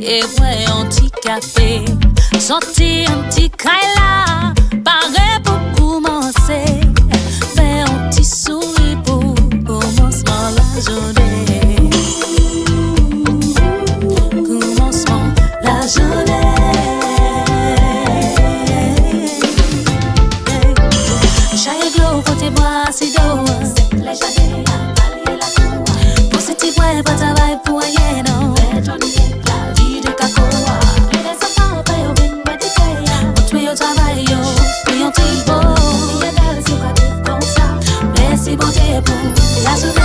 et boire un petit café. Sortir un petit kaila, pareil pour commencer. Faire un petit sourire pour commencement la journée. Commencement la journée. Chaque glow pour tes bras si d'eau. Les jardins à balayer la cour. Pour ce petit point, pas travail pour rien, non. La vie de cacoa. Les enfants payent au bain, mais t'es payant. Pour tuer au travail, yo. Puis on t'y beau. Il y a d'elle, c'est pas tout comme ça. Merci bon Dieu pour la journée.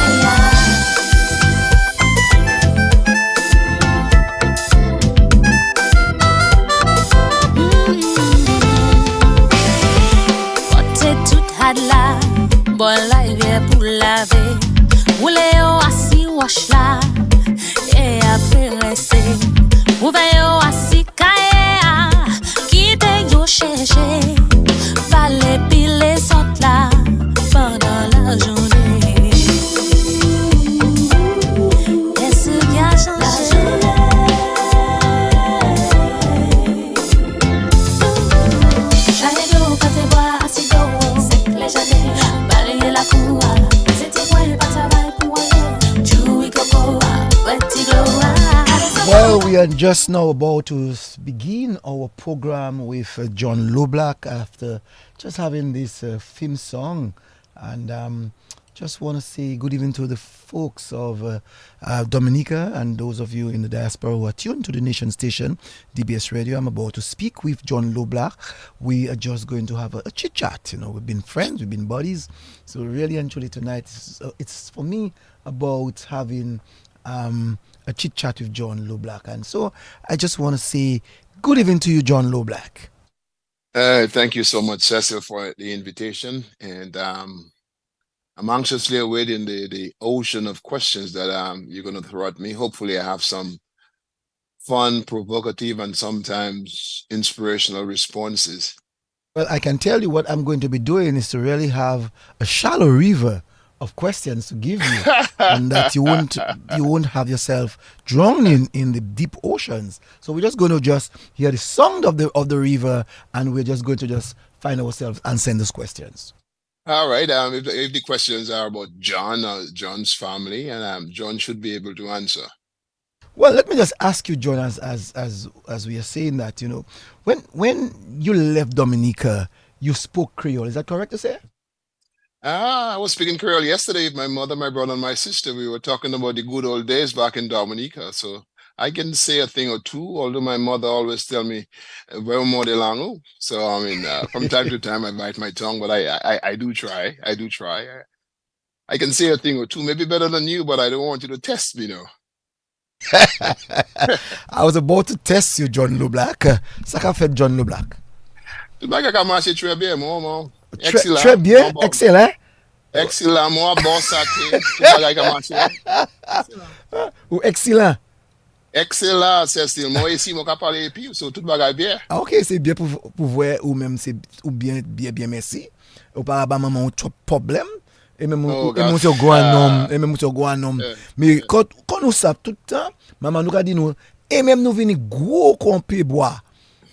Là, bon la rivière pour laver. Roulez au assis wash là et après rester. Ouvert au assis caïa, quittez yo chercher. Fallait piler sont là pendant la journée. Est-ce bien changé? J'allais d'eau quand t'es bois assis d'eau. Well, we are just now about to begin our program with John Loblack after just having this theme song, and just want to say good evening to the folks of Dominica and those of you in the diaspora who are tuned to the nation station, DBS Radio. I'm about to speak with John Loblack. We are just going to have a chit chat. You know, we've been friends, we've been buddies. So really and truly tonight, it's for me about having a chit chat with John Loblack. And so I just want to say good evening to you, John Loblack. Thank you so much, Cecil, for the invitation. And I'm anxiously awaiting the ocean of questions that you're going to throw at me. Hopefully I have some fun, provocative, and sometimes inspirational responses. Well, I can tell you what I'm going to be doing is to really have a shallow river of questions to give you, and that you won't have yourself drowned in the deep oceans. So we're just going to just hear the sound of the river, and we're just going to just find ourselves answering those questions. All right. If the questions are about John or John's family, and John should be able to answer. Well, let me just ask you, John, as we are saying that, you know, when you left Dominica, you spoke Creole. Is that correct to say? I was speaking Creole yesterday with my mother, my brother, and my sister. We were talking about the good old days back in Dominica. So I can say a thing or two, although my mother always tell me, "Well, more de lango." So I mean, from time to time, I bite my tongue, but I do try. I do try. I can say a thing or two, maybe better than you, but I don't want you to test me, no. I was about to test you, John Loblack. Ça qu'a fait John Loblack? Tout le monde a marché très bien, moi. Excellent. Très bien, excellent. Excellent, moi, bon saké. Tout le monde a marché. Ou excellent. Excellent, c'est moi ici, moi, qui parle et puis, tout le monde bien. Ah, ok, c'est bien pour voir, ou même c'est ou bien, merci. Auparavant, maman, trop problème. Et même monsieur grand homme, mais quand nous savons tout le temps, maman nous a dit nous, et même nous venons gros compé bois.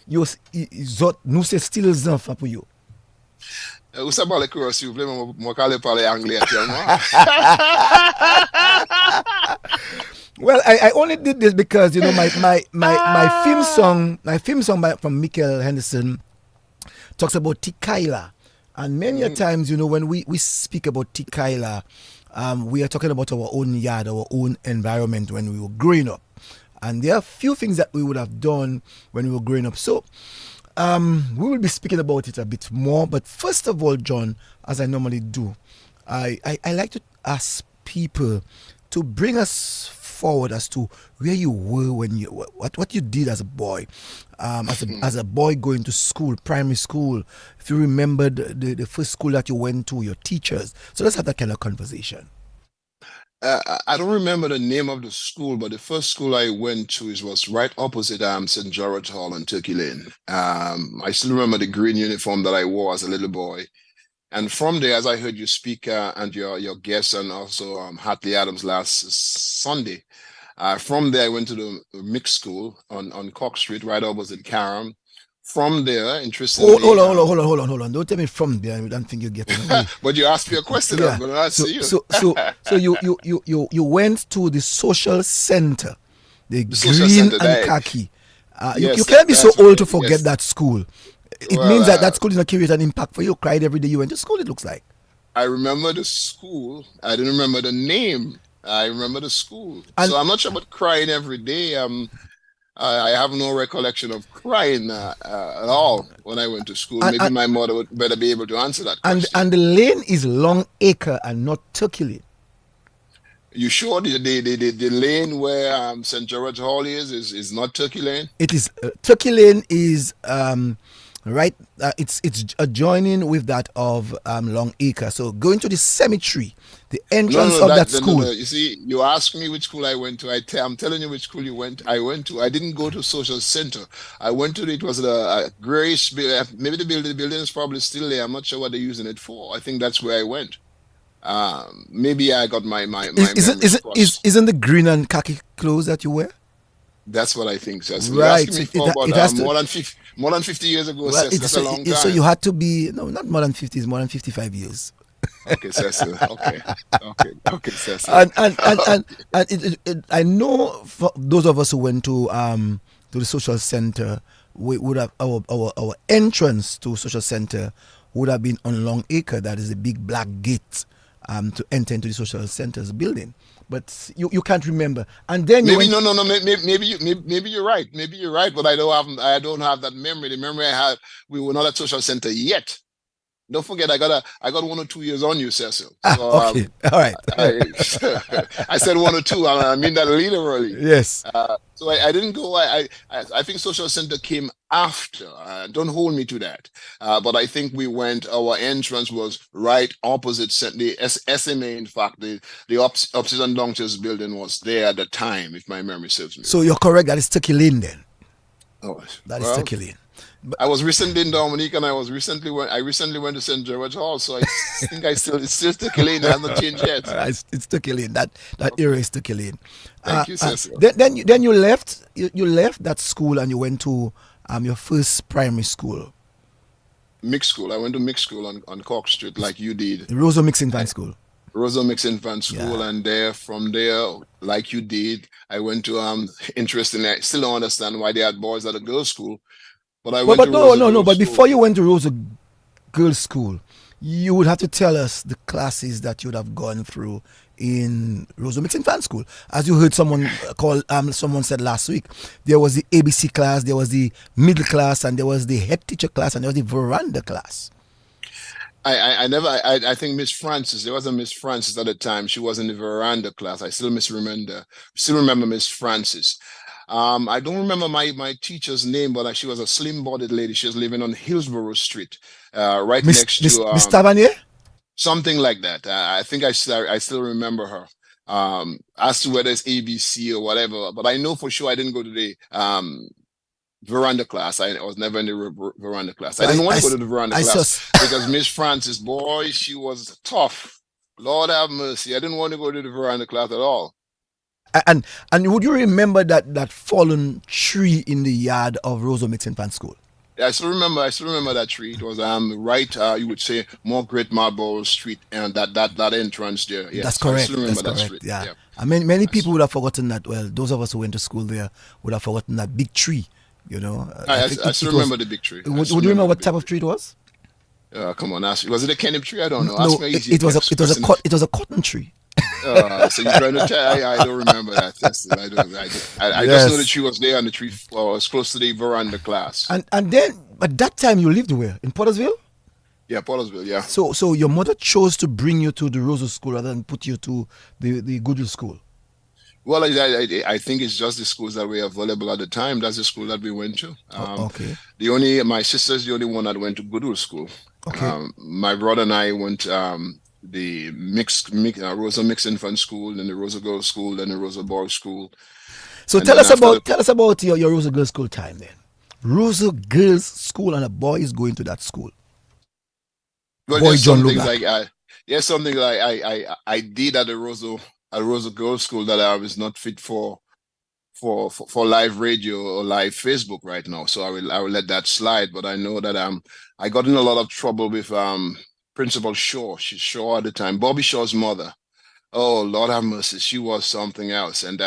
Nous c'est style enfants pour yo. Vous savez parler quoi s'il vous plaît, moi quand parler anglais actuellement. Well, I only did this because you know my theme song from Michael Henderson talks about Tikaila. And many a times, you know, when we speak about Tikaila, we are talking about our own yard, our own environment when we were growing up. And there are a few things that we would have done when we were growing up. So we will be speaking about it a bit more. But first of all, John, as I normally do, I like to ask people to bring us forward as to where you were when you what you did as a boy, as a boy going to school, primary school. If you remember the first school that you went to, your teachers. So let's have that kind of conversation. I don't remember the name of the school, but the first school I went to was right opposite St. George Hall on Turkey Lane. I still remember the green uniform that I wore as a little boy. And from there, as I heard you speak and your guest and also Hatley Adams last Sunday, From there, I went to the mixed school on Cork Street, right opposite Caram. From there, interestingly, hold on. Don't tell me from there. I don't think you're getting away. but you asked me a question. Yeah. I'm going to answer you. So you went to the social center, the social green center, and khaki. Yes, you can't be so that's old right, to forget yes. that school. It Well, means that school did not create an impact for you. You cried every day you went to school, it looks like. I remember the school. I didn't remember the name. I remember the school. And- so I'm not sure about crying every day. I have no recollection of crying at all when I went to school. Maybe my mother would better be able to answer that question. And the lane is Long Acre and not Turkey Lane. You sure the lane where St. George Hall is not Turkey Lane? It is Turkey Lane is right. It's adjoining with that of Long Acre. So going to the cemetery, the entrance of that school. No. You see, you ask me which school I went to. I'm telling you which school I went to. I didn't go to social center. I went to it was a grayish. Maybe the building is probably still there. I'm not sure what they're using it for. I think that's where I went. Maybe I got my isn't the green and khaki clothes that you wear? That's what I think, Cecil. Right. You're asking me for about more than 50 years ago, Cecil. That's a long time. So you had to be not more than 50, it's more than 55 years. Okay, Cecil. Okay, Cecil. And I know for those of us who went to the social center, we would have our entrance to social center would have been on Long Acre. That is a big black gate to enter into the social center's building. But you can't remember. And then maybe you're right. Maybe you're right. But I don't have that memory. The memory I have, we were not at social center yet. Don't forget, I got 1 or 2 years on you, Cecil. So, okay, all right. I said 1 or 2. I mean that literally. Yes. So I didn't go. I think social center came after. Don't hold me to that. But I think we went. Our entrance was right opposite the SMA. In fact, the upstairs and downstairs building was there at the time, if my memory serves me. So you're correct. That is Turkey Lane then. Oh, that is Turkey Lane. But I was recently in Dominique, and I recently went to St. George Hall, so I think it's still Turkey Lane. It hasn't changed yet. It's Turkey Lane. That era is Turkey Lane. Thank you, Cecil. Then you left. You left that school and you went to your first primary school. Mixed school. I went to mixed school on Cork Street, like you did. Roseau Mixed Infant School. Roseau Mixed Infant School, and from there, like you did, I went to interestingly, I still don't understand why they had boys at a girls' school. But I went to Roseau. But before you went to Roseau Girls' School, you would have to tell us the classes that you would have gone through in Roseau Mixed Infant School. As you heard someone said last week, there was the ABC class, there was the middle class, and there was the head teacher class, and there was the veranda class. I think Miss Francis, there was a Miss Francis at the time. She was in the veranda class. I still remember Miss Francis. I don't remember my teacher's name, but she was a slim-bodied lady. She was living on Hillsborough Street, right next to Miss Tavernier? Something like that. I think I still remember her. As to whether it's ABC or whatever, but I know for sure I didn't go to the veranda class. I was never in the veranda class. I didn't want to go to the veranda class because Miss Francis, boy, she was tough. Lord have mercy. I didn't want to go to the veranda class at all. And would you remember that fallen tree in the yard of Roseau Mixed Infant School? Yeah, I still remember that tree. It was right, you would say, more Great Marlborough Street, and that entrance there. Yes, that's correct. I still remember that street. Yeah. I mean, many people would have forgotten that. Well, those of us who went to school there would have forgotten that big tree. You know. I still remember the big tree. Would you remember what type of tree it was? Come on, ask me. Was it a kenep tree? I don't know. No, it was a cotton tree. So you're trying to tell? I don't remember that. I just know the tree was there, and the tree was close to the veranda class. And then, at that time, you lived where? In Pottersville? Yeah, Pottersville. Yeah. So your mother chose to bring you to the Roseau School rather than put you to the Goodwill School. Well, I think it's just the schools that were available at the time. That's the school that we went to. Okay. My sister's the only one that went to Goodwill School. Okay. My brother and I went the Roseau Mixed Infant School, then the Roseau Girls School, then the Roseau Boys School. So tell us about your Roseau Girls School time then. Roseau Girls School and a boy is going to that school. Well, boy John something Lubac. something like I did at a Roseau Girls School that I was not fit for for live radio or live Facebook right now. So I will let that slide. But I know that I got in a lot of trouble with Principal Shaw. She's Shaw at the time, Bobby Shaw's mother. Oh, Lord have mercy, she was something else. And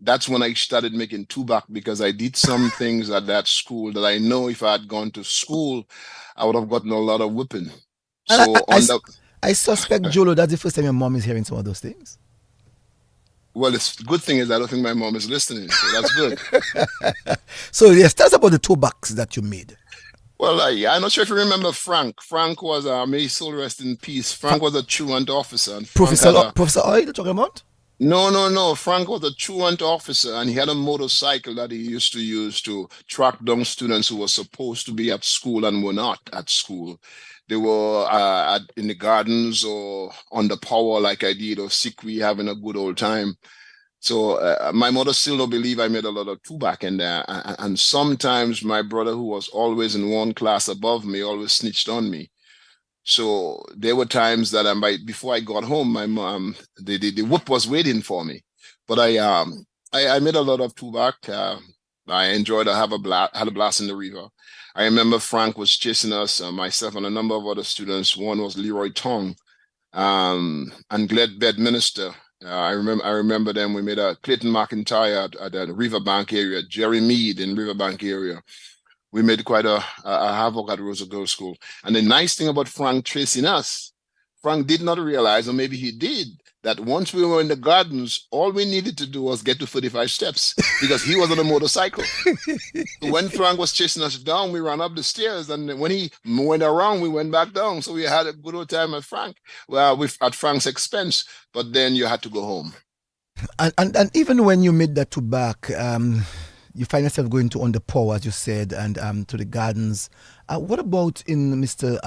that's when I started making two back, because I did some things at that school that I know if I had gone to school, I would have gotten a lot of whipping. So I suspect, Jolo, that's the first time your mom is hearing some of those things. Well, the good thing is I don't think my mom is listening, so that's good. So yes, tell us about the two backs that you made. Well, I'm not sure if you remember Frank. Frank was, may his soul rest in peace. Frank was a truant officer. And Professor Oil, you're talking about? No. Frank was a truant officer, and he had a motorcycle that he used to use to track down students who were supposed to be at school and were not at school. They were in the gardens or on the power like I did, or Sikwi, having a good old time. So my mother still don't believe I made a lot of two back in there. And sometimes my brother, who was always in one class above me, always snitched on me. So there were times that before I got home, my mom, the whoop was waiting for me. But I made a lot of two back. I enjoyed. I had a blast in the river. I remember Frank was chasing us, myself and a number of other students. One was Leroy Tong, and Gled Bedminster. I remember them. We made a Clayton McIntyre at the Riverbank area, Jerry Mead in Riverbank area. We made quite a havoc at Rosa Girls School. And the nice thing about Frank chasing us, Frank did not realize, or maybe he did, that once we were in the gardens, all we needed to do was get to 45 steps, because he was on a motorcycle. So when Frank was chasing us down, we ran up the stairs, and when he went around, we went back down. So we had a good old time at at Frank's expense, but then you had to go home. And even when you made that to back, you find yourself going to Underpower, as you said, and to the gardens. What about in Mr.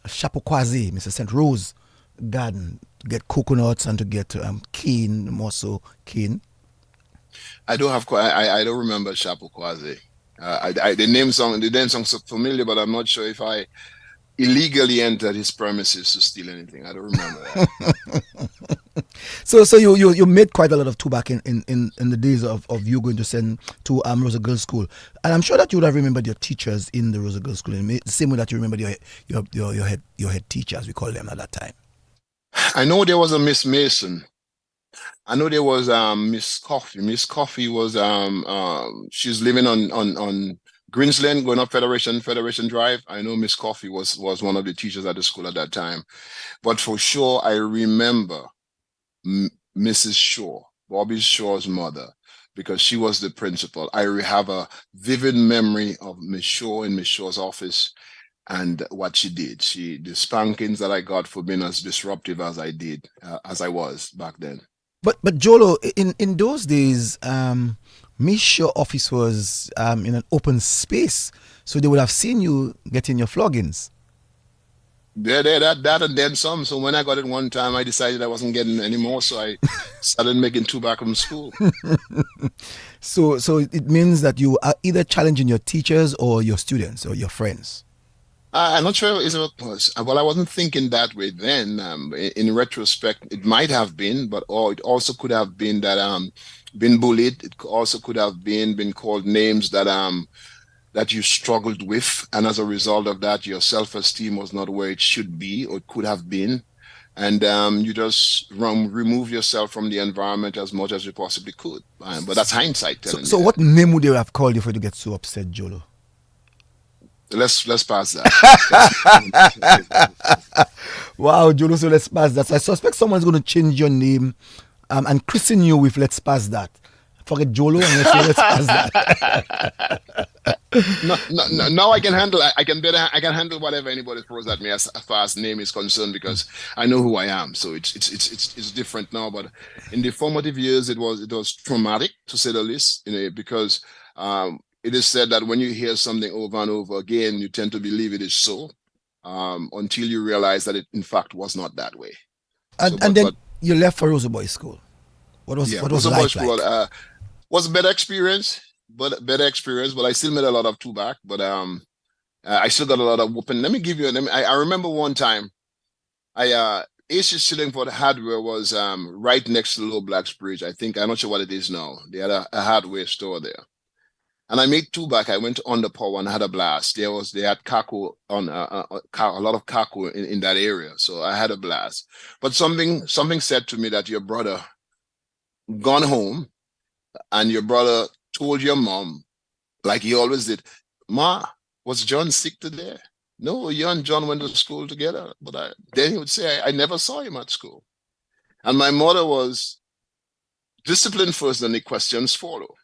Shapokwazi, Mr. St. Rose Garden, to get coconuts and to get cane, more so cane? I don't remember Shapokwazi. The name song's familiar, but I'm not sure if I illegally entered his premises to steal anything. I don't remember that. So you made quite a lot of two back in the days of you going to send to Rosa Girls School, and I'm sure that you would have remembered your teachers in the Rosa Girls School in the same way that you remembered your head teachers, we call them at that time. I know there was a Miss Mason. I know there was Miss Coffee. Miss Coffee was she's living on Greensland, going up Federation Drive. I know Miss Coffee was one of the teachers at the school at that time. But for sure, I remember Mrs. Shaw, Bobby Shaw's mother, because she was the principal. I have a vivid memory of Miss Shaw in Miss Shaw's office and what she did. The spankings that I got for being as disruptive as I did, as I was back then. But Jolo, in those days, Miss Shaw office was in an open space, so they would have seen you getting your floggings. That and then some. So when I got it one time, I decided I wasn't getting any more, so I started making two back from school. So it means that you are either challenging your teachers or your students or your friends. I'm not sure it was. Well, I wasn't thinking that way then. In retrospect, it might have been, but it also could have been that been bullied. It also could have been called names that you struggled with, and as a result of that, your self-esteem was not where it should be or it could have been, and you just remove yourself from the environment as much as you possibly could. But that's hindsight telling. So what name would they have called you for you to get so upset, Jolo? Let's pass that. Wow, Jolo, so let's pass that. So I suspect someone's going to change your name and christen you with "Let's Pass That." Forget Jolo and let's pass that. No, I can handle. I can handle whatever anybody throws at me as far as name is concerned, because I know who I am. So it's different now. But in the formative years, it was traumatic, to say the least. Because it is said that when you hear something over and over again, you tend to believe it is so, until you realize that it in fact was not that way. And then you left for Rosa Boys School. What was life like? Was a better experience, but I still made a lot of two back. But I still got a lot of whooping. Let me give you. I remember one time, AC Sibling for the hardware was right next to the Low Blacks Bridge. I'm not sure what it is now. They had a hardware store there. And I made two back. I went to Underpower and had a blast. They had Kaku on a lot of Kaku in that area, so I had a blast. But something said to me that your brother gone home, and your brother told your mom, like he always did, "Ma, was John sick today?" "No, you and John went to school together." But then he would say, I never saw him at school. And my mother was discipline first, then the questions follow.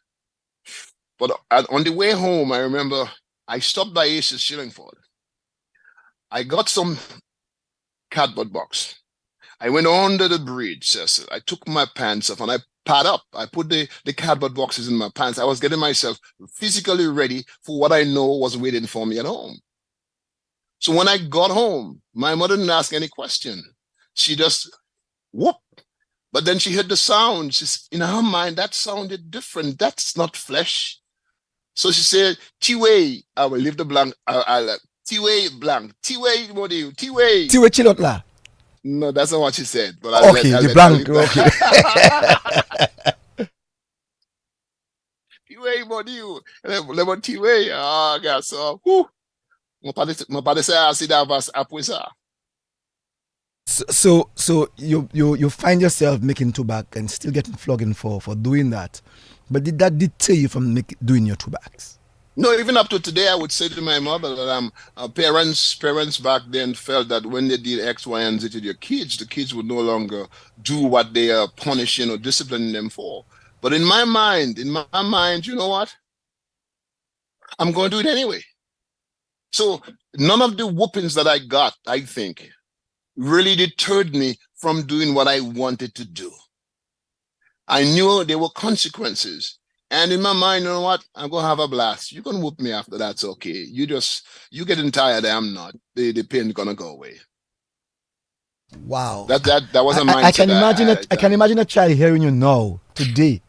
But on the way home, I remember I stopped by Ace's Shillingford. I got some cardboard box. I went under the bridge, Cecil. I took my pants off and I pad up. I put the cardboard boxes in my pants. I was getting myself physically ready for what I know was waiting for me at home. So when I got home, my mother didn't ask any question. She just whoop. But then she heard the sound. She's, in her mind, that sounded different. That's not flesh. So she said, Tiwe, I will leave the blank. Tiwe blank. Tiwe, what do you? Tiwe. Tiwe Chilotla. No, that's not what she said. But okay, the blank. Okay. Tiwe, what do you? Lemon Tiwe. Ah, God, so, whoo. So you find yourself making tobacco and still getting flogging for doing that. But did that deter you from doing your tobaccos? No, even up to today, I would say to my mother that parents back then felt that when they did X, Y, and Z to their kids, the kids would no longer do what they are punishing or disciplining them for. But in my mind, you know what? I'm going to do it anyway. So none of the whoopings that I got, I think, really deterred me from doing what I wanted to do. I knew there were consequences. And in my mind, you know what? I'm going to have a blast. You can whoop me after that's okay. You getting tired, I'm not. The pain's going to go away. Wow. That was a mindset. I can imagine a child hearing you now, today,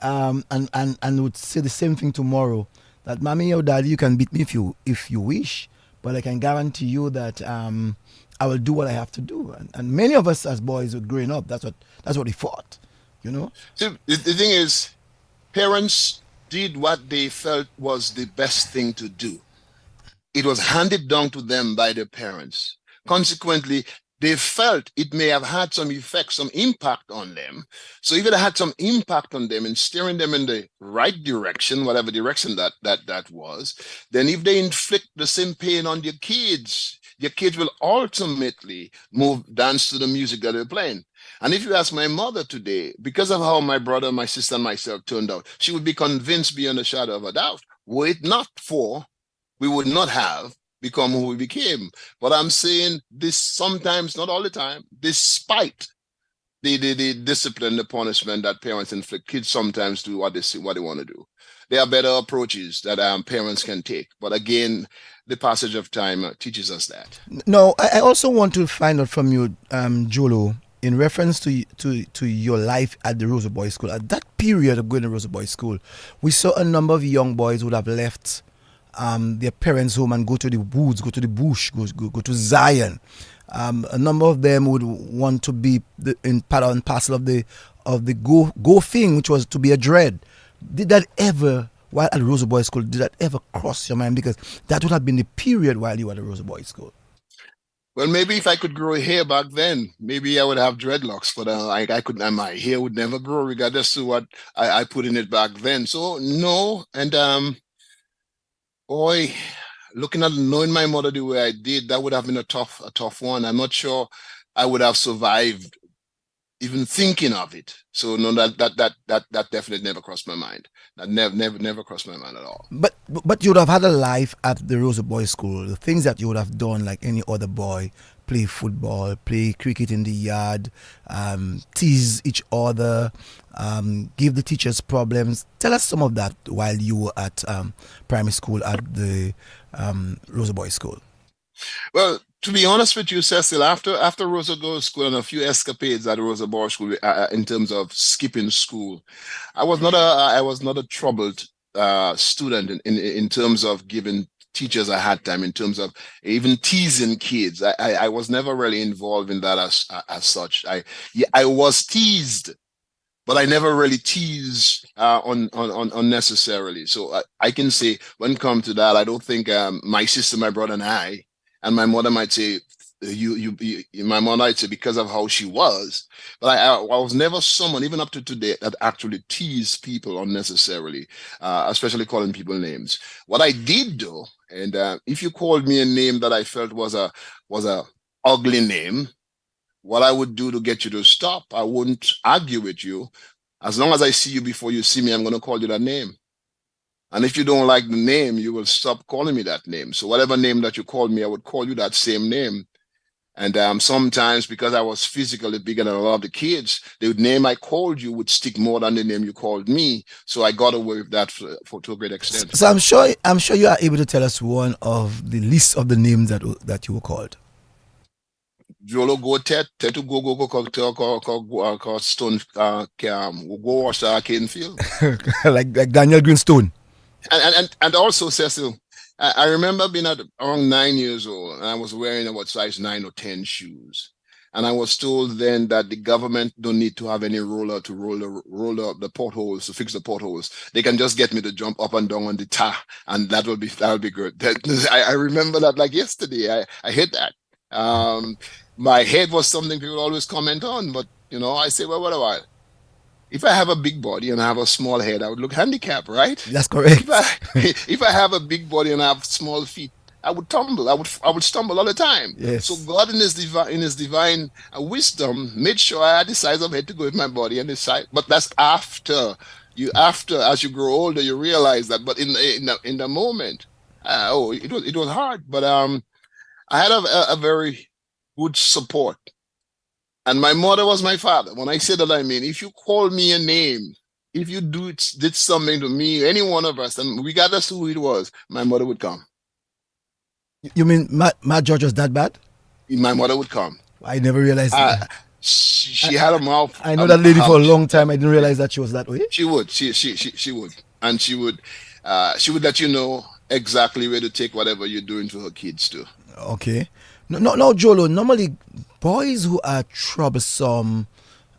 and would say the same thing tomorrow. That mommy or daddy, you can beat me if you wish, but I can guarantee you that I will do what I have to do. And many of us as boys were growing up, that's what we fought, you know. See, the thing is, parents did what they felt was the best thing to do. It was handed down to them by their parents. Consequently, they felt it may have had some effect, some impact on them. So if it had some impact on them and steering them in the right direction, whatever direction that was, then if they inflict the same pain on your kids will ultimately dance to the music that they're playing. And if you ask my mother today, because of how my brother, my sister, and myself turned out, she would be convinced beyond a shadow of a doubt. Were it not for, we would not have become who we became. But I'm saying this sometimes, not all the time, despite the discipline, the punishment that parents inflict, kids sometimes do what they want to do. There are better approaches that parents can take. But again, the passage of time teaches us that. No, I also want to find out from you, Jolo, in reference to your life at the Rosa Boys School. At that period of going to Rosa Boys School, we saw a number of young boys who would have left their parents' home and go to the woods, go to the bush, go to Zion. A number of them would want to be in part and parcel of the go thing, which was to be a dread. Did that ever, while at Rosa Boys School, did that ever cross your mind? Because that would have been the period while you were at the Rosa Boys School. Well, maybe if I could grow hair back then, maybe I would have dreadlocks, but my hair would never grow regardless of what I put in it back then. So no, and boy, knowing my mother the way I did, that would have been a tough one. I'm not sure I would have survived even thinking of it. So no, that definitely never crossed my mind. That never crossed my mind at all. But you would have had a life at the Rosa Boys School. The things that you would have done like any other boy: play football, play cricket in the yard, tease each other, give the teachers problems. Tell us some of that while you were at primary school at the Rosa Boys School. Well, to be honest with you, Cecil, after Rosa Boys School and a few escapades at Rosa Boys School in terms of skipping school, I was not a troubled student in terms of giving teachers I had time in terms of even teasing kids. I was never really involved in that as such. I was teased, but I never really tease on unnecessarily. So I can say when it comes to that, I don't think my sister, my brother, and I, and my mother might say my mother might say because of how she was, but I was never someone even up to today that actually teased people unnecessarily, especially calling people names. What I did though, and if you called me a name that I felt was a ugly name, what I would do to get you to stop, I wouldn't argue with you. As long as I see you before you see me, I'm going to call you that name. And if you don't like the name, you will stop calling me that name. So whatever name that you called me, I would call you that same name. And sometimes because I was physically bigger than a lot of the kids, the name I called you would stick more than the name you called me. So I got away with that to a great extent. So I'm sure you are able to tell us one of the list of the names that you were called. Jolo go tetu go stone go wash the arcade field. like Daniel Greenstone. And also Cecil, I remember being around 9 years old, and I was wearing about size 9 or 10 shoes. And I was told then that the government don't need to have any roller to roll up the potholes, to fix the potholes. They can just get me to jump up and down on the tar, and that'll be good. I remember that like yesterday. I hit that. My head was something people always comment on, but I say, well, what about it? If I have a big body and I have a small head, I would look handicapped, right? That's correct. If I have a big body and I have small feet, I would tumble. I would stumble all the time. Yes. So God, in His divine wisdom, made sure I had the size of head to go with my body and the size. But that's after as you grow older, you realize that. But in the moment, it was hard. But I had a very good support. And my mother was my father. When I say that, I mean, if you call me a name, if you did something to me, any one of us, and regardless who it was, my mother would come. You mean Matt George was that bad? My mother would come. I never realized that. She had a mouth. I know that lady for a long time. I didn't realize that she was that way. She would. She would. And she would let you know exactly where to take whatever you're doing to her kids too. Okay. No, Jolo, normally boys who are troublesome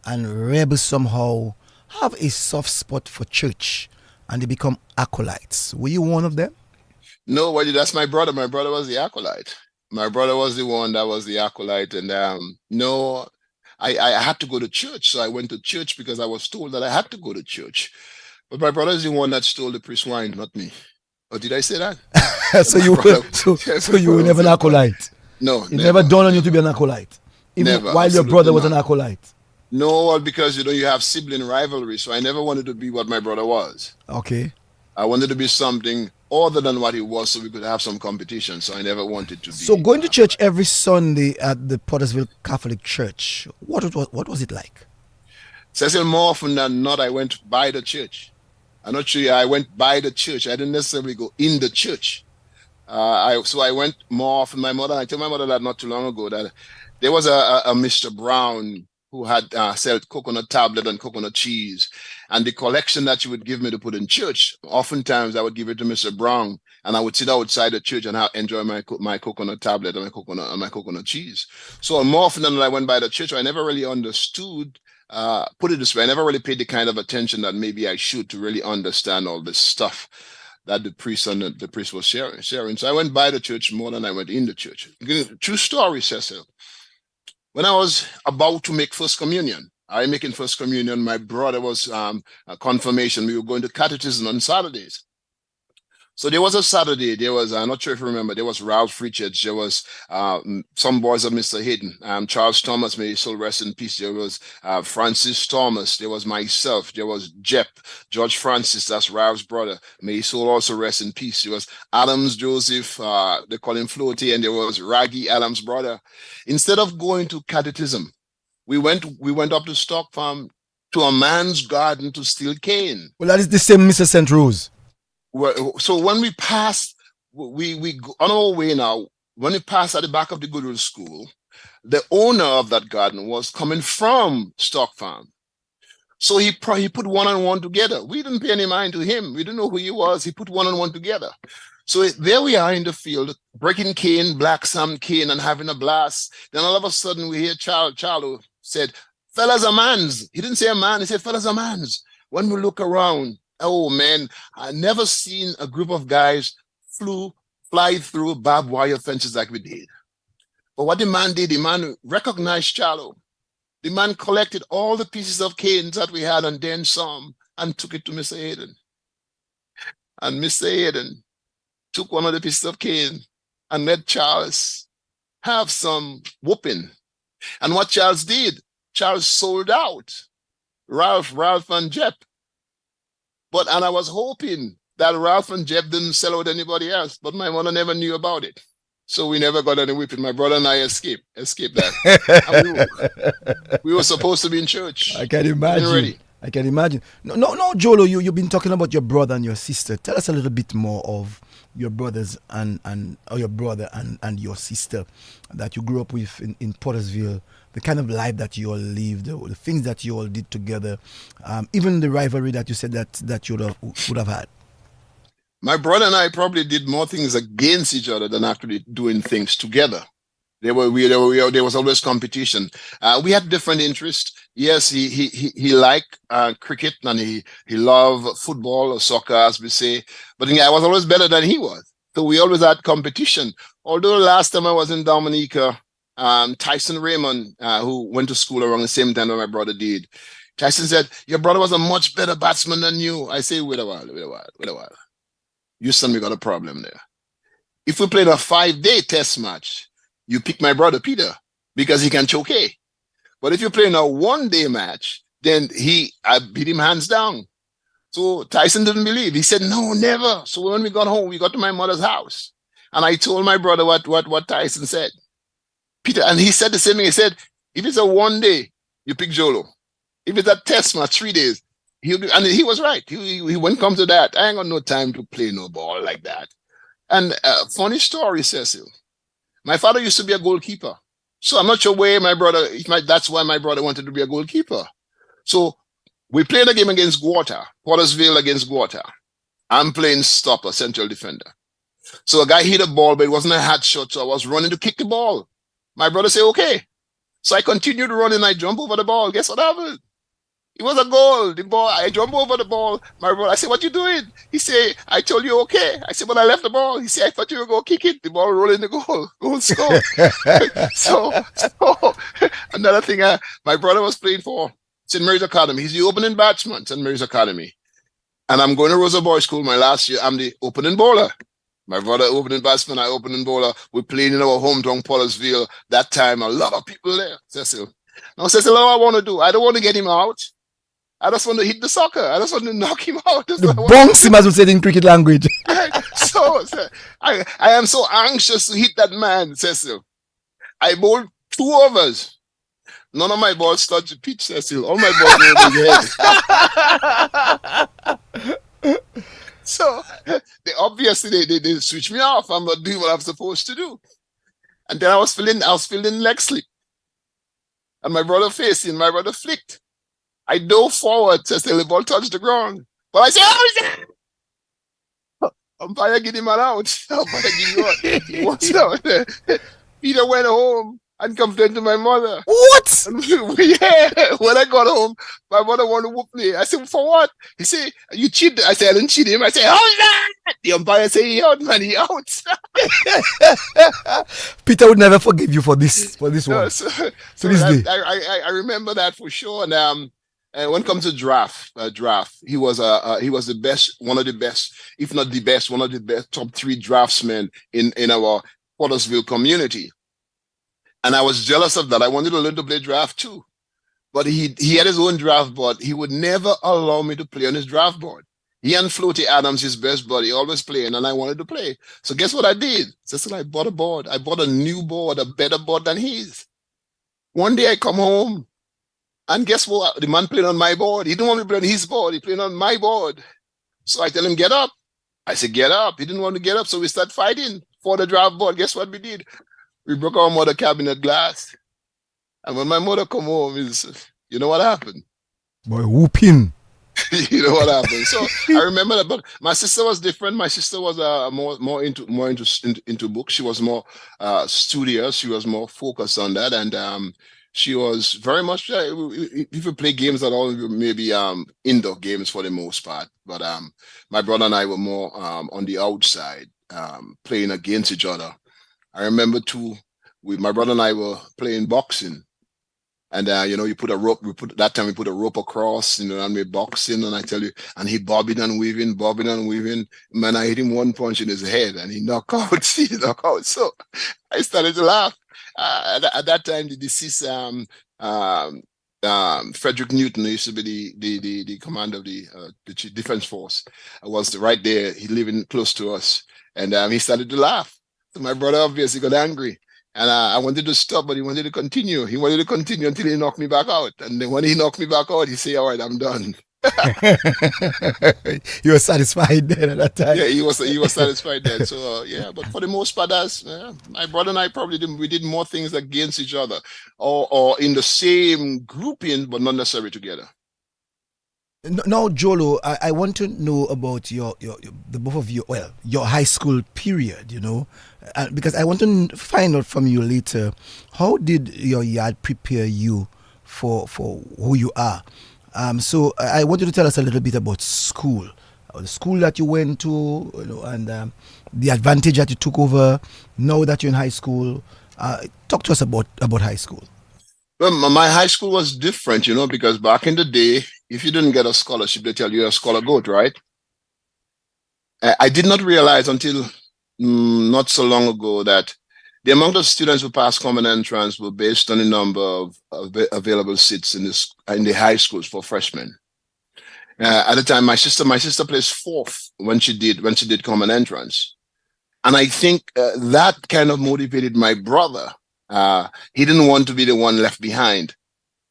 and rebel somehow have a soft spot for church and they become acolytes. Were you one of them? No, that's my brother. My brother was the acolyte. My brother was the one that was the acolyte. And no, I had to go to church. So I went to church because I was told that I had to go to church. But my brother is the one that stole the priest's wine, not me. Or did I say that? so you were never an acolyte? No, it never dawned on you to be an acolyte, even never, while your brother was an acolyte. No, because you have sibling rivalry, so I never wanted to be what my brother was. Okay. I wanted to be something other than what he was, so we could have some competition. So I never wanted to be. So going to church every Sunday at the Pottersville Catholic Church, what was it like? Cecil, more often than not, I went by the church. I'm not sure. I went by the church. I didn't necessarily go in the church. So I went more often. I told my mother that not too long ago that there was a Mr. Brown who had sold coconut tablet and coconut cheese, and the collection that she would give me to put in church, oftentimes I would give it to Mr. Brown, and I would sit outside the church and enjoy my coconut tablet and my coconut cheese. So more often than not, I went by the church. I never really understood. Put it this way, I never really paid the kind of attention that maybe I should to really understand all this stuff that the priest was sharing. So I went by the church more than I went in the church. True story, Cecil. When I was about to make first communion, making first communion, my brother was a confirmation. We were going to catechism on Saturdays. So there was a Saturday, I'm not sure if you remember, there was Ralph Richards, there was some boys of Mr. Hayden, Charles Thomas, may his soul rest in peace. There was Francis Thomas, there was myself, there was George Francis, that's Ralph's brother, may his soul also rest in peace. There was Adams Joseph, they call him Floaty, and there was Raggy Adams' brother. Instead of going to catechism, we went up to Stock Farm to a man's garden to steal cane. Well, that is the same Mr. St. Rose. So when we passed, we on our way now, when we passed at the back of the Goodwill School, the owner of that garden was coming from Stock Farm. So he put one and one together. We didn't pay any mind to him. We didn't know who he was. He put one and one together. So there we are in the field, breaking cane, black some cane, and having a blast. Then all of a sudden we hear Charlo said, "Fellas are mans." He didn't say a man, he said, "Fellas are mans." When we look around, oh man, I never seen a group of guys fly through barbed wire fences like we did. But what the man did, the man recognized Charlo. The man collected all the pieces of canes that we had and then some and took it to Mr. Hayden. And Mr. Hayden took one of the pieces of cane and let Charles have some whooping. And what Charles did, Charles sold out Ralph and Jep. And I was hoping that Ralph and Jep didn't sell out anybody else, but my mother never knew about it. So we never got any whipping. My brother and I escaped that. We were supposed to be in church. I can imagine. I can imagine. No, Jolo, you've been talking about your brother and your sister. Tell us a little bit more of your brothers or your brother and your sister that you grew up with in Pottersville, the kind of life that you all lived, the things that you all did together, even the rivalry that you said that you would have had. My brother and I probably did more things against each other than actually doing things together. There was always competition. We had different interests. Yes, he liked cricket and he loved football or soccer, as we say. But I was always better than he was. So we always had competition. Although last time I was in Dominica, Tyson Raymond, who went to school around the same time that my brother did, Tyson said, "Your brother was a much better batsman than you." I say, wait a while. Houston, we got a problem there. If we played a 5-day test match, you pick my brother Peter because he can choke. But if you're playing a 1-day match, then I beat him hands down. So Tyson didn't believe. He said, "No, never." So when we got home, we got to my mother's house. And I told my brother what Tyson said. Peter, and he said the same thing. He said, "If it's a 1-day, you pick Jolo. If it's a test match, 3 days, and he was right. When it comes to that, I ain't got no time to play no ball like that." And funny story, Cecil. My father used to be a goalkeeper. So I'm not sure where that's why my brother wanted to be a goalkeeper. So we played a game against Guata, Pottersville against Guata. I'm playing stopper, central defender. So a guy hit a ball, but it wasn't a hard shot, so I was running to kick the ball. My brother said, "Okay." So I continued running, I jump over the ball. Guess what happened? It was a goal. The ball, I jump over the ball. My brother, I said, "What you doing?" He said, "I told you okay." I said, "But I left the ball." He said, "I thought you were going to kick it." The ball rolled in the goal. Goal score. so another thing, my brother was playing for St. Mary's Academy. He's the opening batsman, St. Mary's Academy. And I'm going to Rosa Boys School my last year. I'm the opening bowler. My brother opening batsman, I opening bowler. We're playing in our hometown, Pottersville. That time, a lot of people there. Cecil. Now, Cecil, what I want to do, I don't want to get him out. I just want to hit the soccer. I just want to knock him out. Bonks him, as we said in cricket language. So I am so anxious to hit that man, Cecil. I bowled 2 overs. None of my balls touched the pitch, Cecil. All my balls were in the head. So obviously they switched me off. I'm not doing what I'm supposed to do. And then I was feeling leg slip. And my brother flicked. I dove forward till the ball touched the ground. But I said, "Oh, is that?" Umpire get him out. Umpire get him out. Peter went home and complained to my mother. What? Yeah. When I got home, my mother wanted to whoop me. I said, "For what?" He said, "You cheated." I said, "I didn't cheat him." I said, "How is that?" The umpire said, "He out, man. He out." Peter would never forgive you for this one. So this day. I remember that for sure. And when it comes to draft, he was the best, one of the best, if not the best, one of the best top 3 draftsmen in our Pottersville community. And I was jealous of that. I wanted to learn to play draft too. But he had his own draft board. He would never allow me to play on his draft board. He and Floaty Adams, his best buddy, always playing, and I wanted to play. So guess what I did? Cecil, I bought a board. I bought a new board, a better board than his. One day I come home, and guess what? The man playing on my board. He didn't want me to play on his board. He playing on my board. So I tell him, "Get up." I said, "Get up." He didn't want to get up, so we start fighting for the draft board. Guess what we did? We broke our mother cabinet glass. And when my mother come home, you know what happened? Boy, whooping. You know what happened. So I remember that, but my sister was different. My sister was more into books. She was more studious. She was more focused on that, and she was very much. If you play games at all, maybe indoor games for the most part. But my brother and I were more on the outside, playing against each other. I remember too. My brother and I were playing boxing. And you put a rope. We put a rope across, and we boxing. And I tell you, and he bobbing and weaving, bobbing and weaving. Man, I hit him one punch in his head, and he knocked out. He knocked out. So I started to laugh. At that time, the deceased Frederick Newton, who used to be the commander of the defense force, was right there. He living close to us, and he started to laugh. So my brother obviously got angry. And I wanted to stop, but he wanted to continue. He wanted to continue until he knocked me back out. And then when he knocked me back out, he said, all right, I'm done. You were satisfied then at that time. Yeah, he was satisfied then. So, but for the most part, my brother and I probably did more things against each other or in the same grouping, but not necessarily together. Now, Jolo, I want to know about the both of you. Well, your high school period, because I want to find out from you later. How did your yard prepare you for who you are? So I want you to tell us a little bit about school, the school that you went to, and the advantage that you took over now that you're in high school. Talk to us about high school. Well, my high school was different, because back in the day, if you didn't get a scholarship, they tell you you're a scholar goat, right? I did not realize until not so long ago that the amount of students who passed common entrance were based on the number of available seats in the high schools for freshmen. At the time, my sister placed fourth when she did common entrance, and I think that kind of motivated my brother. He didn't want to be the one left behind.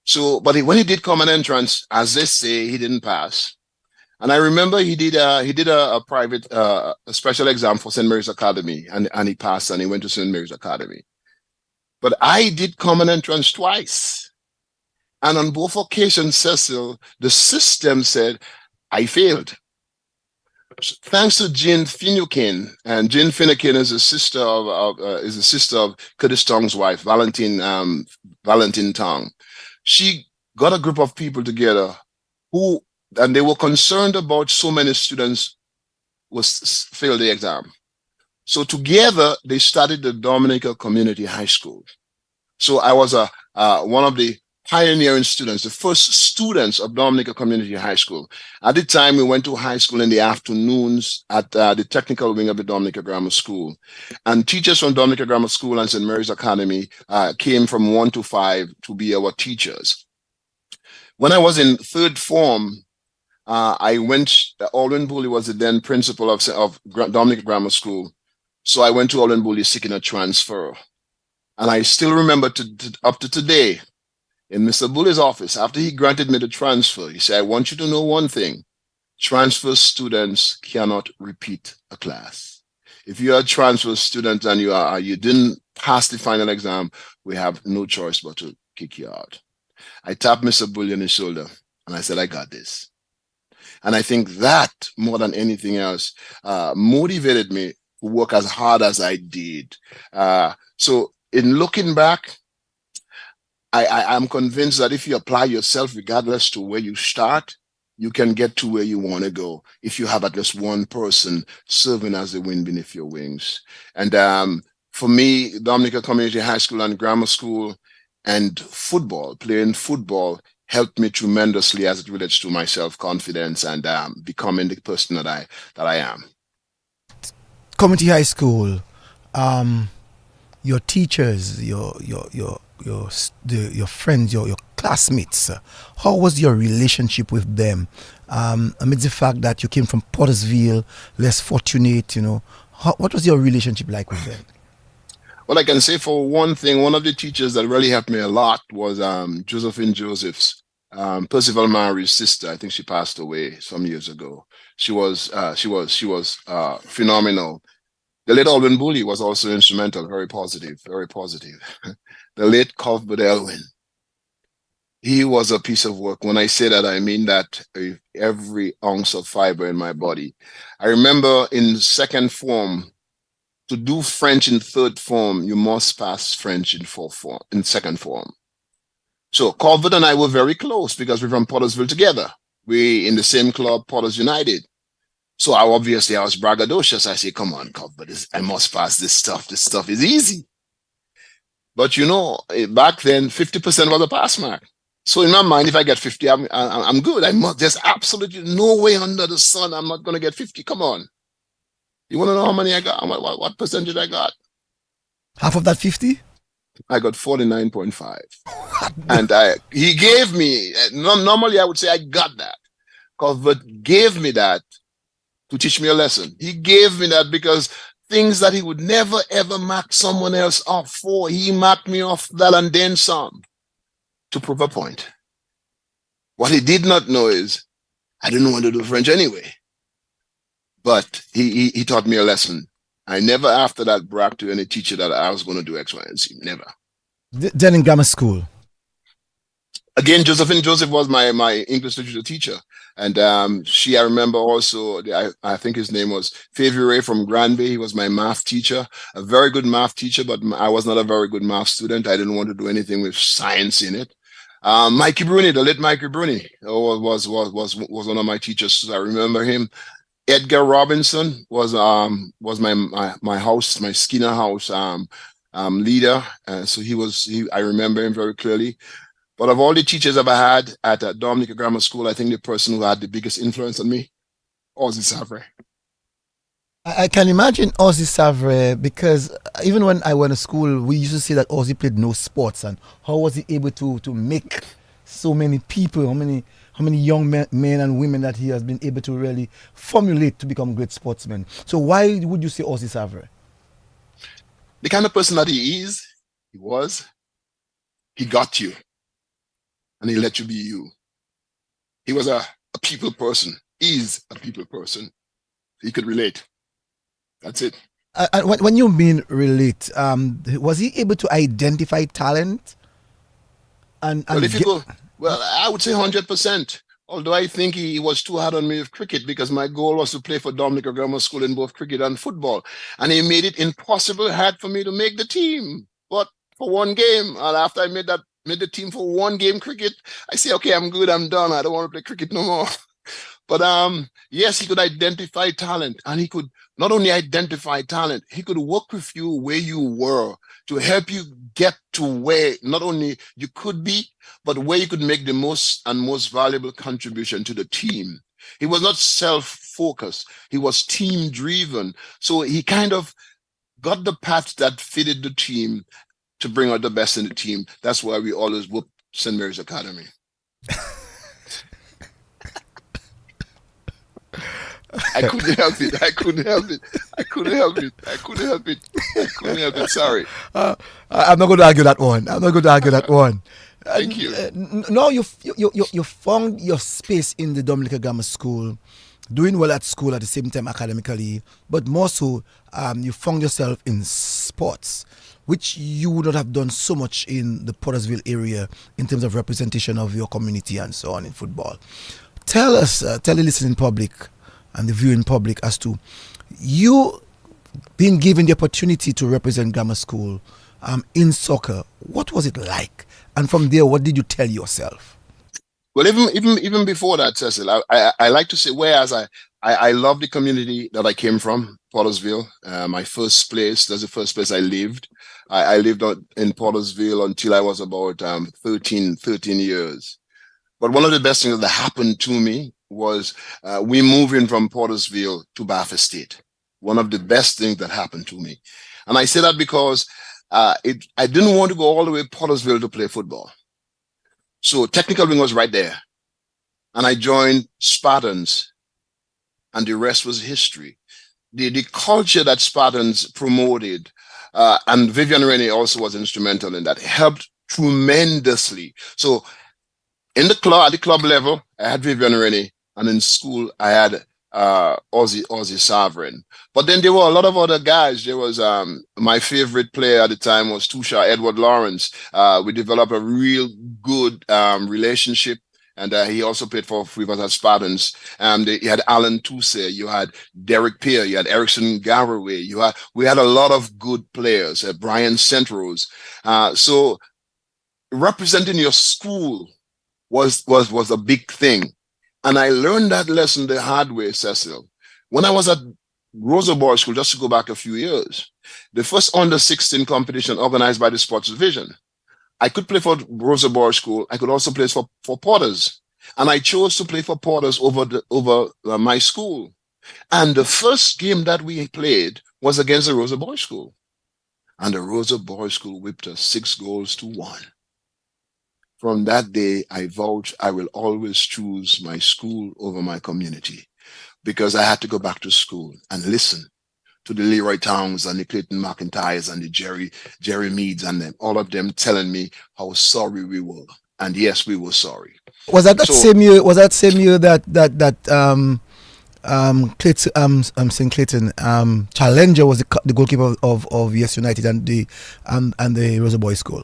So, but when he did common entrance, as they say, he didn't pass. And I remember he did a private a special exam for St. Mary's Academy, and he passed, and he went to St. Mary's Academy. But I did common entrance twice, and on both occasions, Cecil, the system said I failed. Thanks to Jean Finucane, and Jean Finucane is a sister of Curtis Tong's wife, Valentine Tong. She got a group of people together and they were concerned about so many students failed the exam. So together they started the Dominica Community High School. So I was one of the pioneering students, the first students of Dominica Community High School. At the time, we went to high school in the afternoons at the technical wing of the Dominica Grammar School. And teachers from Dominica Grammar School and St. Mary's Academy came from 1 to 5 to be our teachers. When I was in third form, Alwyn Bully was the then principal of Dominica Grammar School. So I went to Alwyn Bully seeking a transfer. And I still remember up to today, in Mr. Bully's office, after he granted me the transfer, he said, I want you to know one thing. Transfer students cannot repeat a class. If you're a transfer student and you didn't pass the final exam, we have no choice but to kick you out. I tapped Mr. Bully on his shoulder and I said, I got this. And I think that, more than anything else, motivated me to work as hard as I did. So in looking back, I'm convinced that if you apply yourself, regardless to where you start, you can get to where you want to go if you have at least one person serving as the wind beneath your wings. And for me, Dominica Community High School and Grammar School and playing football, helped me tremendously as it relates to my self-confidence and becoming the person that I am. Community High School, your teachers, your friends, your classmates, how was your relationship with them? Amidst the fact that you came from Pottersville, less fortunate, what was your relationship like with them? Well, I can say for one thing, one of the teachers that really helped me a lot was Josephine Josephs, Percival Marie's sister. I think she passed away some years ago. She was phenomenal. The late Alwyn Bully was also instrumental, very positive, very positive. The late Cuthbert Elwin. He was a piece of work. When I say that, I mean that with every ounce of fiber in my body. I remember in second form, to do French in third form, you must pass French in fourth form, in second form. So Colvert and I were very close because we're from Pottersville together. We in the same club, Potters United. So I was braggadocious. I say, come on, Colvert, I must pass this stuff. This stuff is easy. But back then, 50% was a pass mark. So in my mind, if I get 50, I'm good. There's absolutely no way under the sun I'm not going to get 50. Come on. You want to know how many I got? What percentage I got? Half of that 50? I got 49.5. And he gave me, normally I would say I got that. Colvert gave me that to teach me a lesson. He gave me that because things that he would never ever mark someone else off for, he marked me off that and then some to prove a point. What he did not know is I didn't want to do French anyway. But he taught me a lesson. I never after that bragged to any teacher that I was going to do X, Y, and Z. Never. Then in grammar school? Again, Josephine Joseph was my English literature teacher. And I remember also, I think his name was Favre from Granby. He was my math teacher, a very good math teacher, but I was not a very good math student. I didn't want to do anything with science in it. Mikey Bruni, the late Mikey Bruni, was one of my teachers. So I remember him. Edgar Robinson was my house, my Skinner house leader. So I remember him very clearly. But of all the teachers I've had at Dominica Grammar School, I think the person who had the biggest influence on me, Ozzy Savre. I can imagine Ozzy Savre because even when I went to school, we used to say that Ozzy played no sports. And how was he able to make so many people, how many young men and women that he has been able to really formulate to become great sportsmen? So why would you say Ozzy Savre? The kind of person that he got you. And he let you be you. He was a people person. Is a people person. He could relate. That's it. When you mean relate, was he able to identify talent? Well, I would say 100%. Although I think he was too hard on me with cricket because my goal was to play for Dominica Grammar School in both cricket and football. And he made it impossible hard for me to make the team. But for one game, and after I made the team for one game cricket, I say, okay, I'm good, I'm done. I don't want to play cricket no more. But yes, he could identify talent, and he could not only identify talent, he could work with you where you were to help you get to where not only you could be, but where you could make the most valuable contribution to the team. He was not self-focused. He was team-driven. So he kind of got the path that fitted the team to bring out the best in the team. That's why we always whoop St. Mary's Academy. I couldn't help it. Sorry. I'm not going to argue that one. Thank you. No, you found your space in the Dominica Grammar School, doing well at school at the same time academically, but more so, you found yourself in sports, which you would not have done so much in the Pottersville area in terms of representation of your community and so on in football. Tell the listening public and the viewing public as to you being given the opportunity to represent grammar school in soccer. What was it like? And from there, what did you tell yourself? Well, even before that, Cecil, I like to say, whereas I love the community that I came from, Pottersville. That's the first place I lived. I lived in Pottersville until I was about 13 years. But one of the best things that happened to me was we moving from Pottersville to Bath State. One of the best things that happened to me. And I say that because I didn't want to go all the way to Pottersville to play football. So technical wing was right there. And I joined Spartans, and the rest was history. The culture that Spartans promoted, and Vivian Rennie also was instrumental in that, helped tremendously. So at the club level, I had Vivian Rennie, and in school, I had Aussie Sovereign. But then there were a lot of other guys. There was my favorite player at the time was Tusha Edward Lawrence. We developed a real good relationship. And he also played for Riverside Spartans. You had Alan Toussaint, you had Derek Peer, you had Erickson Garraway, we had a lot of good players, Brian Centrose. So representing your school was a big thing. And I learned that lesson the hard way, Cecil. When I was at Rosa Boys School, just to go back a few years, the first under-16 competition organized by the Sports Division, I could play for Rosa Boys School. I could also play for Porters. And I chose to play for Porters over my school. And the first game that we played was against the Rosa Boys School. And the Rosa Boys School whipped us 6-1. From that day, I vowed I will always choose my school over my community, because I had to go back to school and listen to the Leroy Towns and the Clayton McIntyres and the Jerry Meads and them, all of them telling me how sorry we were. And yes, we were sorry. Was that same year? Was that same year that Clayton, I'm saying Clayton, Challenger was the goalkeeper of Yes United and the Rosa Boys School?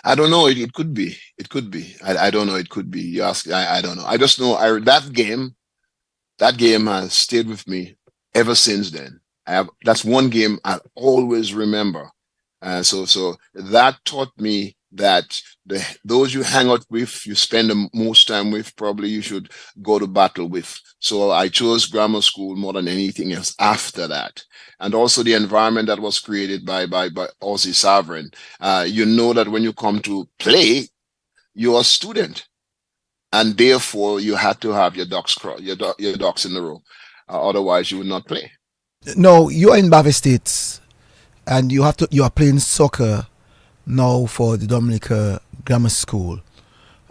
I don't know. It could be. It could be. I don't know. It could be. You ask. I don't know. I just know that game has stayed with me ever since then. That's one game I always remember. So that taught me that those you hang out with, you spend the most time with, probably you should go to battle with. So I chose grammar school more than anything else after that. And also the environment that was created by Aussie Sovereign. You know that when you come to play, you're a student. And therefore you had to have your ducks in a row. Otherwise you would not play. No, you are in Bavia State and you are playing soccer now for the Dominica Grammar School.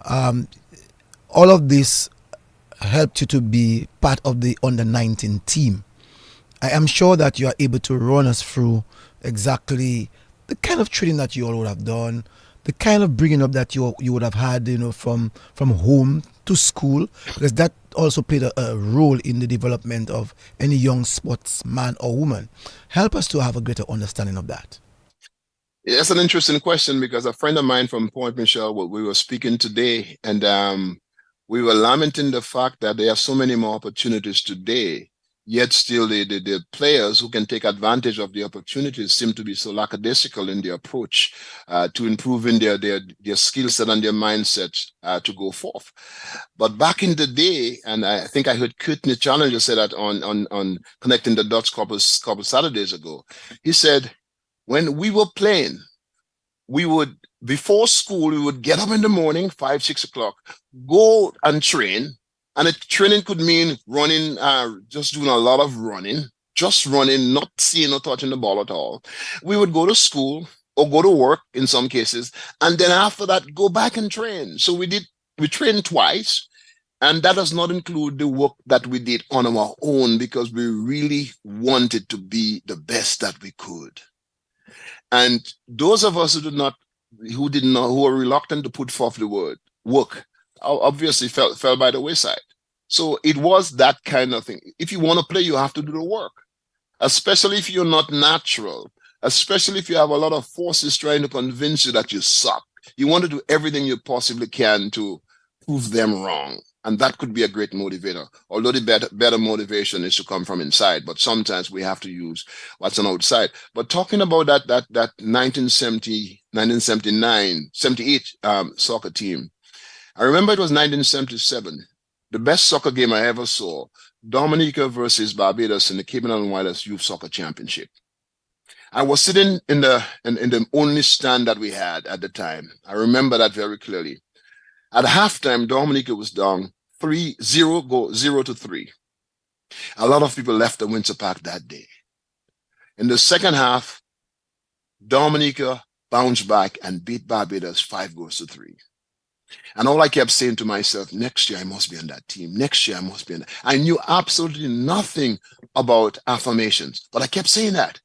All of this helped you to be part of the under-19 team. I am sure that you are able to run us through exactly the kind of training that you all would have done, the kind of bringing up that you would have had, from home to school, because that also played a role in the development of any young sportsman or woman. Help us to have a greater understanding of that. That's an interesting question, because a friend of mine from Point Michelle, we were speaking today, and we were lamenting the fact that there are so many more opportunities today, yet still the players who can take advantage of the opportunities seem to be so lackadaisical in their approach to improving their skill set and their mindset to go forth. But back in the day, and I think I heard Courtney Challenger say that on Connecting the Dots couple Saturdays ago. He said, when we were playing, before school, we would get up in the morning, 5, 6 o'clock, go and train. And the training could mean running, just doing a lot of running, just running, not seeing or touching the ball at all. We would go to school or go to work in some cases. And then after that, go back and train. So we trained twice. And that does not include the work that we did on our own, because we really wanted to be the best that we could. And those of us who were reluctant to put forth the work, obviously fell by the wayside. So it was that kind of thing. If you want to play, you have to do the work, especially if you're not natural, especially if you have a lot of forces trying to convince you that you suck. You want to do everything you possibly can to prove them wrong. And that could be a great motivator, although the better motivation is to come from inside. But sometimes we have to use what's on outside. But talking about that 1970, 1979, 78 soccer team, I remember it was 1977, the best soccer game I ever saw, Dominica versus Barbados in the Cayman Islands Wilders Youth Soccer Championship. I was sitting in the only stand that we had at the time. I remember that very clearly. At halftime, Dominica was down 0-3. A lot of people left the Windsor Park that day. In the second half, Dominica bounced back and beat Barbados 5-3. And all I kept saying to myself, next year I must be on that team. Next year I must be on that. I knew absolutely nothing about affirmations, but I kept saying that.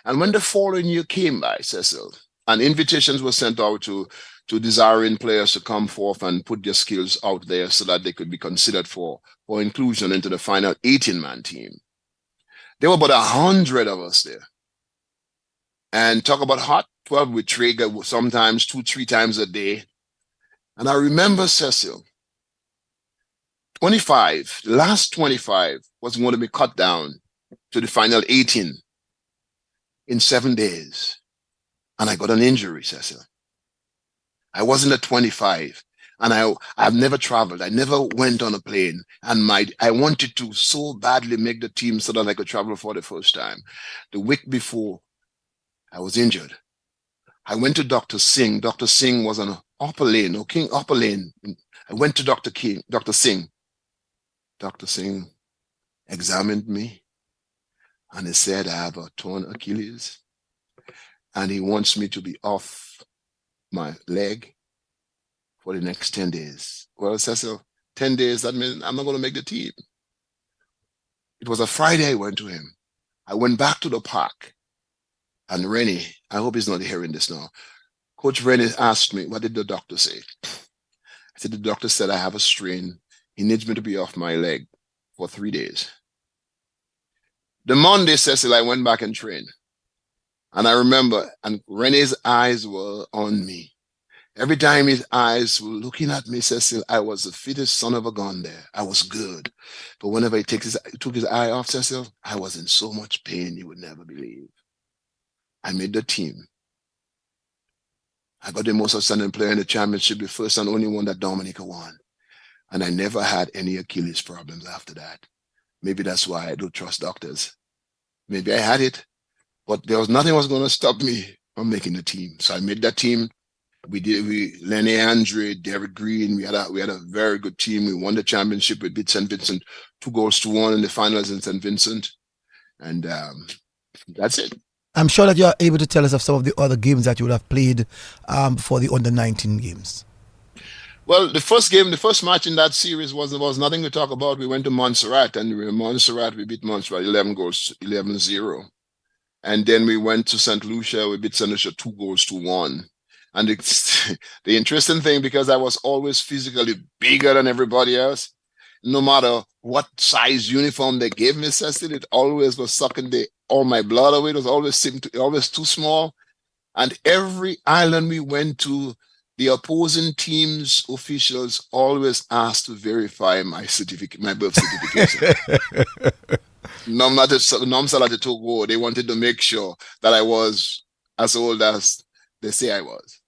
And when the following year came by, Cecil, and invitations were sent out to to desiring players to come forth and put their skills out there so that they could be considered for inclusion into the final 18-man team. There were about 100 of us there. And talk about hot, 12 with trigger sometimes 2-3 times a day. And I remember, Cecil, 25, the last 25 was going to be cut down to the final 18 in 7 days. And I got an injury, Cecil. I wasn't at 25. And I've never traveled. I never went on a plane. And I wanted to so badly make the team so that I could travel for the first time. The week before, I was injured. I went to Dr. Singh. Dr. Singh was on Upper Lane, Upper Lane. I went to Dr. Singh. Dr. Singh examined me and he said, I have a torn Achilles and he wants me to be off my leg for the next 10 days. Well, Cecil, 10 days, that means I'm not going to make the team. It was a Friday I went to him. I went back to the park and Rennie, I hope he's not hearing this now. Coach Rennie asked me, what did the doctor say? I said, the doctor said I have a strain. He needs me to be off my leg for 3 days. The Monday, Cecil, I went back and trained. And I remember, and Renee's eyes were on me. Every time his eyes were looking at me, Cecil, I was the fittest son of a gun there. I was good. But whenever he took his eye off, Cecil, I was in so much pain you would never believe. I made the team. I got the most outstanding player in the championship, the first and only one that Dominica won. And I never had any Achilles problems after that. Maybe that's why I don't trust doctors. Maybe I had it, but there was nothing was going to stop me from making the team. So I made that team. Lenny Andre, Derek Green, we had a very good team. We won the championship. We beat St. Vincent 2-1 in the finals in St. Vincent. And that's it. I'm sure that you are able to tell us of some of the other games that you would have played for the under-19 games. Well, the first match in that series was nothing to talk about. We went to Montserrat, and we beat Montserrat 11-0. And then we went to St. Lucia, we beat St. Lucia 2-1. And the interesting thing, because I was always physically bigger than everybody else, no matter what size uniform they gave me, Cecil, it always was sucking all my blood away. It was always too small. And every island we went to, the opposing team's officials always asked to verify my birth certification. Togo, they wanted to make sure that I was as old as they say I was.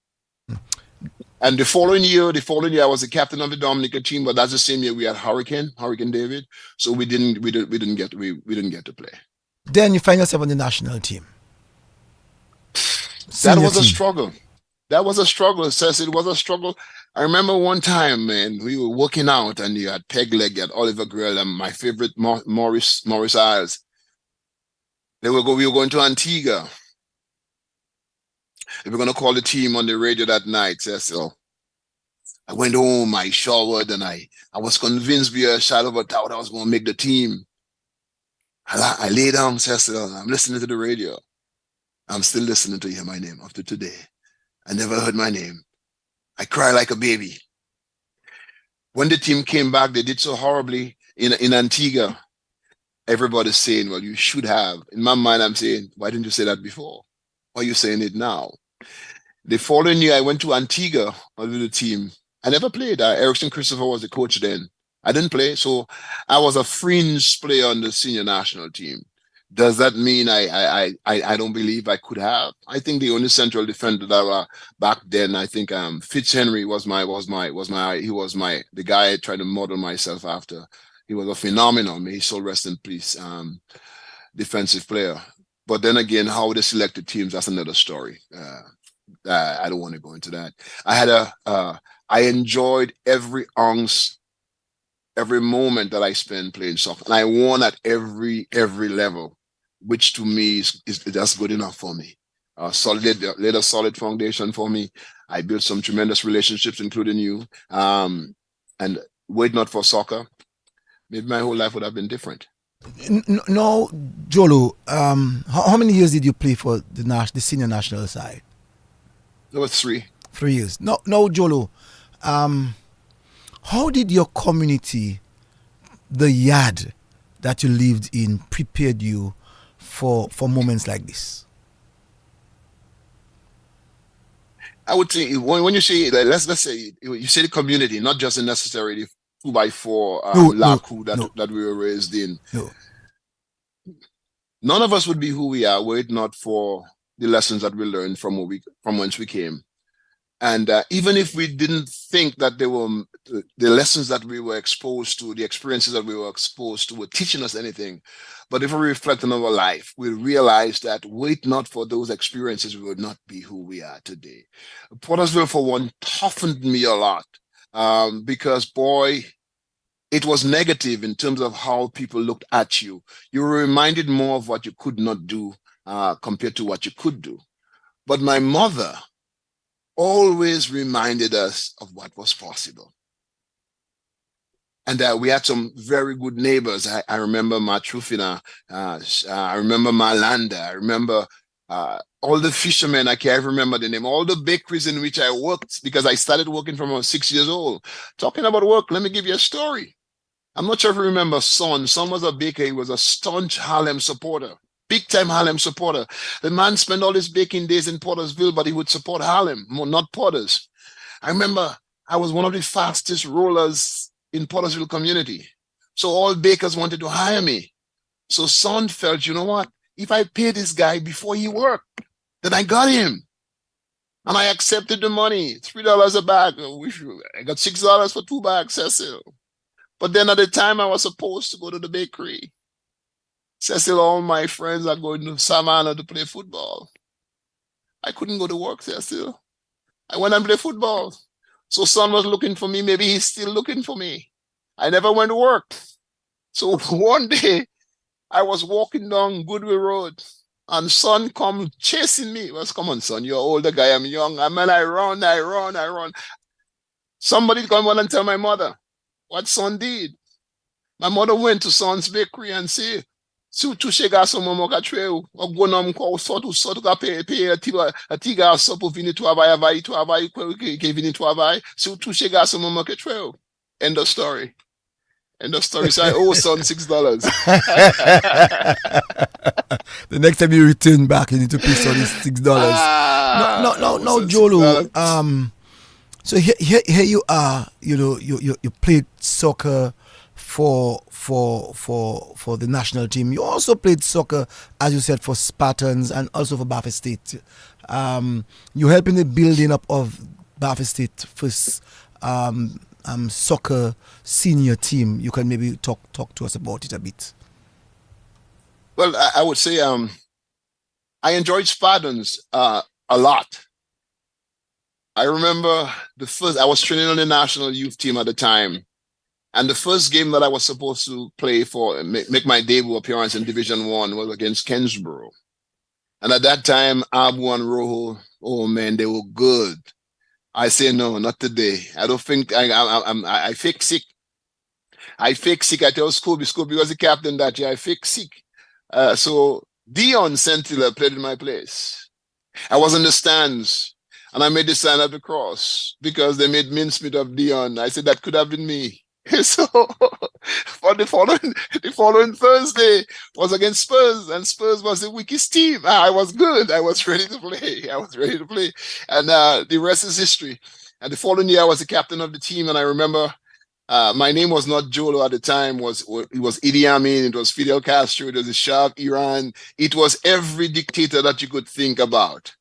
And the following year, I was the captain of the Dominica team, but that's the same year we had Hurricane David. So we didn't get to play. Then you find yourself on the national team. That was a struggle. That was a struggle, Cecil. It was a struggle. I remember one time, man, we were working out and you had Peg Leg, you had Oliver Grill, and my favorite Maurice Isles. We were going to Antigua. We were going to call the team on the radio that night, Cecil. I went home, I showered, and I was convinced beyond a shadow of a doubt I was going to make the team. I lay down, Cecil, and I'm listening to the radio. I'm still listening to hear my name after today. I never heard my name. I cry like a baby. When the team came back, they did so horribly in Antigua. Everybody's saying, well, you should have. In my mind, I'm saying, why didn't you say that before? Why are you saying it now? The following year, I went to Antigua with the team. I never played. Erickson Christopher was the coach then. I didn't play, so I was a fringe player on the senior national team. Does that mean I don't believe I could have? I think the only central defender that were back then, I think Fitzhenry was the guy I tried to model myself after. He was a phenomenal, may he so rest in peace, defensive player. But then again, how they selected teams, that's another story. I don't want to go into that. I enjoyed every ounce, every moment that I spent playing soccer. And I won at every level, which to me is that's good enough for me. Laid a solid foundation for me. I built some tremendous relationships, including you. And were it not for soccer, maybe my whole life would have been different. No, Jolo, how many years did you play for the senior national side? There were 3. 3 years. No, Jolo. How did your community, the yard that you lived in, prepared you for moments like this? I would say when you say let's say you say the community, not just necessarily 2x4 Lakou that we were raised in. No. None of us would be who we are were it not for the lessons that we learned from whence we came. And even if we didn't think that they were the lessons that we were exposed to, the experiences that we were exposed to were teaching us anything, but if we reflect on our life, we realize that were it not for those experiences, we would not be who we are today. Pottersville, for one, toughened me a lot because, boy, it was negative in terms of how people looked at you. You were reminded more of what you could not do compared to what you could do. But my mother always reminded us of what was possible. And we had some very good neighbors. I remember Ma Trufina, I remember Ma Landa, I remember all the fishermen, I can't remember the name, all the bakeries in which I worked, because I started working from I was 6 years old. Talking about work, let me give you a story. I'm not sure if you remember Son. Son was a baker. He was a staunch Harlem supporter, big-time Harlem supporter. The man spent all his baking days in Pottersville, but he would support Harlem, not Potters. I remember I was one of the fastest rollers in Pottersville community. So all bakers wanted to hire me. So Son felt, you know what? If I pay this guy before he worked, then I got him. And I accepted the money, $3 a bag. I got $6 for 2 bags, Cecil. But then at the time I was supposed to go to the bakery. Cecil, all my friends are going to Savannah to play football. I couldn't go to work, Cecil. I went and played football. So Son was looking for me. Maybe he's still looking for me. I never went to work. So one day I was walking down Goodwill Road and Son come chasing me. Well, come on, Son, you're an older guy, I'm young. I mean, I run. Somebody come on and tell my mother what Son did. My mother went to Son's bakery and said, se tu chegasse ao momento que eu gonam com só tu pay a tiga só por vir tu vai que vir tu vai se tu chegasse ao momento que eu. End of story. So I owe Son $6. The next time you return back, you need to pay Son $6. No, Jolo. So here you are. You know, you played soccer for the national team. You also played soccer, as you said, for Spartans and also for Bafa State. You helped in the building up of Bafa State first soccer senior team. You can maybe talk to us about it a bit. Well, I would say I enjoyed Spartans a lot. I remember I was training on the national youth team at the time. And the first game that I was supposed to play for, make my debut appearance in Division 1 was against Kensborough. And at that time, Abu and Rojo, oh man, they were good. I say, no, not today. I don't think, I fake sick. I tell Scooby was the captain that year. I fake sick. So Dion Sentilla played in my place. I was in the stands and I made the sign of the cross because they made mincemeat of Dion. I said, that could have been me. So for the following Thursday was against Spurs, and Spurs was the weakest team. I was good. I was ready to play. And the rest is history. And the following year I was the captain of the team, and I remember my name was not Jolo at the time. It was Idi Amin, it was Fidel Castro, it was the Shah of Iran. It was every dictator that you could think about.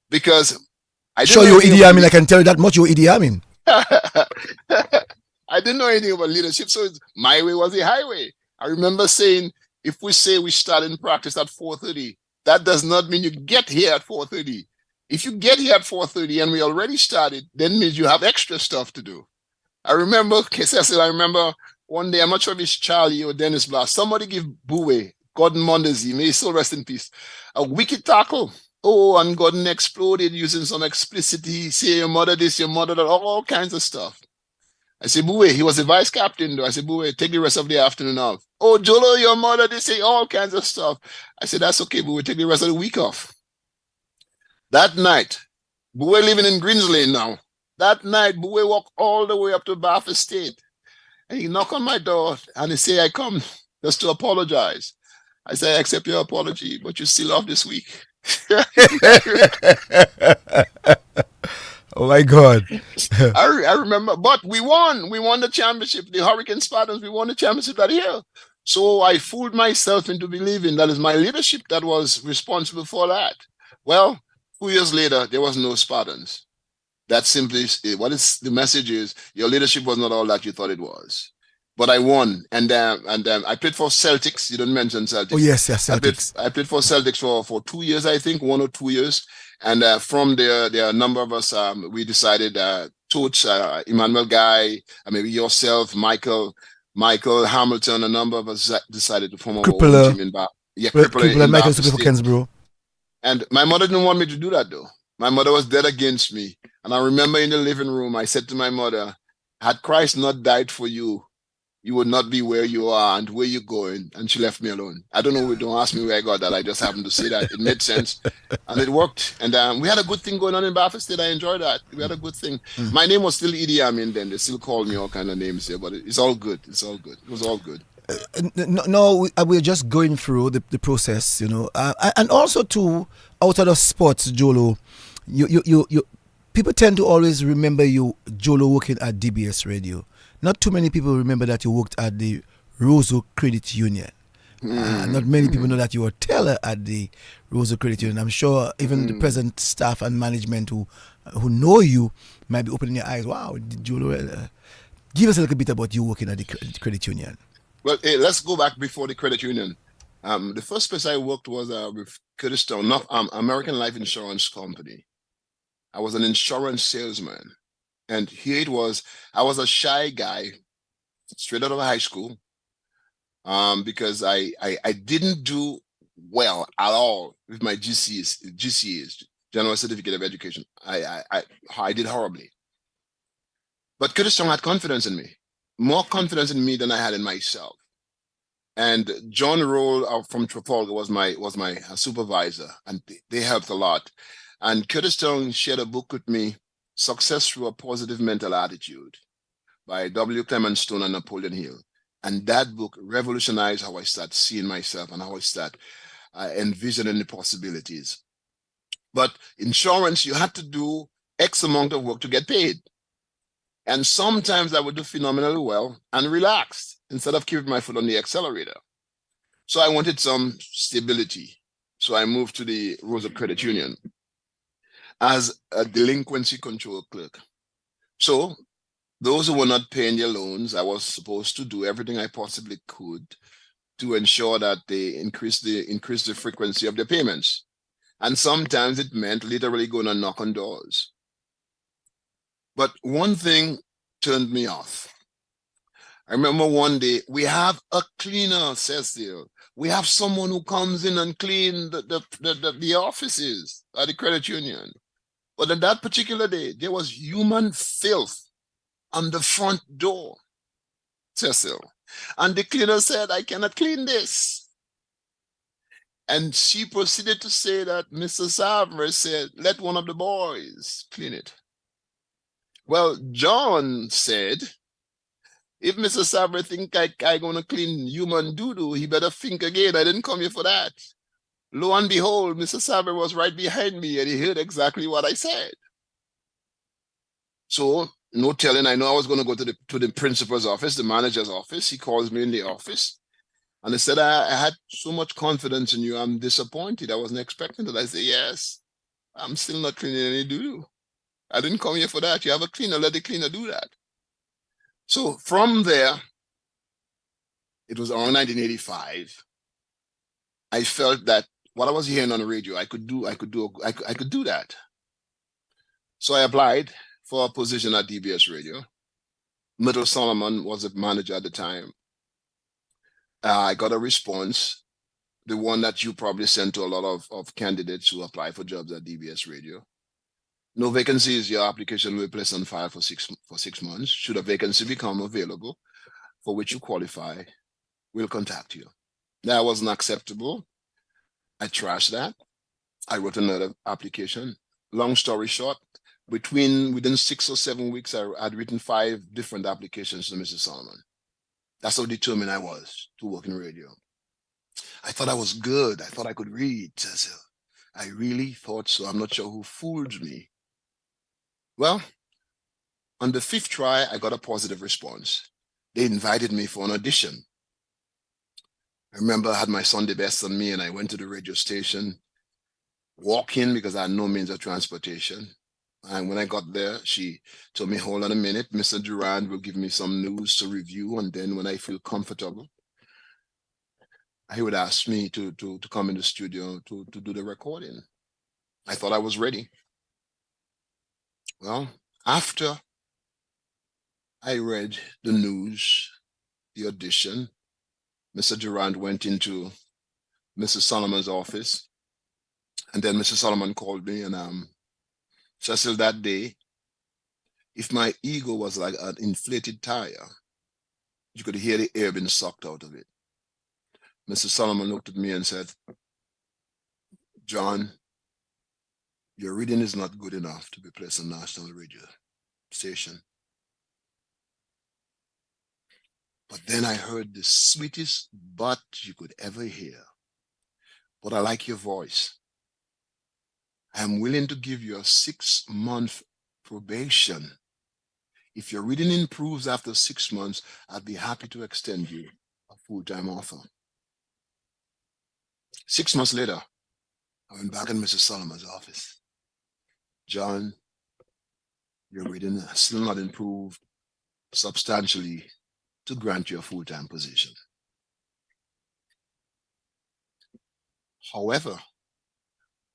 Because I didn't you Idi Amin, I can tell you that much, you Idi Amin. I didn't know anything about leadership, so my way was the highway. I remember saying, if we say we start in practice at 4:30, that does not mean you get here at 4:30. If you get here at 4:30 and we already started, then means you have extra stuff to do. I remember one day, I'm not sure if it's Charlie or Dennis Blas, somebody give Bouwe, Gordon Mondesi, may he still rest in peace, a wicked tackle. Oh, and Gordon exploded using some explicitity, say your mother this, your mother that, all kinds of stuff. I said, Bouwe, he was the vice captain though. I said, Bouwe, take the rest of the afternoon off. Oh, Jolo, your mother, they say all kinds of stuff. I said, that's okay, Bouwe, take the rest of the week off. That night, We're living in Greens Lane now. That night, we walk all the way up to Bath Estate. And he knock on my door and he say, I come just to apologize. I say, I accept your apology, but you still off this week. Oh my God. I remember, but we won. We won the championship. The Hurricane Spartans, we won the championship that year. So I fooled myself into believing that is my leadership that was responsible for that. Well, 2 years later, there was no Spartans. That simply, what is the message is, your leadership was not all that you thought it was. But I won, and I played for Celtics. You didn't mention Celtics. Oh yes, Celtics. I played for Celtics for 2 years, I think, 1 or 2 years. And from there are a number of us. We decided, Toots, Emmanuel Guy, maybe yourself, Michael Hamilton. A number of us decided to form our own team in Bath. Yeah, Crippler, Michael Kensbro. And my mother didn't want me to do that, though. My mother was dead against me. And I remember in the living room, I said to my mother, had Christ not died for you, you would not be where you are and where you're going. And she left me alone. I don't know. Don't ask me where I got that. I just happened to say that. It made sense. And it worked. And we had a good thing going on in Bath State. I enjoyed that. We had a good thing. My name was still Idi Amin then. They still called me all kind of names here. But it's all good. It's all good. It was all good. No, we're just going through the process, you know. And also, too, outside of sports, Jolo, you people tend to always remember you, Jolo, working at DBS Radio. Not too many people remember that you worked at the Roseau Credit Union. Not many people know that you were a teller at the Roseau Credit Union. I'm sure even the present staff and management who know you might be opening their eyes. Wow, Jolo, give us a little bit about you working at the credit union. Well, hey, let's go back before the credit union. The first place I worked was with Curtis Town, American Life Insurance Company. I was an insurance salesman. And here it was, I was a shy guy, straight out of high school, because I didn't do well at all with my GCAs, General Certificate of Education. I did horribly. But Curtis Town had confidence in me, more confidence in me than I had in myself. And John Roll from Trafalgar was my supervisor, and they helped a lot. And Curtis Town shared a book with me, Success Through a Positive Mental Attitude, by W. Clement Stone and Napoleon Hill. And that book revolutionized how I start seeing myself and how I start envisioning the possibilities. But insurance, you had to do X amount of work to get paid. And sometimes I would do phenomenally well and relaxed instead of keeping my foot on the accelerator. So I wanted some stability. So I moved to the Roseau Credit Union as a delinquency control clerk. So those who were not paying their loans, I was supposed to do everything I possibly could to ensure that they increase the frequency of their payments. And sometimes it meant literally going and knock on doors. But one thing turned me off. I remember one day, we have a cleaner, Cecil. We have someone who comes in and clean the offices at the credit union. But on that particular day, there was human filth on the front door, Cecil. And the cleaner said, I cannot clean this. And she proceeded to say that Mr. Savre said, let one of the boys clean it. Well, John said, if Mr. Savre think I going to clean human doo-doo, he better think again. I didn't come here for that. Lo and behold, Mr. Savre was right behind me and he heard exactly what I said. So, no telling, I know I was going to go to the principal's office, the manager's office. He calls me in the office and he said, I had so much confidence in you. I'm disappointed. I wasn't expecting that. I said, yes, I'm still not cleaning any doo-doo. I didn't come here for that. You have a cleaner, let the cleaner do that. So from there, it was around 1985. I felt that what I was hearing on the radio, I could do that. So I applied for a position at DBS Radio. Middle Solomon was the manager at the time. I got a response, the one that you probably sent to a lot of candidates who apply for jobs at DBS Radio. No vacancies, your application will be placed on file for 6 months. Should a vacancy become available for which you qualify, we'll contact you. That wasn't acceptable. I trashed that. I wrote another application. long story short, within 6 or 7 weeks, I had written 5 different applications to Mr. Solomon. That's how determined I was to work in radio. I thought I was good. I thought I could read. I really thought so. I'm not sure who fooled me. Well, on the 5th try, I got a positive response. They invited me for an audition. I remember I had my Sunday best on me and I went to the radio station, walking because I had no means of transportation. And when I got there, she told me, hold on a minute, Mr. Durand will give me some news to review. And then when I feel comfortable, he would ask me to come in the studio to do the recording. I thought I was ready. Well, after I read the news, the audition, Mr. Durand went into Mr. Solomon's office. And then Mr. Solomon called me and Cecil, that day, if my ego was like an inflated tire, you could hear the air being sucked out of it. Mr. Solomon looked at me and said, John, your reading is not good enough to be placed on national radio station. But then I heard the sweetest but you could ever hear. But I like your voice. I'm willing to give you a 6-month probation. If your reading improves after 6 months, I'd be happy to extend you a full-time offer. 6 months later, I went back in Mr. Solomon's office. John, your reading has still not improved substantially to grant you a full-time position. However,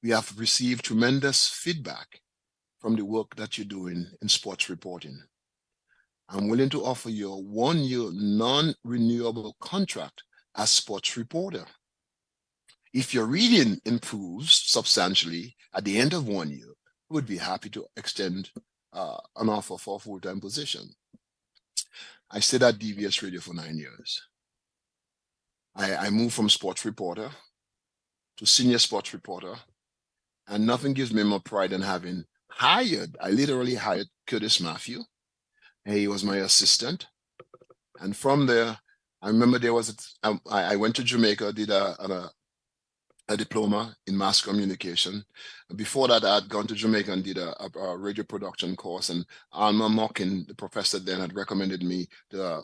we have received tremendous feedback from the work that you're doing in sports reporting. I'm willing to offer you a 1-year non-renewable contract as sports reporter. If your reading improves substantially at the end of 1 year, we would be happy to extend an offer for a full-time position. I stayed at DBS Radio for 9 years. I moved from sports reporter to senior sports reporter, and nothing gives me more pride than having I literally hired Curtis Matthew. He was my assistant. And from there, I remember I went to Jamaica, did a diploma in mass communication. Before that, I had gone to Jamaica and did a radio production course, and Alma Mockin, the professor then, had recommended me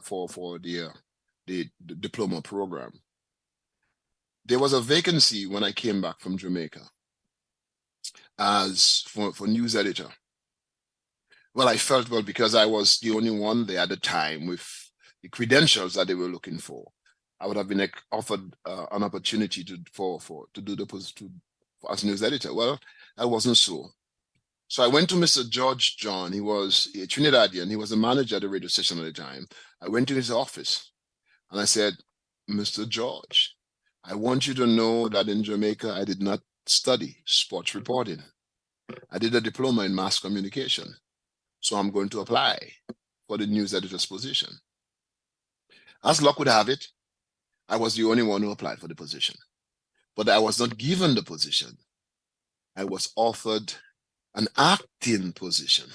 for the diploma program. There was a vacancy when I came back from Jamaica as for news editor. Well, I felt, because I was the only one there at the time with the credentials that they were looking for, I would have been offered an opportunity to do as news editor. Well, that wasn't so. So I went to Mr. George John. He was a Trinidadian. He was a manager at the radio station at the time. I went to his office and I said, Mr. George, I want you to know that in Jamaica, I did not study sports reporting. I did a diploma in mass communication. So I'm going to apply for the news editor's position. As luck would have it, I was the only one who applied for the position. But I was not given the position. I was offered an acting position.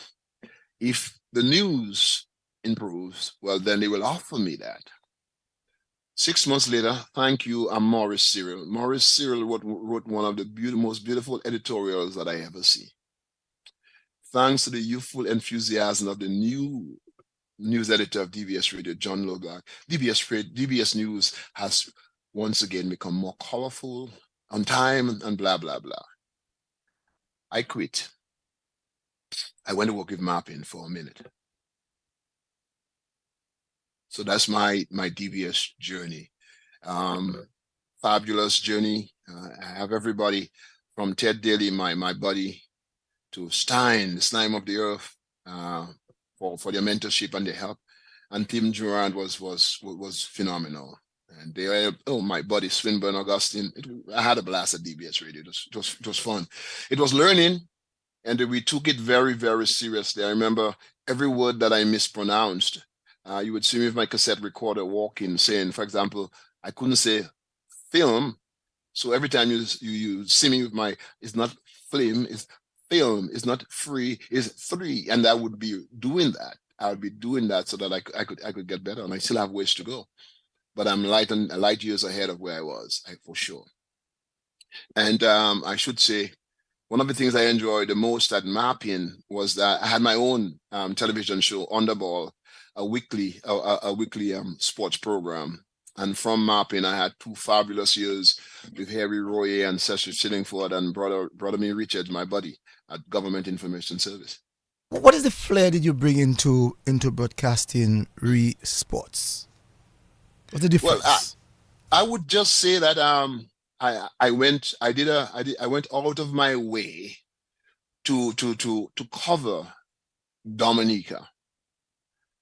If the news improves, well, then they will offer me that. 6 months later, thank you, I'm Maurice Cyril. Maurice Cyril wrote one of the most beautiful editorials that I ever see. Thanks to the youthful enthusiasm of the new news editor of DBS Radio, John Logak, DBS News has once again become more colorful, on time, and blah, blah, blah. I quit. I went to work with Mappin for a minute. So that's my DBS journey. Fabulous journey. I have everybody from Ted Daly, my buddy, to Stein, the slime of the earth, for their mentorship and their help. And Tim Durand was phenomenal. And they, my buddy Swinburne Augustine. I had a blast at DBS Radio. It was fun. It was learning, and we took it very, very seriously. I remember every word that I mispronounced. You would see me with my cassette recorder walking, saying, for example, I couldn't say film. So every time you see me with it's not film, it's film is not free, is free, and I would be doing that. I would be doing that so that I could get better, and I still have ways to go. But I'm light years ahead of where I was, for sure. And I should say, one of the things I enjoyed the most at mapping was that I had my own television show, Underball, a weekly sports program. And from mapping, I had 2 fabulous years with Harry Royer and Cecil Chillingford and brother me Richard, my buddy, at Government Information Service. What is the flair did you bring into broadcasting sports? What's the difference? Well, I would just say that I went out of my way to cover Dominica.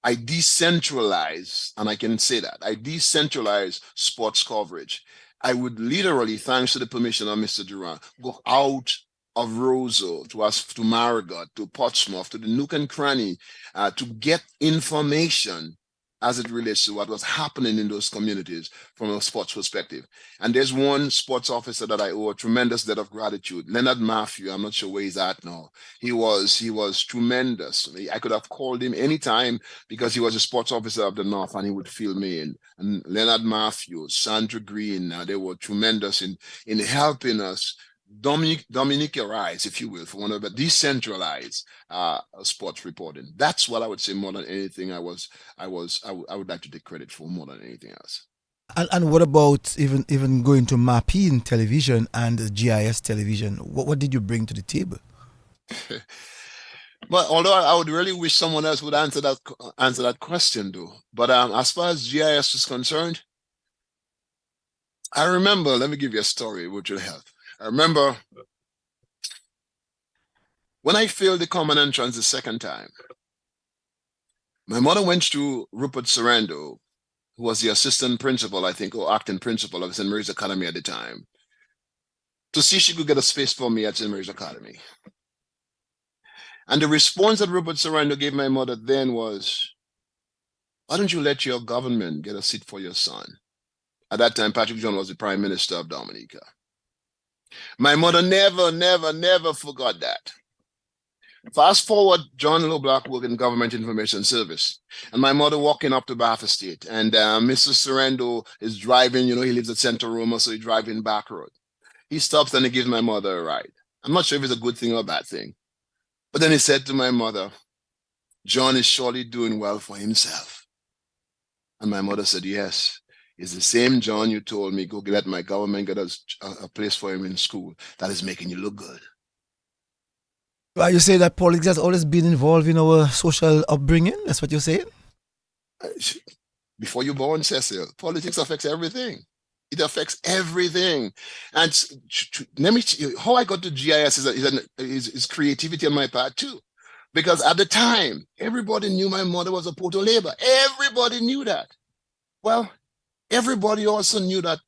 I decentralized, and I can say that I decentralized sports coverage. I would literally, thanks to the permission of Mr. Durant, go out of Roseau to Marigot, to Portsmouth, to the nook and cranny, to get information as it relates to what was happening in those communities from a sports perspective. And there's one sports officer that I owe a tremendous debt of gratitude, Leonard Matthew. I'm not sure where he's at now. He was tremendous. I could have called him anytime because he was a sports officer of the North and he would fill me in. And Leonard Matthew, Sandra Green, they were tremendous in helping us Dominicanize, if you will, for one of the decentralized sports reporting. That's what I would say more than anything. I would like to take credit for more than anything else. And what about even going to mapping television and GIS television? What did you bring to the table? But although I would really wish someone else would answer that question, though. But as far as GIS is concerned, I remember. Let me give you a story which will help. I remember when I failed the common entrance the second time, my mother went to Rupert Sarando, who was the assistant principal, I think, or acting principal of St. Mary's Academy at the time, to see if she could get a space for me at St. Mary's Academy. And the response that Rupert Sarando gave my mother then was, why don't you let your government get a seat for your son? At that time, Patrick John was the Prime Minister of Dominica. My mother never forgot that. Fast forward, John Loblack worked in Government Information Service, and my mother walking up to Bath Estate, and Mr. Sarando is driving, he lives at Central Roma, so he's driving back road. He stops and he gives my mother a ride. I'm not sure if it's a good thing or a bad thing. But then he said to my mother, John is surely doing well for himself. And my mother said, yes. It's the same John you told me, go let my government get a place for him in school. That is making you look good. Well, you say that politics has always been involved in our social upbringing? That's what you're saying? Before you're born, Cecil, politics affects everything. It affects everything. And let me, how I got to GIS is creativity on my part too. Because at the time, everybody knew my mother was a Porto Labor. Everybody knew that. Well, everybody also knew that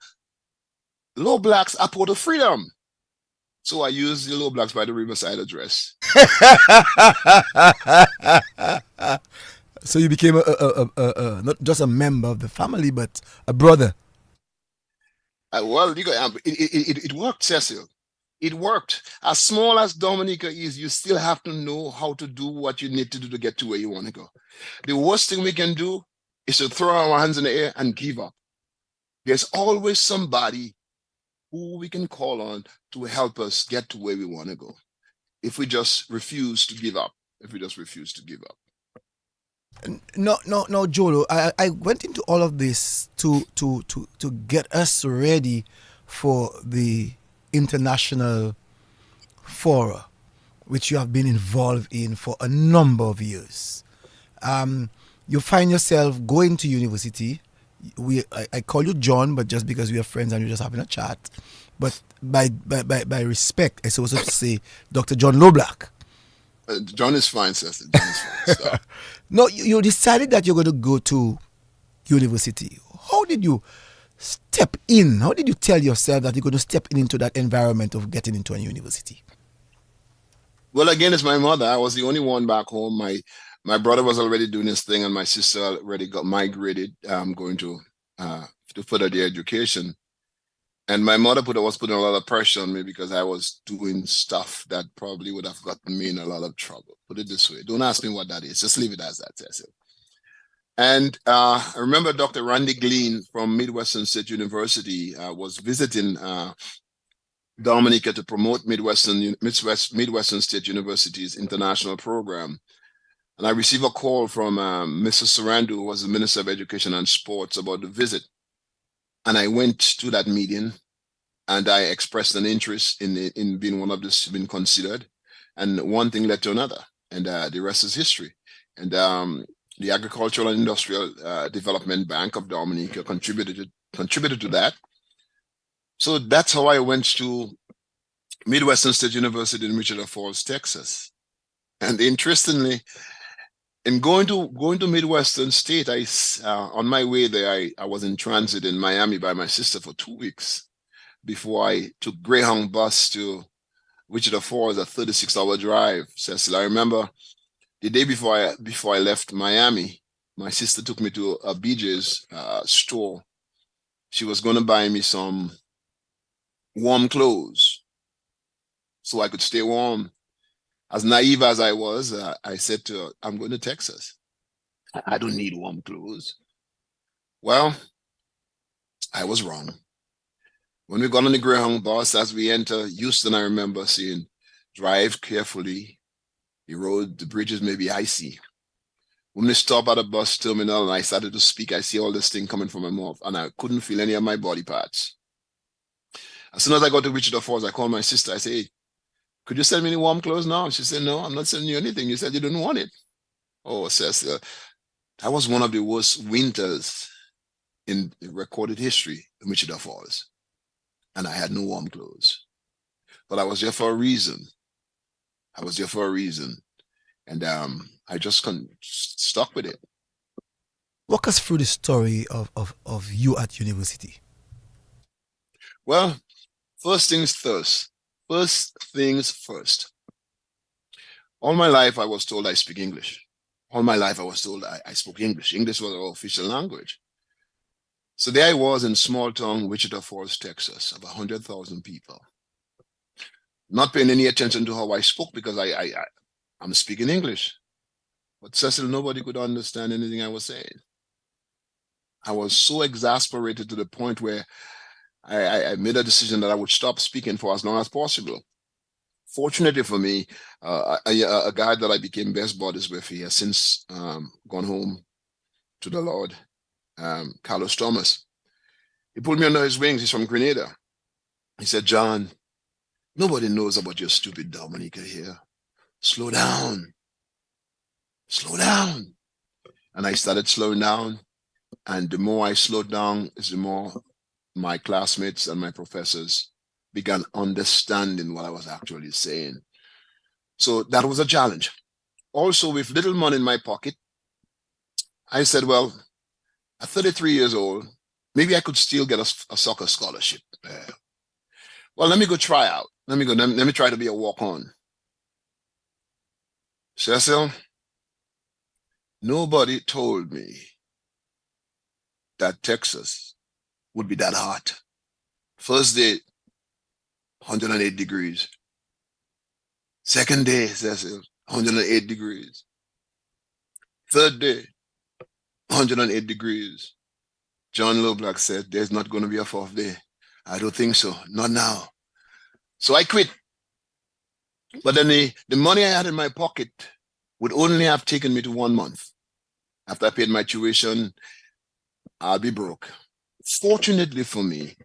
Low Blacks are Port of Freedom. So I used the Low Blacks by the Riverside address. So you became not just a member of the family, but a brother. Well, it worked, Cecil. It worked. As small as Dominica is, you still have to know how to do what you need to do to get to where you want to go. The worst thing we can do is to throw our hands in the air and give up. There's always somebody who we can call on to help us get to where we want to go. If we just refuse to give up. No, Jolo. I went into all of this to get us ready for the international fora, which you have been involved in for a number of years. You find yourself going to university. I call you John, but just because we are friends and we're just having a chat. But by respect, I supposed to say Dr. John Loblack. John is fine, Cecil. John is fine. Stop. No, you decided that you're going to go to university. How did you step in? How did you tell yourself that you're going to step into that environment of getting into a university? Well, again, it's my mother. I was the only one back home. My brother was already doing his thing, and my sister already got migrated, going to further their education. And my mother was putting a lot of pressure on me because I was doing stuff that probably would have gotten me in a lot of trouble. Put it this way. Don't ask me what that is. Just leave it as that, Cecil. And I remember Dr. Randy Glean from Midwestern State University was visiting Dominica to promote Midwestern State University's international program. And I received a call from Mrs. Sarandu, who was the Minister of Education and Sports, about the visit. And I went to that meeting and I expressed an interest in being one of this, being considered. And one thing led to another. And the rest is history. And the Agricultural and Industrial Development Bank of Dominica contributed to that. So that's how I went to Midwestern State University in Wichita Falls, Texas. And interestingly, in going to Midwestern State, on my way there, I was in transit in Miami by my sister for 2 weeks before I took Greyhound bus to Wichita Falls, a 36-hour drive. Cecil, I remember the day before I left Miami, my sister took me to a BJ's store. She was going to buy me some warm clothes so I could stay warm. As naive as I was, I said to her, I'm going to Texas. I don't need warm clothes. Well, I was wrong. When we got on the Greyhound bus, as we enter Houston, I remember saying, drive carefully. The bridges may be icy. When we stop at a bus terminal and I started to speak, I see all this thing coming from my mouth and I couldn't feel any of my body parts. As soon as I got to Wichita Falls, I called my sister. I said, hey, could you send me any warm clothes now? She said, no, I'm not sending you anything. You said you didn't want it. Oh, Cecil, that was one of the worst winters in recorded history in Wichita Falls. And I had no warm clothes. But I was there for a reason. And I just stuck with it. Walk us through the story of you at university. Well, first things first. All my life, I was told I speak English. All my life, I was told I spoke English. English was our official language. So there I was in small town Wichita Falls, Texas, of 100,000 people. Not paying any attention to how I spoke because I'm speaking English. But Cecil, nobody could understand anything I was saying. I was so exasperated to the point where I made a decision that I would stop speaking for as long as possible. Fortunately for me, a guy that I became best buddies with, he has since gone home to the Lord, Carlos Thomas. He pulled me under his wings. He's from Grenada. He said, John, nobody knows about your stupid Dominica here. Slow down. Slow down. And I started slowing down. And the more I slowed down, the more my classmates and my professors began understanding what I was actually saying. So that was a challenge. Also, with little money in my pocket, I said, well, at 33 years old, maybe I could still get a soccer scholarship. Well, let me go try out. Let me try to be a walk-on. Cecil, nobody told me that Texas would be that hot. First day, 108 degrees. Second day, Cecil, 108 degrees. Third day, 108 degrees. John Loblack said, there's not going to be a fourth day. I don't think so, not now. So I quit. But then the money I had in my pocket would only have taken me to 1 month. After I paid my tuition, I'll be broke. Fortunately for me,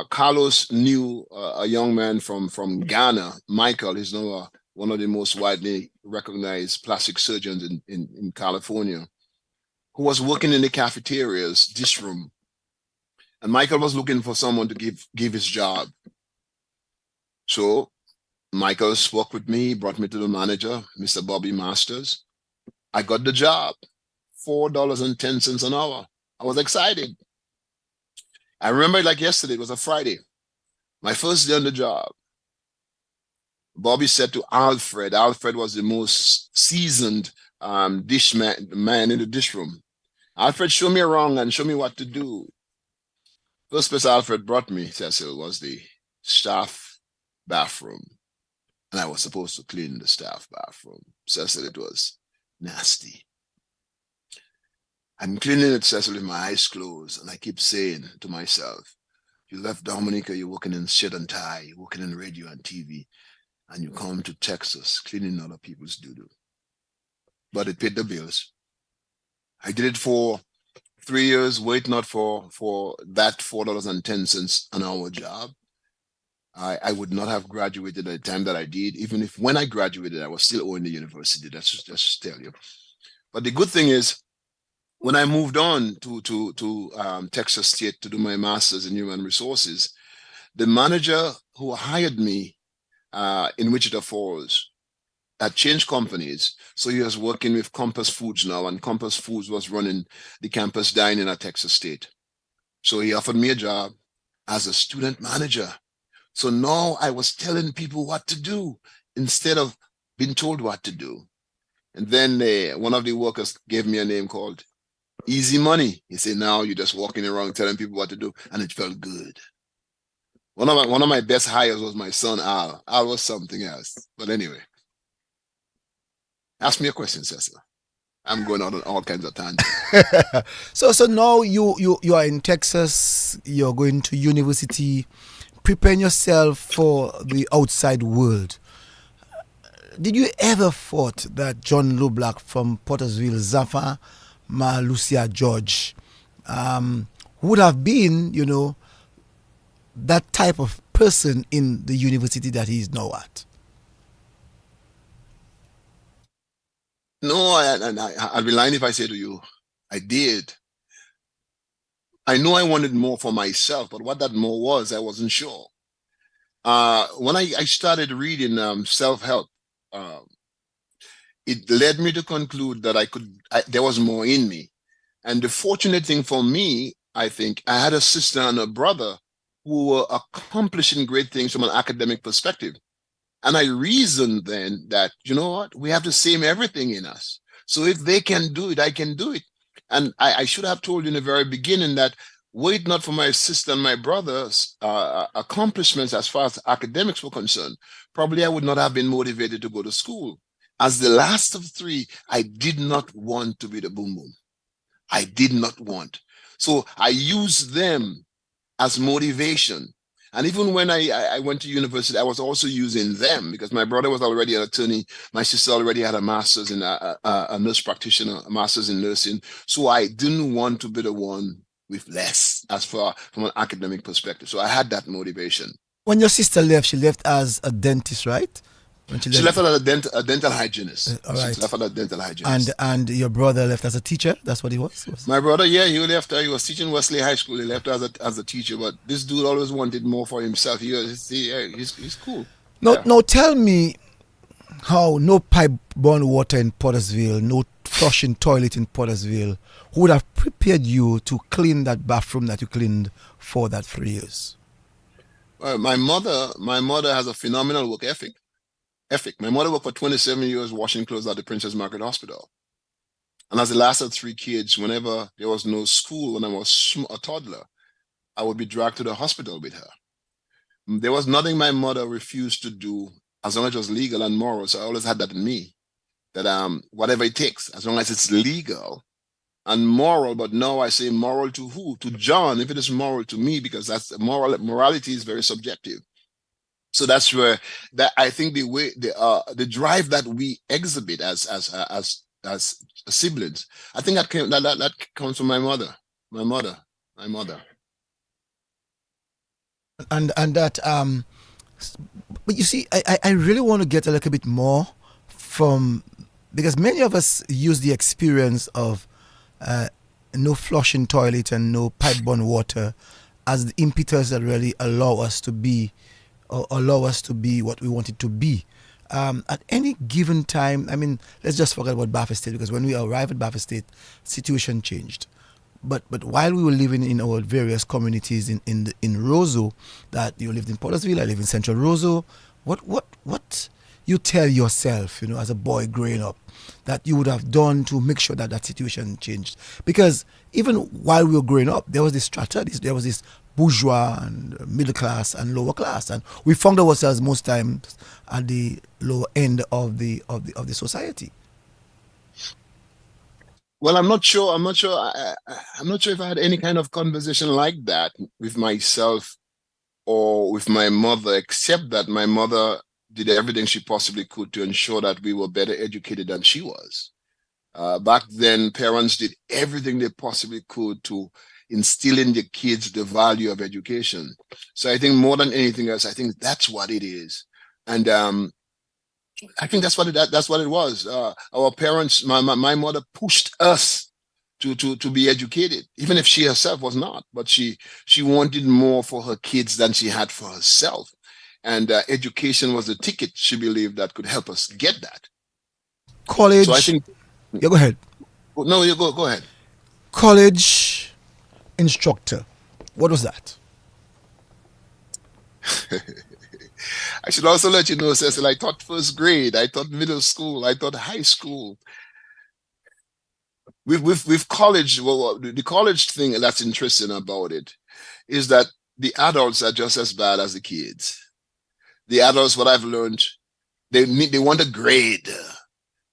Carlos knew a young man from Ghana, Michael. He's now one of the most widely recognized plastic surgeons in California, who was working in the cafeterias, dish room. And Michael was looking for someone to give his job. So Michael spoke with me, brought me to the manager, Mr. Bobby Masters. I got the job, $4.10 an hour. I was excited. I remember it like yesterday. It was a Friday. My first day on the job. Bobby said to Alfred was the most seasoned man in the dish room. Alfred, show me around and show me what to do. First place Alfred brought me, Cecil, was the staff bathroom. And I was supposed to clean the staff bathroom. Cecil, it was nasty. I'm cleaning it, Cecil, with my eyes closed. And I keep saying to myself, you left Dominica, you're working in shit and tie, you're working in radio and TV, and you come to Texas cleaning other people's doo-doo. But it paid the bills. I did it for 3 years, wait not for that $4.10 an hour job. I would not have graduated at the time that I did. Even if when I graduated, I was still owing the university. That's just tell you. But the good thing is, when I moved on to Texas State to do my master's in human resources, the manager who hired me in Wichita Falls had changed companies. So he was working with Compass Foods now, and Compass Foods was running the campus dining at Texas State. So he offered me a job as a student manager. So now I was telling people what to do instead of being told what to do. And then one of the workers gave me a name called Easy Money. He said, now you're just walking around telling people what to do. And it felt good. One of my best hires was my son, Al. Al was something else. But anyway, ask me a question, Cecil. I'm going out on all kinds of tangents. So now you are in Texas. You're going to university, preparing yourself for the outside world. Did you ever thought that John Lublack from Pottersville, Zaffa, Lucia George, would have been, that type of person in the university that he is now at? No, I'd be lying if I say to you, I did. I know I wanted more for myself, but what that more was, I wasn't sure. When I started reading self-help, it led me to conclude that there was more in me. And the fortunate thing for me, I think, I had a sister and a brother who were accomplishing great things from an academic perspective. And I reasoned then that, you know what, we have the same everything in us. So if they can do it, I can do it. And I should have told you in the very beginning that wait not for my sister and my brother's accomplishments as far as academics were concerned, probably I would not have been motivated to go to school. As the last of three, I did not want to be the boom boom. I did not want. So I used them as motivation. And even when I went to university, I was also using them because my brother was already an attorney. My sister already had a master's in a nurse practitioner, a master's in nursing. So I didn't want to be the one with less as far from an academic perspective. So I had that motivation. When your sister left, she left as a dentist, right? She left as a dental hygienist. All right. She left as a dental hygienist. And your brother left as a teacher? That's what he was? My brother, yeah, he left. He was teaching Wesley High School. He left as a teacher, but this dude always wanted more for himself. He's cool. Now tell me how no pipe-borne water in Pottersville, no flushing toilet in Pottersville would have prepared you to clean that bathroom that you cleaned for that 3 years. My mother has a phenomenal work ethic. My mother worked for 27 years washing clothes at the Princess Margaret Hospital. And as the last of three kids, whenever there was no school, when I was a toddler, I would be dragged to the hospital with her. There was nothing my mother refused to do as long as it was legal and moral. So I always had that in me, that whatever it takes, as long as it's legal and moral. But now I say moral to who? To John, if it is moral to me, because that's morality is very subjective. So that's where that I think the drive that we exhibit as siblings, I think that comes from my mother. And that but you see, I really want to get a little bit more from, because many of us use the experience of no flushing toilet and no pipe-borne water as the impetus that really allow us to be what we wanted to be. At any given time, I mean, let's just forget about Baffin State, because when we arrived at Baffin State, situation changed. But while we were living in our various communities in Roseau, that you lived in Pottersville, I live in Central Roseau, what you tell yourself, as a boy growing up, that you would have done to make sure that that situation changed? Because even while we were growing up, there was this strata, there was this bourgeois and middle class and lower class, and we found ourselves most times at the lower end of the society. Well, I'm not sure. I'm not sure. I'm not sure if I had any kind of conversation like that with myself or with my mother, except that my mother did everything she possibly could to ensure that we were better educated than she was. Back then, parents did everything they possibly could to instill in the kids the value of education. So I think more than anything else, I think that's what it is. And I think that's what it was. Our parents, my mother pushed us to be educated, even if she herself was not. But she wanted more for her kids than she had for herself, and education was the ticket she believed that could help us get that. College. So I think. Yeah, go ahead. No, you go ahead. College instructor. What was that? I should also let you know, Cecil, I taught first grade, I taught middle school, I taught high school. With college, well, the college thing that's interesting about it is that the adults are just as bad as the kids. The adults, what I've learned, they want a grade,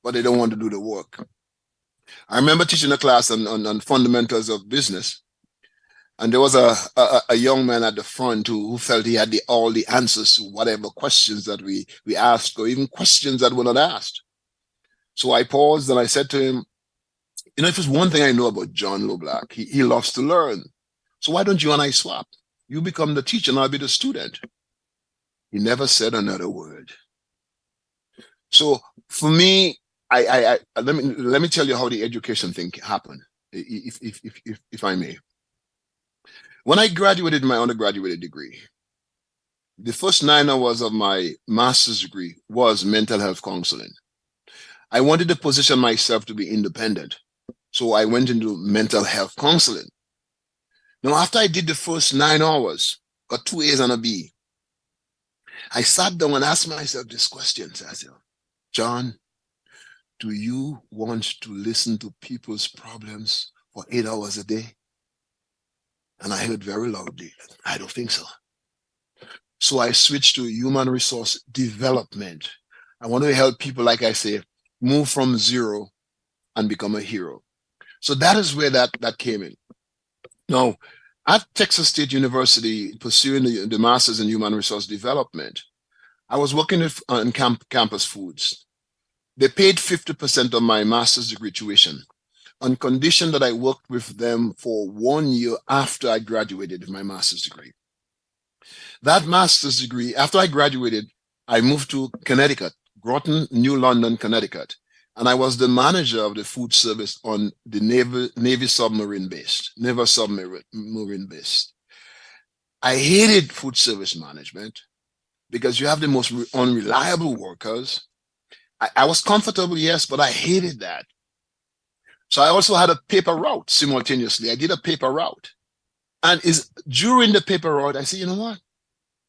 but they don't want to do the work. I remember teaching a class on fundamentals of business. And there was a young man at the front who felt he had all the answers to whatever questions that we asked, or even questions that were not asked. So I paused and I said to him, if there's one thing I know about John Loblack, he loves to learn. So why don't you and I swap? You become the teacher and I'll be the student. He never said another word. So for me, I let me tell you how the education thing happened, if I may. When I graduated my undergraduate degree, the first 9 hours of my master's degree was mental health counseling. I wanted to position myself to be independent, so I went into mental health counseling. Now, after I did the first 9 hours, got 2 A's and a B, I sat down and asked myself this question, Cecil. John, do you want to listen to people's problems for 8 hours a day? And I heard very loudly, I don't think so. So I switched to human resource development. I want to help people, like I say, move from zero and become a hero. So that is where that came in. Now, at Texas State University, pursuing the Master's in Human Resource Development, I was working on campus foods. They paid 50% of my master's degree tuition, on condition that I worked with them for 1 year after I graduated with my master's degree. That master's degree, after I graduated, I moved to Connecticut, Groton, New London, Connecticut, and I was the manager of the food service on the Navy submarine base, Naval submarine base. I hated food service management because you have the most unreliable workers. I was comfortable, yes, but I hated that. So I also had a paper route simultaneously. I did a paper route. And during the paper route, I said, you know what?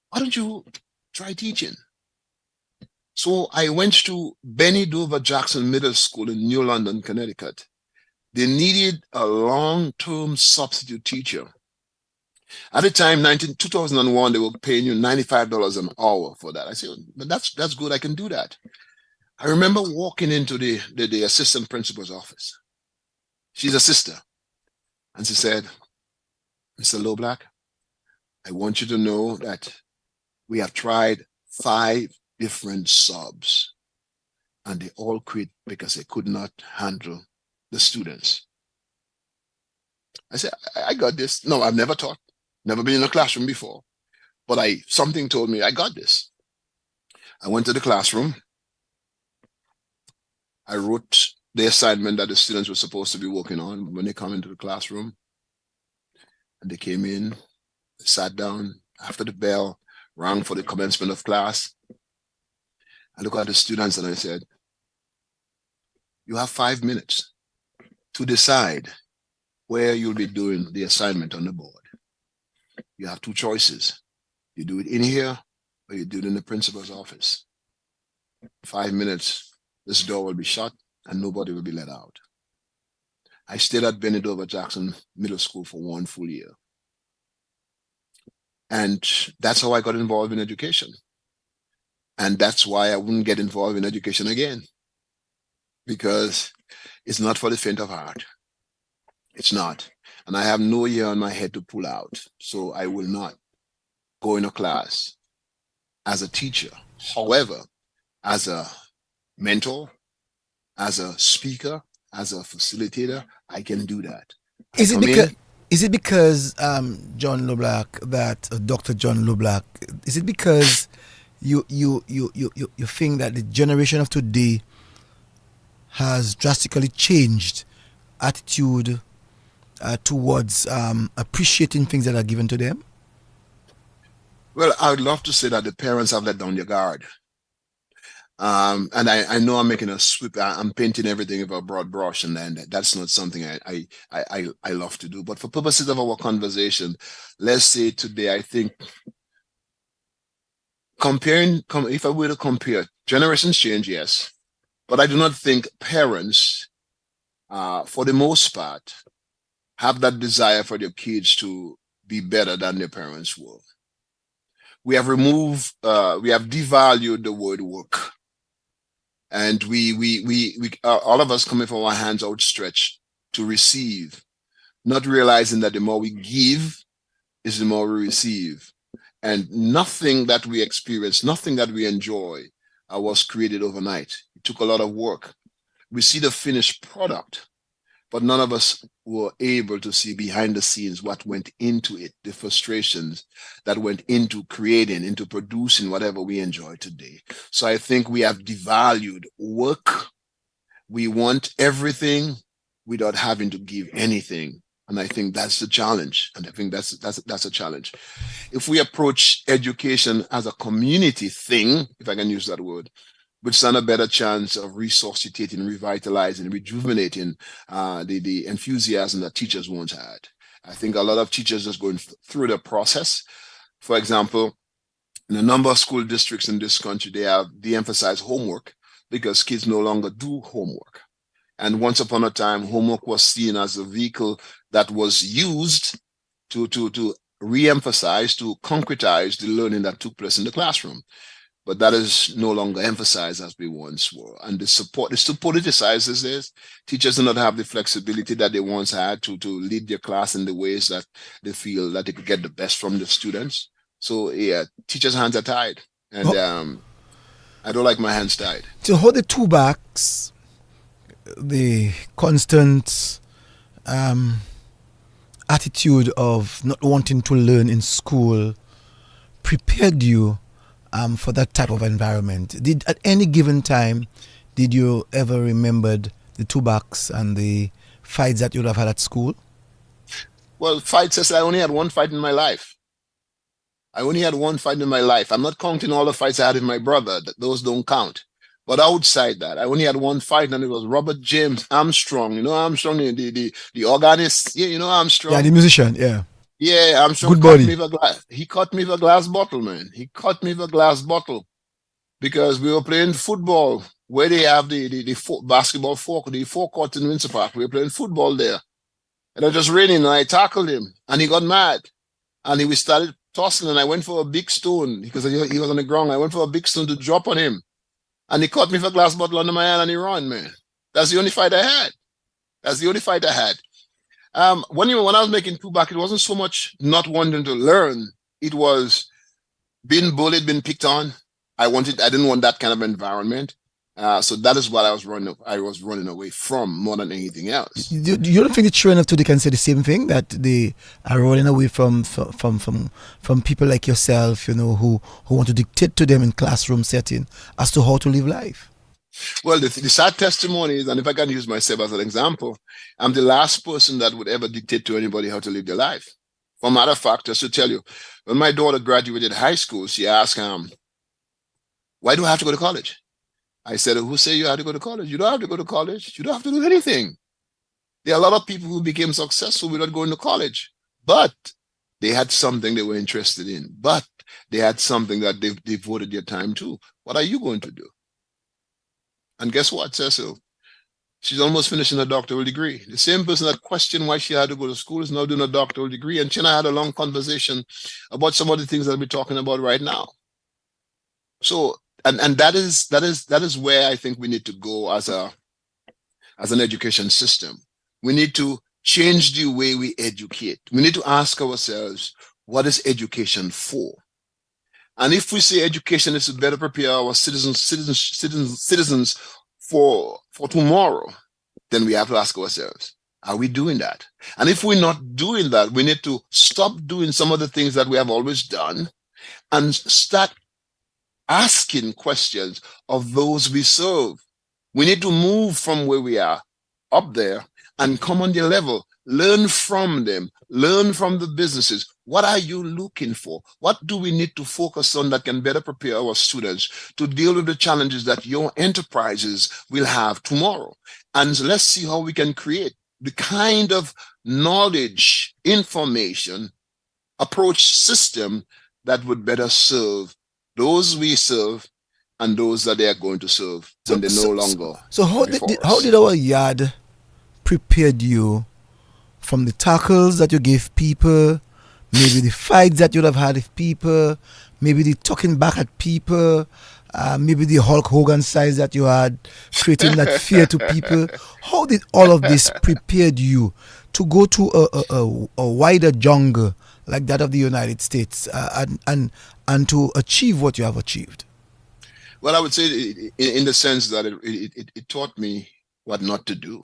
Why don't you try teaching? So I went to Benny Dover Jackson Middle School in New London, Connecticut. They needed a long-term substitute teacher. At the time, 2001, they were paying you $95 an hour for that. I said, but that's good. I can do that. I remember walking into the assistant principal's office. She's a sister. And she said, Mr. Loblack, I want you to know that we have tried 5 different subs and they all quit because they could not handle the students. I said, I got this. No, I've never taught, never been in a classroom before, but something told me I got this. I went to the classroom. I wrote the assignment that the students were supposed to be working on when they come into the classroom. And they came in, they sat down after the bell rang for the commencement of class. I looked at the students and I said, you have 5 minutes to decide where you'll be doing the assignment on the board. You have 2 choices. You do it in here or you do it in the principal's office. 5 minutes, this door will be shut and nobody will be let out. I stayed at Benedict Jackson Middle School for 1 full year. And that's how I got involved in education. And that's why I wouldn't get involved in education again, because it's not for the faint of heart. It's not. And I have no year on my head to pull out. So I will not go in a class as a teacher. However, as a mentor, as a speaker, as a facilitator, I can do that. Is it because John LeBlanc, Dr. John LeBlanc, is it because you think that the generation of today has drastically changed attitude towards appreciating things that are given to them? Well, I would love to say that the parents have let down their guard. And I know I'm making a sweep. I'm painting everything with a broad brush, and that's not something I love to do. But for purposes of our conversation, let's say today, I think if I were to compare, generations change, yes, but I do not think parents, for the most part, have that desire for their kids to be better than their parents were. We have devalued the word work. And we all of us coming from our hands outstretched to receive, not realizing that the more we give is the more we receive. And nothing that we experience, nothing that we enjoy was created overnight. It took a lot of work. We see the finished product, but none of us were able to see behind the scenes what went into it, the frustrations that went into creating, into producing whatever we enjoy today. So I think we have devalued work. We want everything without having to give anything. And I think that's the challenge. And I think that's a challenge. If we approach education as a community thing, if I can use that word, which stand a better chance of resuscitating, revitalizing, rejuvenating the enthusiasm that teachers once had. I think a lot of teachers just going through the process. For example, in a number of school districts in this country, they have de-emphasized homework because kids no longer do homework. And once upon a time, homework was seen as a vehicle that was used to re-emphasize, to concretize the learning that took place in the classroom. But that is no longer emphasized as we once were. And the support is too politicized these days. Teachers do not have the flexibility that they once had to lead their class in the ways that they feel that they could get the best from the students. So yeah, teachers' hands are tied. And I don't like my hands tied. To hold the two backs, the constant attitude of not wanting to learn in school prepared you for that type of environment. At any given time, did you ever remember the two backs and the fights that you'd have had at school? Well, fights, I only had one fight in my life. I'm not counting all the fights I had with my brother. Those don't count. But outside that, I only had one fight, and it was Robert James Armstrong. You know Armstrong, the organist? Yeah, you know Armstrong? Yeah, the musician, yeah. Yeah, Armstrong good body. He caught me with a glass bottle, man. He caught me with a glass bottle because we were playing football where they have the basketball the forecourt in Windsor Park. We were playing football there. And it was just raining, and I tackled him, and he got mad. And we started tossing, and I went for a big stone because he was on the ground. I went for a big stone to drop on him. And he caught me with a glass bottle under my hand, and he ran, man. That's the only fight I had. When I was making two back, it wasn't so much not wanting to learn. It was being bullied, being picked on. I didn't want that kind of environment. So that is what I was running away from more than anything else. You don't think the children of today can say the same thing, that they are running away from people like yourself, who want to dictate to them in classroom setting as to how to live life? Well, the sad testimony is, and if I can use myself as an example, I'm the last person that would ever dictate to anybody how to live their life. For matter of fact, just to tell you, when my daughter graduated high school, she asked, why do I have to go to college? I said, who say you have to go to college? You don't have to go to college. You don't have to do anything. There are a lot of people who became successful without going to college, but they had something they were interested in, but they had something that they devoted their time to. What are you going to do? And guess what, Cecil? She's almost finishing a doctoral degree. The same person that questioned why she had to go to school is now doing a doctoral degree. And she and I had a long conversation about some of the things that we're talking about right now. So, and that is where I think we need to go as an education system. We need to change the way we educate. We need to ask ourselves, what is education for? And if we say education is to better prepare our citizens for tomorrow, then we have to ask ourselves, are we doing that? And if we're not doing that, we need to stop doing some of the things that we have always done and start asking questions of those we serve. We need to move from where we are up there and come on their level, learn from them, learn from the businesses. What are you looking for? What do we need to focus on that can better prepare our students to deal with the challenges that your enterprises will have tomorrow? And let's see how we can create the kind of knowledge, information, approach system that would better serve those we serve and those that they are going to serve when they're no longer. So how did our yard prepared you from the tackles that you gave people, maybe the fights that you'd have had with people, maybe the talking back at people, maybe the Hulk Hogan size that you had, creating that fear to people? How did all of this prepared you to go to a wider jungle like that of the United States and to achieve what you have achieved? Well, I would say in the sense that it taught me what not to do.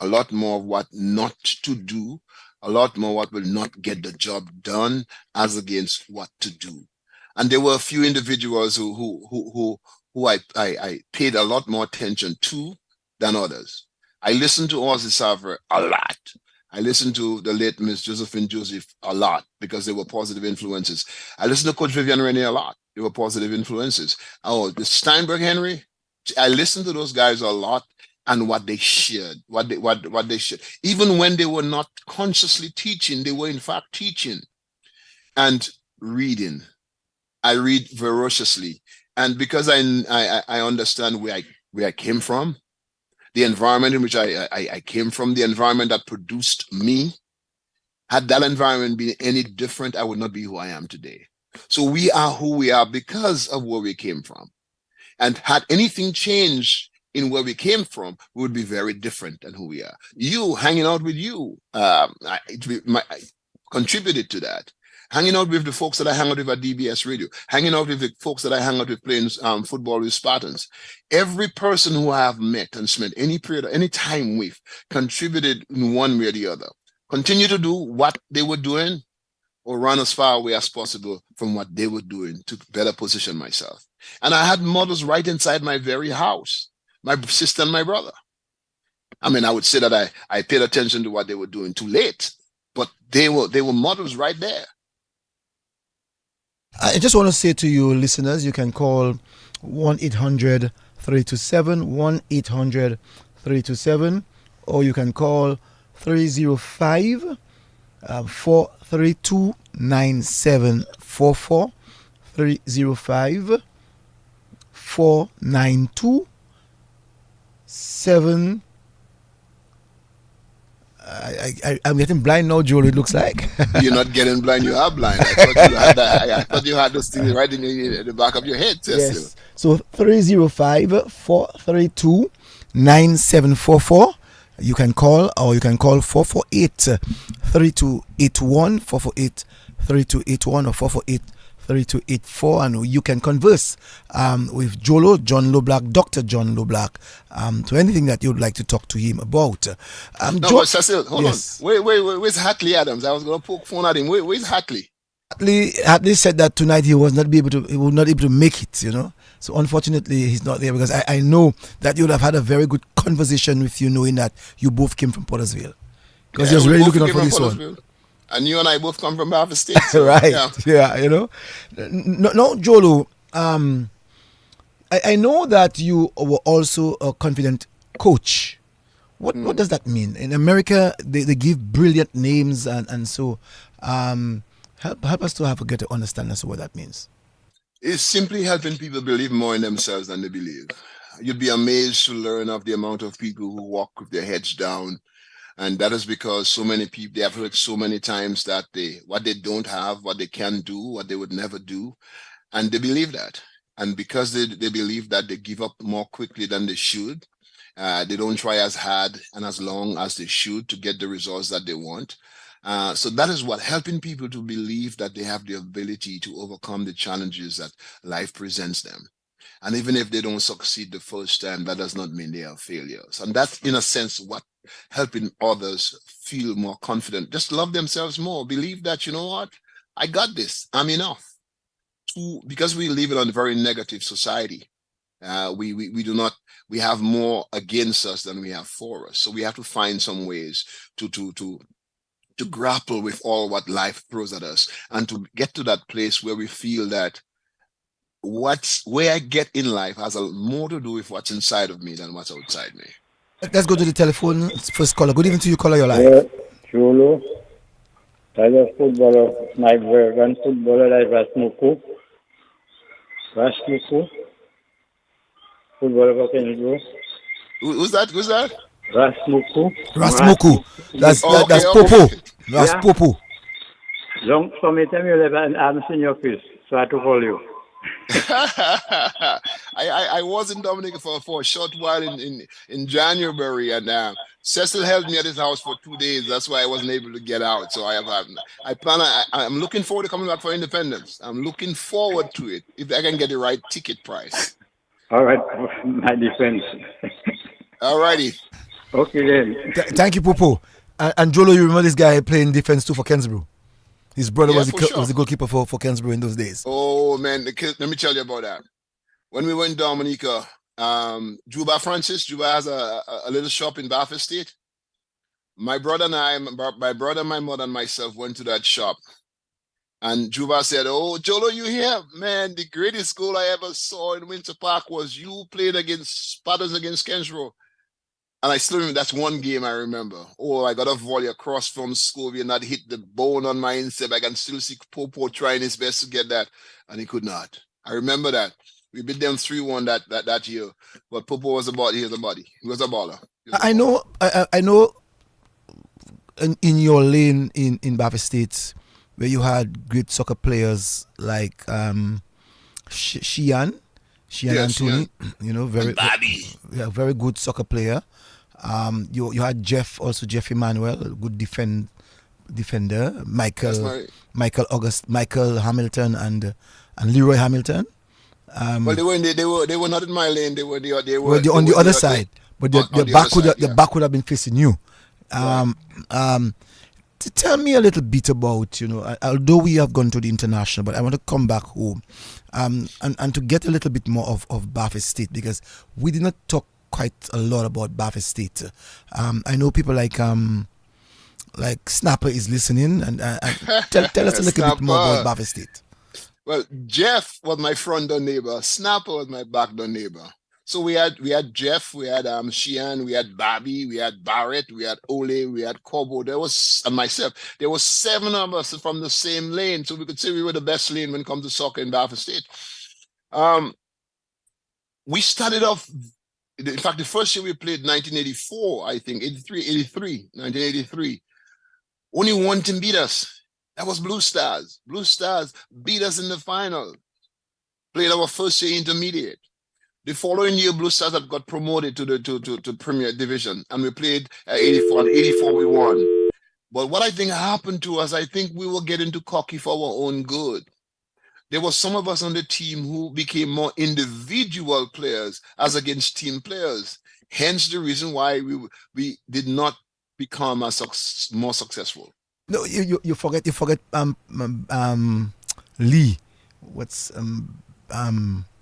A lot more of what not to do, a lot more what will not get the job done as against what to do. And there were a few individuals who I paid a lot more attention to than others. I listened to Ozzy Savre a lot. I listened to the late Miss Josephine Joseph a lot because they were positive influences. I listened to Coach Vivian Renee a lot. They were positive influences. Oh, the Steinberg Henry, I listened to those guys a lot. And what they shared, what they shared, even when they were not consciously teaching, they were in fact teaching. And reading, I read voraciously, and because I understand where I came from, the environment in which I came from, the environment that produced me. Had that environment been any different, I would not be who I am today. So we are who we are because of where we came from, and had anything changed in where we came from, we would be very different than who we are. You hanging out with you, I contributed to that. Hanging out with the folks that I hang out with at DBS Radio, hanging out with the folks that I hang out with playing football with Spartans. Every person who I have met and spent any period, any time with, contributed in one way or the other. Continue to do what they were doing, or run as far away as possible from what they were doing to better position myself. And I had models right inside my very house. My sister and my brother. I mean, I would say that I paid attention to what they were doing too late, but they were models right there. I just want to say to you listeners, you can call 1-800-327, 1-800-327, or you can call 305-432-9744, 305-492 7. I'm getting blind now, Joel. It looks like you're not getting blind. You are blind. I thought you had that. I thought you had those things right in the back of your head. Yes. So 305-432-9744. You can call, or you can call 448-3281, 448-3281, or 448-3284, and you can converse with Jolo, John Loblack, Dr. John Loblack, to anything that you'd like to talk to him about. But Cecil, hold on. Where's Hatley Adams? I was going to poke phone at him. Where's Hatley? Hatley said that tonight he would not be able to make it, So unfortunately, he's not there, because I know that you would have had a very good conversation with you, knowing that you both came from Pottersville. Because he was really looking out for this one. And you and I both come from Harvard State. So, right. Yeah. No, Jolo, I know that you were also a confident coach. What does that mean? In America, they give brilliant names, and so help us to get to understand as to what that means. It's simply helping people believe more in themselves than they believe. you'd be amazed to learn of the amount of people who walk with their heads down. And that is because so many people, they have heard so many times that what they don't have, what they can do, what they would never do. And they believe that. And because they believe that, they give up more quickly than they should. They don't try as hard and as long as they should to get the results that they want. So that is what helping people to believe that they have the ability to overcome the challenges that life presents them. And even if they don't succeed the first time, that does not mean they are failures. And that's, in a sense, what helping others feel more confident. Just love themselves more. Believe that, you know what? I got this. I'm enough. Because we live in a very negative society. We have more against us than we have for us. So we have to find some ways to grapple with all what life throws at us, and to get to that place where we feel that where I get in life has more to do with what's inside of me than what's outside me. Let's go to the telephone. First caller. Good evening to you, caller. Your life. Cholo. I love footballer. My grand footballer like Rasmuku. Footballer for Kenzo. Who's that? Rasmuku. That's Popo. That's Popo. Long from me time you live and I haven't seen your face, so I had to call you. I was in Dominica for a short while in January, and Cecil held me at his house for 2 days. That's why I wasn't able to get out. So I'm looking forward to coming back for Independence. I'm looking forward to it if I can get the right ticket price. All right, my defense. All righty. Okay then. Thank you, Popo. And Jolo, you remember this guy playing defense too for Kensborough? His brother was the goalkeeper for Kensborough in those days. Oh man, let me tell you about that. When we were in Dominica, Juba has a little shop in Bath Estate. My brother, my mother, and myself went to that shop. And Juba said, "Oh, Jolo, you here? Man, the greatest goal I ever saw in Winter Park was you playing against Kensborough." And I still remember, that's one game I remember. Oh, I got a volley across from Scovia and that hit the bone on my instep. I can still see Popo trying his best to get that, and he could not. I remember that. We beat them 3-1 that year. But Popo was a body. He was a baller. I know in your lane in Bath Estate, where you had great soccer players like Sheehan Anthony, very good soccer player. You had Jeff Emmanuel, good defender. Michael Hamilton and Leroy Hamilton. Well, they were not in my lane. They were on the other side, but the back would have been facing you. To tell me a little bit about, although we have gone to the international, but I want to come back home and to get a little bit more of Bath Estate, because we did not talk quite a lot about Bath Estate. I know people like Snapper is listening, and tell us a little bit more about Bath Estate. Well, Jeff was my front door neighbor. Snapper was my back door neighbor. So we had Jeff, we had Sheehan, we had Bobby, we had Barrett, we had Ole, we had Kobo. And myself. There was 7 of us from the same lane, so we could say we were the best lane when it comes to soccer in Bath Estate. We started off. In fact, the first year we played 1984, I think, 1983. Only one team beat us. That was Blue Stars. Blue Stars beat us in the final. Played our first year intermediate. The following year, Blue Stars had got promoted to Premier Division, and we played 84. And 84 we won. But what I think happened to us, I think we were getting too cocky for our own good. There were some of us on the team who became more individual players as against team players. Hence the reason why we did not become more successful. No, you forget Lee. What's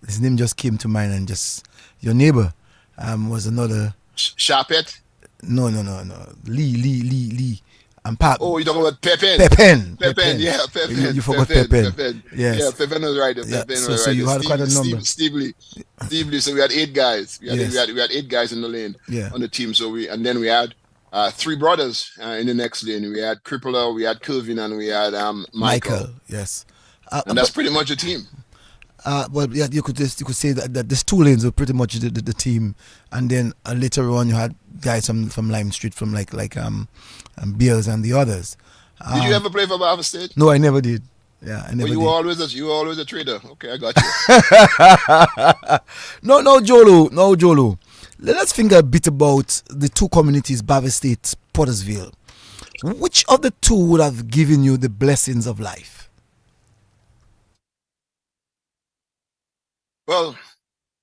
his name just came to mind, and just your neighbor was another Sharpet? No. Lee. Pap. Oh, you're talking about Pepin. Pepin. Yeah, Pepin. You forgot Pepin. Yes. Yeah, Pepin was right. So you had quite a number. Steve Lee. So we had 8 guys. We had 8 guys in the lane on the team. So we had 3 brothers in the next lane. We had Crippler, we had Kelvin, and we had Michael. Yes. And that's pretty much a team. Well, yeah, you could say that the two lanes were pretty much the team, and then later on you had guys from Lime Street, from like Beals and the others. Did you ever play for Bafa State? No, I never did. Yeah, I never. Well, did. You were always a trader. Okay, I got you. No, Jolo. Let us think a bit about the two communities, Bafa State, Pottersville. Which of the two would have given you the blessings of life? Well,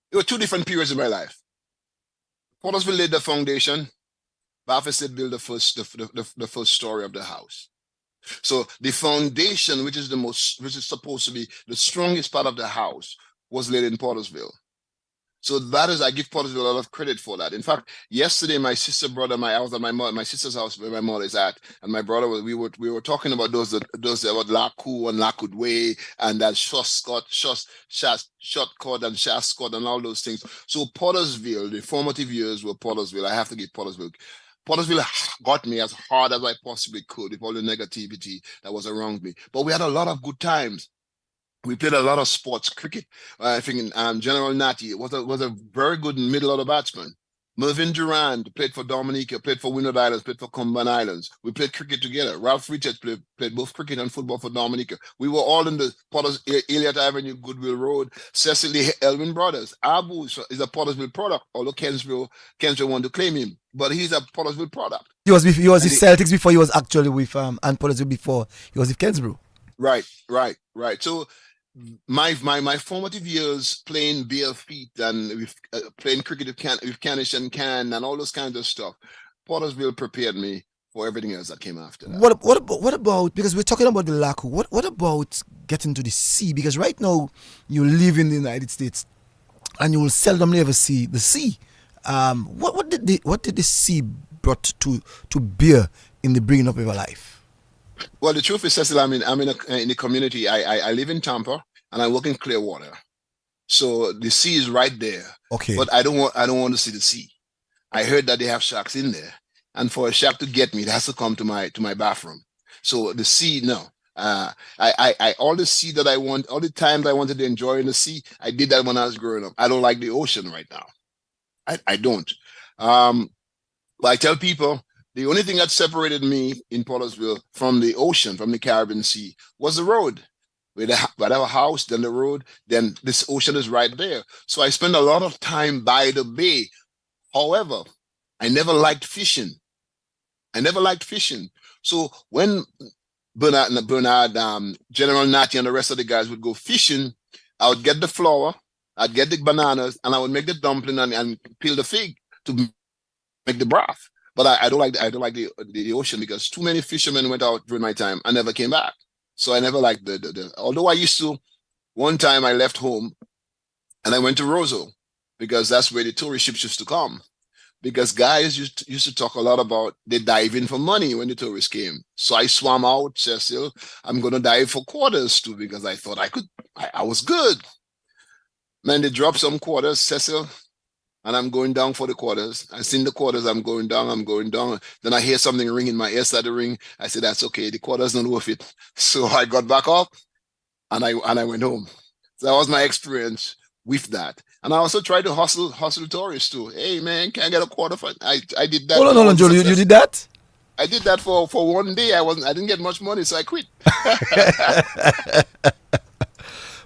there were two different periods in my life. Pottersville laid the foundation. Bafa State built the first story of the house. So the foundation, which is supposed to be the strongest part of the house, was laid in Pottersville. So that is, I give Pottersville a lot of credit for that. In fact, yesterday, my sister, brother, I was at my sister's house where my mother is at, and my brother, we were talking about those about Lakou and Lakou Way, and that shortcut and shortcut and all those things. So Pottersville, the formative years were Pottersville. I have to give Pottersville. Pottersville got me as hard as I possibly could with all the negativity that was around me. But we had a lot of good times. We played a lot of sports, cricket. I think General Natty was a very good middle order batsman. Mervyn Durand played for Dominica, played for Windward Islands, played for Cumberland Islands. We played cricket together. Ralph Richards played both cricket and football for Dominica. We were all in the Potters, Elliott Avenue, Goodwill Road, Cecily Elvin Brothers. Abu is a Pottersville product, although Kensville wanted to claim him, but he's a Pottersville product. He was with Celtics before he was actually with and Pottersville before he was with Kensborough. Right. So my formative years playing bare feet and playing cricket with Canish and Can and all those kinds of stuff, Pottersville prepared me for everything else that came after that. What about, because we're talking about the Lakou, what about getting to the sea? Because right now you live in the United States and you will seldomly ever see the sea. What did the sea brought to bear in the bringing up of your life? Well, the truth is, Cecil, I'm in the community. I live in Tampa and I work in Clearwater, so the sea is right there. Okay. But I don't want to see the sea. I heard that they have sharks in there, and for a shark to get me, it has to come to my bathroom. So the sea, no. I all the sea that I want, all the times I wanted to enjoy in the sea, I did that when I was growing up. I don't like the ocean right now. I don't. But I tell people, the only thing that separated me in Pottersville from the ocean, from the Caribbean Sea, was the road. With our house, then the road, then this ocean is right there. So I spend a lot of time by the bay. However, I never liked fishing. So when Bernard, General Natty and the rest of the guys would go fishing, I would get the flour, I'd get the bananas, and I would make the dumpling and peel the fig to make the broth. But I don't like the ocean because too many fishermen went out during my time and never came back. So I never liked the although I used to. One time I left home and I went to Roseau because that's where the tourist ships used to come. Because guys used to talk a lot about they dive in for money when the tourists came. So I swam out, Cecil. I'm gonna dive for quarters too because I thought I was good. Man, they dropped some quarters, Cecil. And I'm going down for the quarters. I seen the quarters, I'm going down. Then I hear something ring in my ear, started to ring. I said, that's okay, the quarters not worth it. So I got back up and I went home. So that was my experience with that. And I also tried to hustle tourists too. Hey man, can I get a quarter for it? I did that. Hold on, Joe, you did that? I did that for one day. I didn't get much money, so I quit.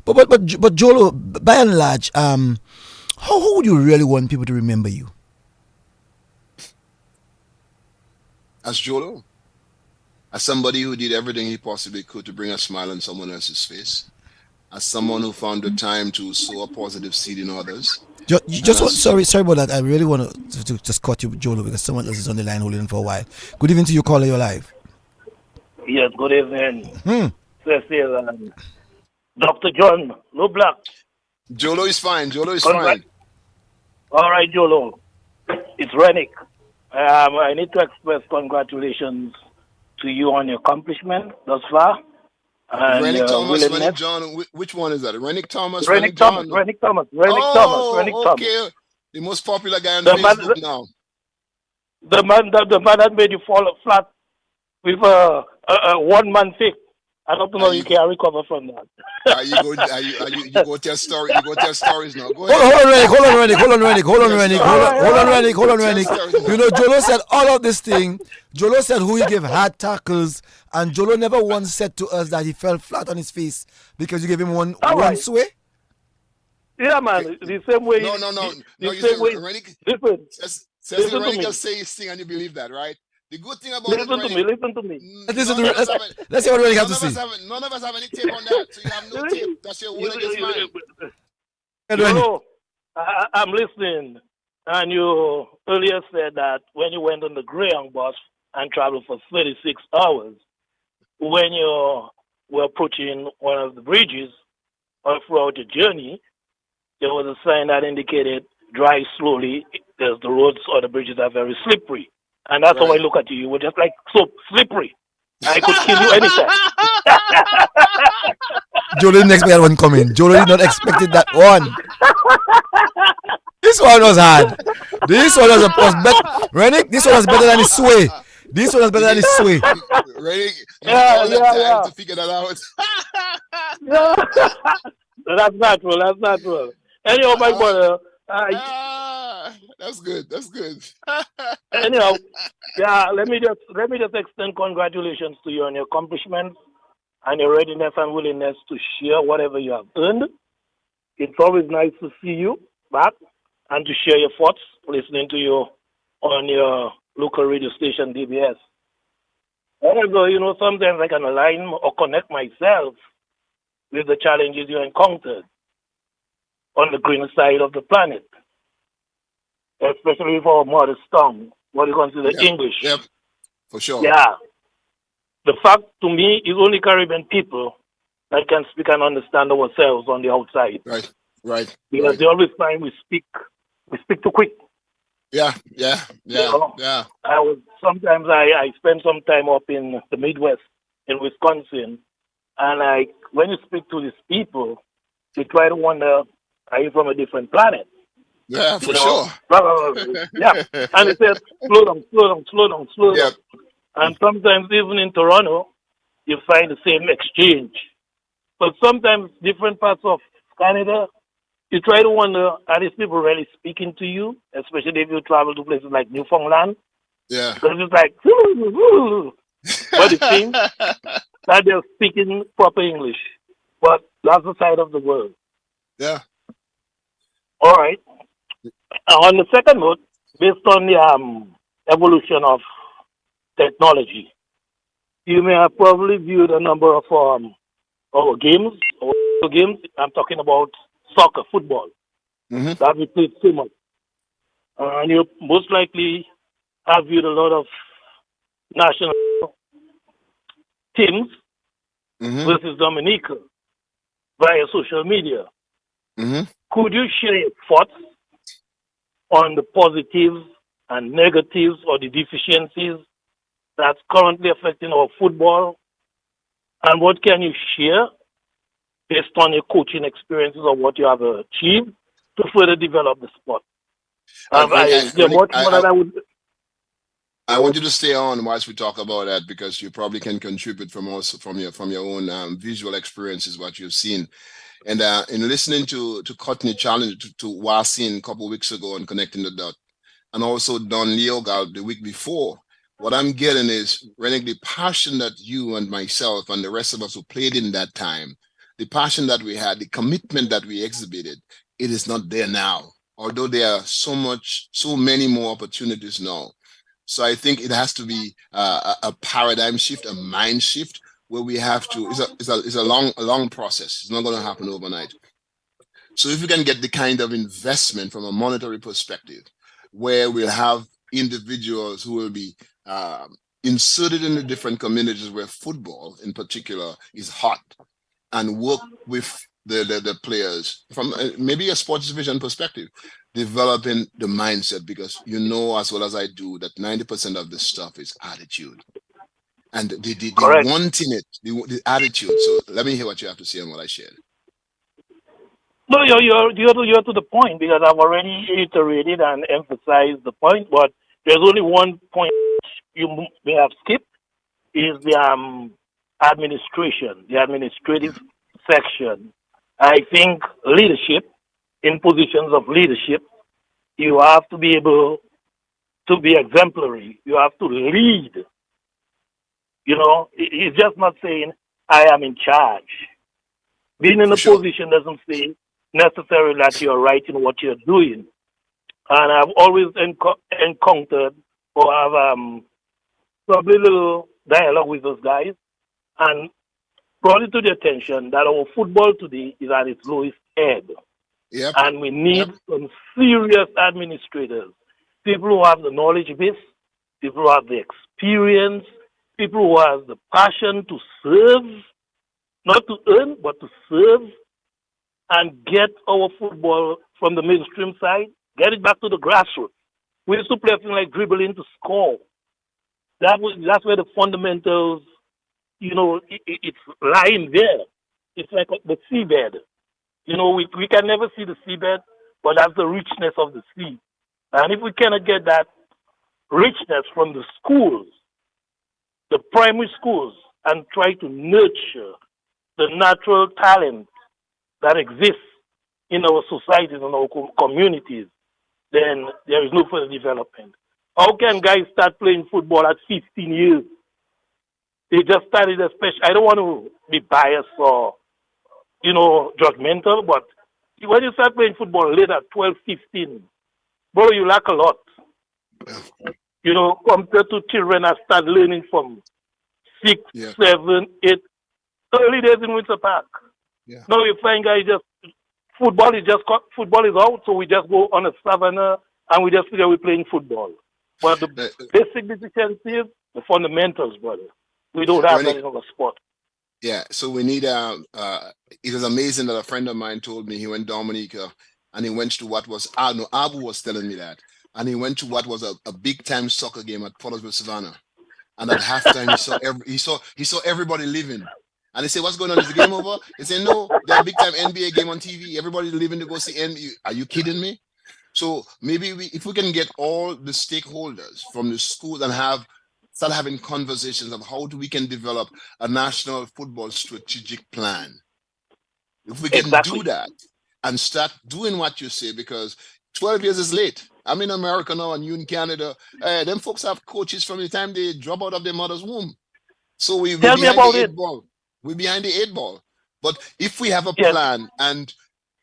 But Jolo, by and large, how would you really want people to remember you? As Jolo? As somebody who did everything he possibly could to bring a smile on someone else's face. As someone who found the time to sow a positive seed in others. Sorry about that. I really want to just cut you, Jolo, because someone else is on the line holding for a while. Good evening to you, caller. You're live. Yes, good evening. Cecil, Dr. John Loblack. Jolo is fine. All right, Jolo. It's Renick. I need to express congratulations to you on your accomplishment thus far. Renick Thomas, Renick John. Which one is that? Renick Thomas, Renick Thomas. Renick Thomas. Okay. The most popular guy on Facebook now. The man that made you fall flat with a one-man fake. I don't know you can recover from that. You go tell story? You go tell stories now. Go Hold ahead. on, Rennick. Hold on, Tell Rennick. stories now. You know, Jolo said all of this thing. Jolo said who he gave hard tackles, and Jolo never once said to us that he fell flat on his face because you gave him one sway. Yeah, man. The same way. No. The same way. Rennick, Listen. Listen to me. say his thing and you believe that, right? The good thing about Listen to me. Let's see what Rennick has to say. None of us have any tape on that, so you have no tape. That's your word against mine. I'm listening. And you earlier said that when you went on the Greyhound bus and traveled for 36 hours, when you were approaching one of the bridges throughout the journey, there was a sign that indicated drive slowly as the roads or the bridges are very slippery. And that's how I look at you. You were just like so slippery. I could kill you anytime. Jolo didn't expect that one coming. Jolo did not expect that one. This one was hard. This one was better. Rennick, this one was better than his sway. This one was better than his sway. Rennick, yeah. to figure that out. That's natural. Anyhow, my brother. That's good. Anyhow, yeah. Let me just extend congratulations to you on your accomplishments and your readiness and willingness to share whatever you have earned. It's always nice to see you back and to share your thoughts, listening to you on your local radio station, DBS. However, sometimes I can align or connect myself with the challenges you encountered on the green side of the planet, especially for mother tongue, what you consider English. Yep, for sure. Yeah. The fact to me is only Caribbean people that can speak and understand ourselves on the outside. Right. Because they always find we speak too quick. Yeah. Sometimes I spend some time up in the Midwest, in Wisconsin, and when you speak to these people, you try to wonder, are you from a different planet? Yeah, for sure. Yeah. And they said, slow down. Yep. And sometimes even in Toronto, you find the same exchange. But sometimes different parts of Canada, you try to wonder, are these people really speaking to you? Especially if you travel to places like Newfoundland. Yeah. Because it's like, but it seems that they're speaking proper English. But that's the side of the world. Yeah. All right. On the second note, based on the evolution of technology, you may have probably viewed a number of our games. I'm talking about soccer, football, that we played so much. And you most likely have viewed a lot of national teams versus Dominica via social media. Could you share your thoughts on the positives and negatives or the deficiencies that's currently affecting our football? And what can you share based on your coaching experiences or what you have achieved to further develop the sport? I want you to stay on whilst we talk about that, because you probably can contribute from your own visual experiences, what you've seen. And in listening to Courtney challenge to Wasin a couple of weeks ago and connecting the dot, and also Don Leogal the week before, what I'm getting is, Rennick, the passion that you and myself and the rest of us who played in that time, the passion that we had, the commitment that we exhibited, it is not there now. Although there are so many more opportunities now. So I think it has to be a paradigm shift, a mind shift, where we have to. It's a long process. It's not going to happen overnight. So if we can get the kind of investment from a monetary perspective, where we'll have individuals who will be inserted in the different communities where football, in particular, is hot, and work with the players from maybe a sports division perspective, developing the mindset, because you know as well as I do that 90% of this stuff is attitude, and the wanting it, the attitude. So let me hear what you have to say on what I shared. No, you're to the point, because I've already iterated and emphasized the point, but there's only one point you may have skipped, is the administration, the administrative section. I think leadership, in positions of leadership, you have to be able to be exemplary. You have to lead. You know, it's just not saying, I am in charge. Being in For a sure. position doesn't say necessarily that you're right in what you're doing. And I've always encountered or have probably a little dialogue with those guys and brought it to the attention that our football today is at its lowest ebb. Yep. And we need Yep. some serious administrators, people who have the knowledge base, people who have the experience, people who have the passion to serve, not to earn, but to serve, and get our football from the mainstream side, get it back to the grassroots. We used to play things like dribbling to score. That's where the fundamentals, you know, it's lying there. It's like the seabed. You know, we can never see the seabed, but that's the richness of the sea. And if we cannot get that richness from the schools, the primary schools, and try to nurture the natural talent that exists in our societies and our communities, then there is no further development. How can guys start playing football at 15 years? They just started I don't want to be biased or, you know, judgmental, but when you start playing football late at 12, 15, bro, you lack a lot. You know, compared to children that start learning from 6, Yeah. 7, 8, early days in Winter Park. Yeah. No, you find guys football is out, so we just go on a savannah and we just figure we're playing football. But the basic deficiency is the fundamentals, brother. We don't have that in our sport. Yeah, so we need it was amazing that a friend of mine told me he went Dominica and he went to what was Abu was telling me that. And he went to what was a big time soccer game at Pottersville Savannah. And at halftime he saw everybody leaving. And he said, "What's going on? Is the game over?" He said, "No, there's a big time NBA game on TV. Everybody's leaving to go see NBA. Are you kidding me?" So maybe if we can get all the stakeholders from the schools and start having conversations of how we can develop a national football strategic plan. If we can do that and start doing what you say, because 12 years is late. I'm in America now and you in Canada. Them folks have coaches from the time they drop out of their mother's womb. So we're behind the eight ball. We're behind the 8 ball. But if we have a plan and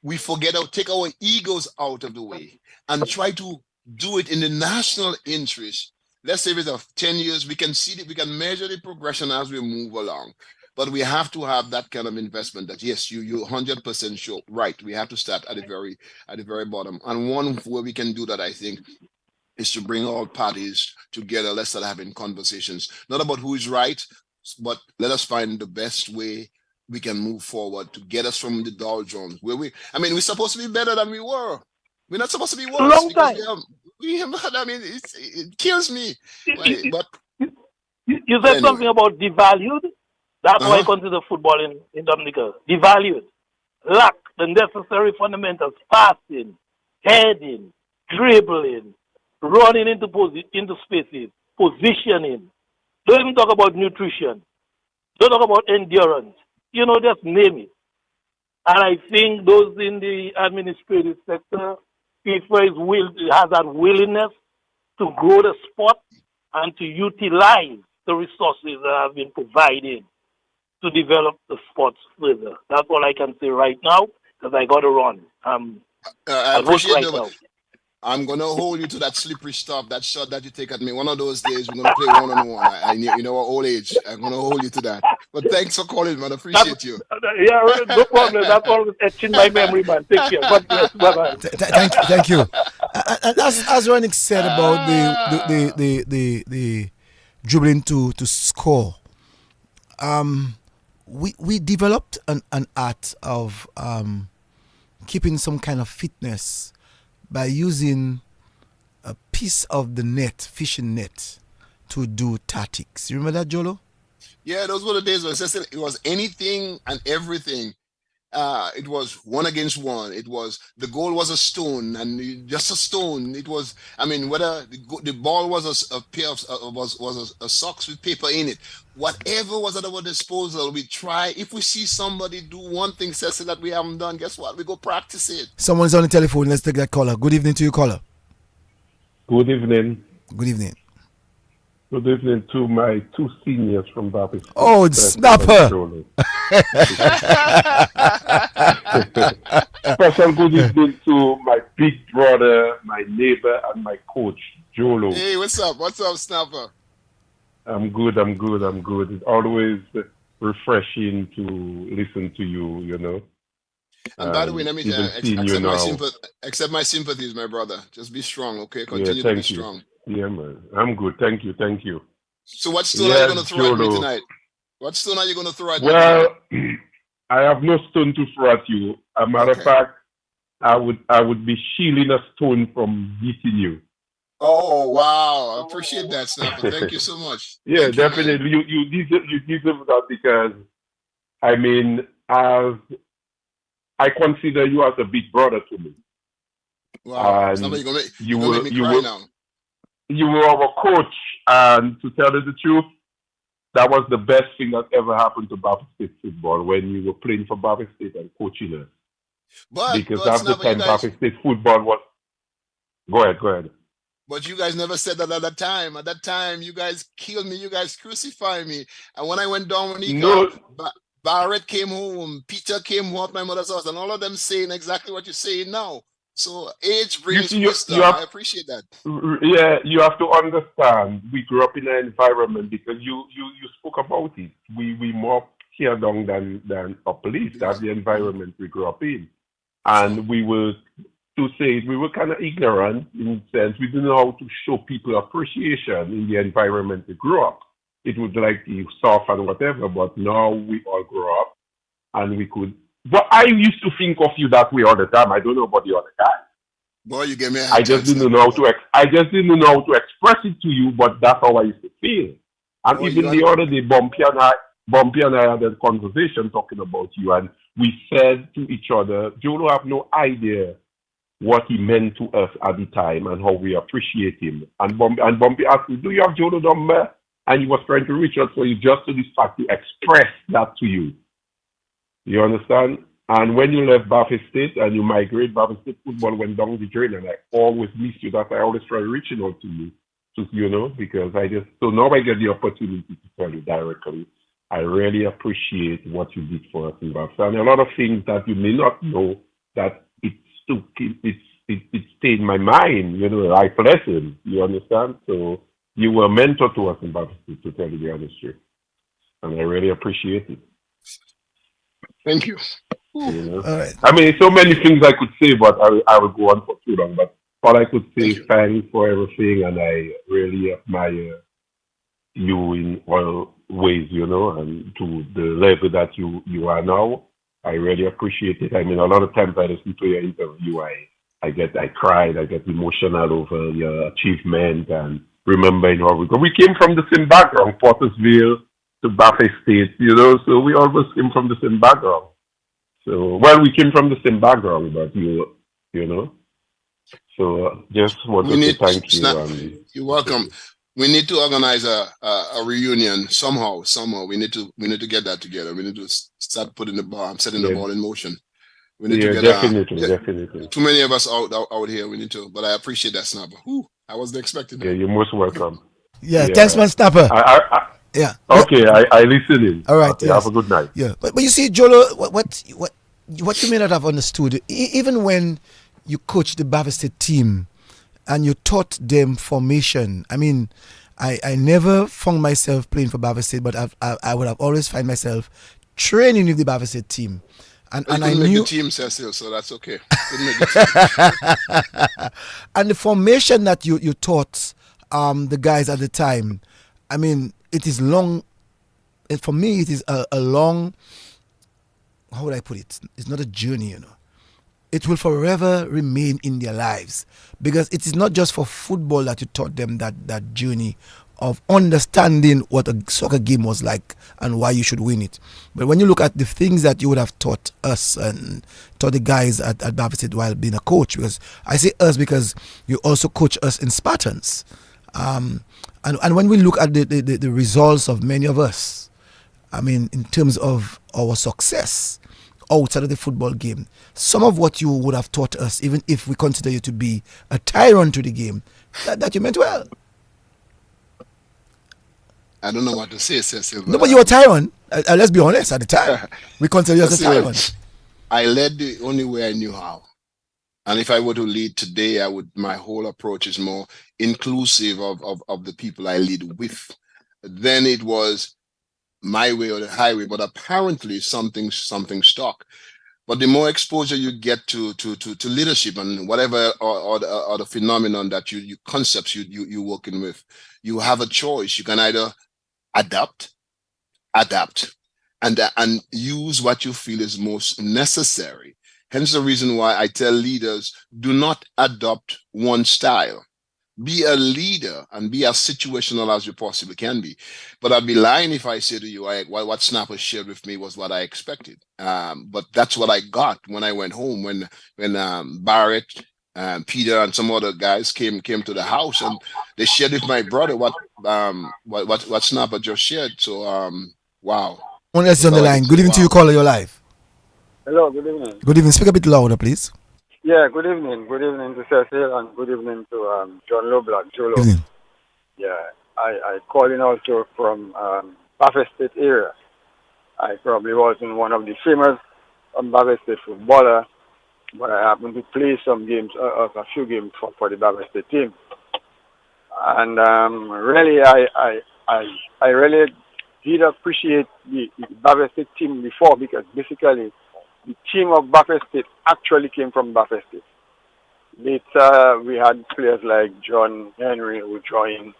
we take our egos out of the way and try to do it in the national interest, let's say it's 10 years, we can see it, we can measure the progression as we move along. But we have to have that kind of investment that, yes, you 100% sure, right. We have to start at the very bottom. And one where we can do that, I think, is to bring all parties together. Let's start having conversations, not about who is right, but let us find the best way we can move forward to get us from the doldrums where we're supposed to be better than we were. We're not supposed to be worse. Long time. It kills me. But you said something about devalued. That's why I consider football in Dominica. Devalued. Lack the necessary fundamentals, passing, heading, dribbling, running into spaces, positioning. Don't even talk about nutrition. Don't talk about endurance. You know, just name it. And I think those in the administrative sector, people has that willingness to grow the sport and to utilize the resources that have been provided to develop the sports further. That's all I can say right now, because I got to run. I appreciate it. I'm going to hold you to that slippery stop, that shot that you take at me. One of those days, we're going to play one-on-one. I you know, our old age. I'm going to hold you to that. But thanks for calling, man. I appreciate you. Yeah, no problem. That's always etching my memory, man. Take care. God bless. Bye-bye. Thank you. And as Rennick said about the dribbling to score, we developed an art of keeping some kind of fitness by using a piece of the fishing net, to do tactics. You remember that, Jolo? Yeah, those were the days where it was anything and everything it was 1-against-1. It was the goal was a stone, and just a stone. It was, I mean, whether the ball was a pair of was a socks with paper in it, whatever was at our disposal, we try. If we see somebody do one thing, Cecil, that we haven't done, guess what? We go practice it. Someone's on the telephone. Let's take that caller. Good evening to you, caller. Good evening. Good evening. Good evening to my 2 seniors from Baptist. Oh, snapper! Special good evening to my big brother, my neighbor, and my coach, Jolo. Hey, what's up? What's up, Snapper? I'm good. It's always refreshing to listen to you, you know. And by the way, let me accept my sympathies, my brother. Just be strong, okay? Continue to be strong. Yeah, man. I'm good. Thank you. So what stone are you going to throw at me tonight? What stone are you going to throw at me tonight? I have no stone to throw at you. As a matter of fact, I would be shielding a stone from beating you. Oh, wow. I appreciate that, Snapper. Thank you so much. Yeah, thank definitely. You deserve that because, I mean, I consider you as a big brother to me. Wow. You're going to make me cry now. You were our coach, and to tell you the truth, that was the best thing that ever happened to Baptist State football when you were playing for Baptist State and coaching us. Because at the time, Baptist State football was... Go ahead. But you guys never said that at that time. At that time, you guys killed me. You guys crucified me. And when I went down, Barrett came home, Peter came home at my mother's house, and all of them saying exactly what you're saying now. So age brings wisdom. I appreciate that. Yeah, you have to understand. We grew up in an environment because you spoke about it. We more here down than up east. That's the environment we grew up in, and we were kind of ignorant in the sense we didn't know how to show people appreciation in the environment we grew up. It was like the soft and whatever, but now we all grow up and we could. But I used to think of you that way all the time. I don't know about the other guys. Boy, you gave me I just didn't know how to express it to you, but that's how I used to feel. And boy, even the other day, Bumpy and I had a conversation talking about you, and we said to each other, Jolo have no idea what he meant to us at the time and how we appreciate him. And Bumpy asked me, do you have Jolo number? And he was trying to reach out for you just to this fact to express that to you. You understand? And when you left Baptist State and you migrate, Baptist State football went down the drain, and I always missed you. That's why I always try reaching out to you, because so now I get the opportunity to tell you directly. I really appreciate what you did for us in Baptist. And a lot of things that you may not know that it stayed in my mind, life lesson. You understand? So you were a mentor to us in Baptist State, to tell you the honest truth. And I really appreciate it. Thank you. All right. I mean, so many things I could say, but I will go on for too long. But all I could say is thanks for everything, and I really admire you in all ways, and to the level that you are now. I really appreciate it. I mean, a lot of times I listen to your interview, I cried, I get emotional over your achievement and remembering how we came from the same background, Portersville to Baptist State, so we always came from the same background. So, we came from the same background, but so just wanted to thank you. You're welcome. We need to organize a reunion somehow. We need to get that together. We need to start setting the ball in motion. We need to get definitely. Too many of us out here. We need to, but I appreciate that, Snapper. I wasn't expecting that. Yeah, you're most welcome. Yeah, thanks, man, Snapper. Yeah. Okay, I listen in. All right. Okay, yes. Have a good night. Yeah, but you see, Jolo, what you may not have understood, even when you coached the Baptist State team and you taught them formation. I mean, I never found myself playing for Baptist State, but I would have always find myself training with the Baptist State team. And I knew the team, Cecil, so that's okay. And the formation that you taught the guys at the time, I mean, it is long. For me, it is a long. How would I put it? It's not a journey, It will forever remain in their lives because it is not just for football that you taught them that journey understanding what a soccer game was like and why you should win it. But when you look at the things that you would have taught us and taught the guys at Baptist State while being a coach, because I say us because you also coach us in Spartans. And when we look at the results of many of us, I mean, in terms of our success outside of the football game, some of what you would have taught us, even if we consider you to be a tyrant to the game, that you meant well. I don't know what to say, Cecil. No, but you were a tyrant. Let's be honest, at the time. We consider you as a tyrant. I led the only way I knew how. And if I were to lead today, my whole approach is more inclusive of the people I lead with. Then it was my way or the highway, but apparently something stuck. But the more exposure you get to leadership and whatever or the phenomenon that you concepts you're working with, you have a choice. You can either adapt, and use what you feel is most necessary. Hence the reason why I tell leaders, do not adopt one style. Be a leader and be as situational as you possibly can be. But I'd be lying if I say to you, what Snapper shared with me was what I expected. But that's what I got when I went home, when Barrett, Peter, and some other guys came to the house, and they shared with my brother what Snapper just shared. So, wow. One else on the line. Good evening to you, caller. Your live. Hello, good evening. Good evening. Speak a bit louder, please. Yeah, good evening. Good evening to Cecil and good evening to John Loblack. Jolo. Good evening. Yeah, I call in also from Baptist State area. I probably wasn't one of the famous Baptist State footballer, but I happened to play some games, a few games for the Baptist State team. And really, I really did appreciate the Baptist State team before, because basically the team of Baptist State actually came from Baptist State. Later, we had players like John Henry who joined,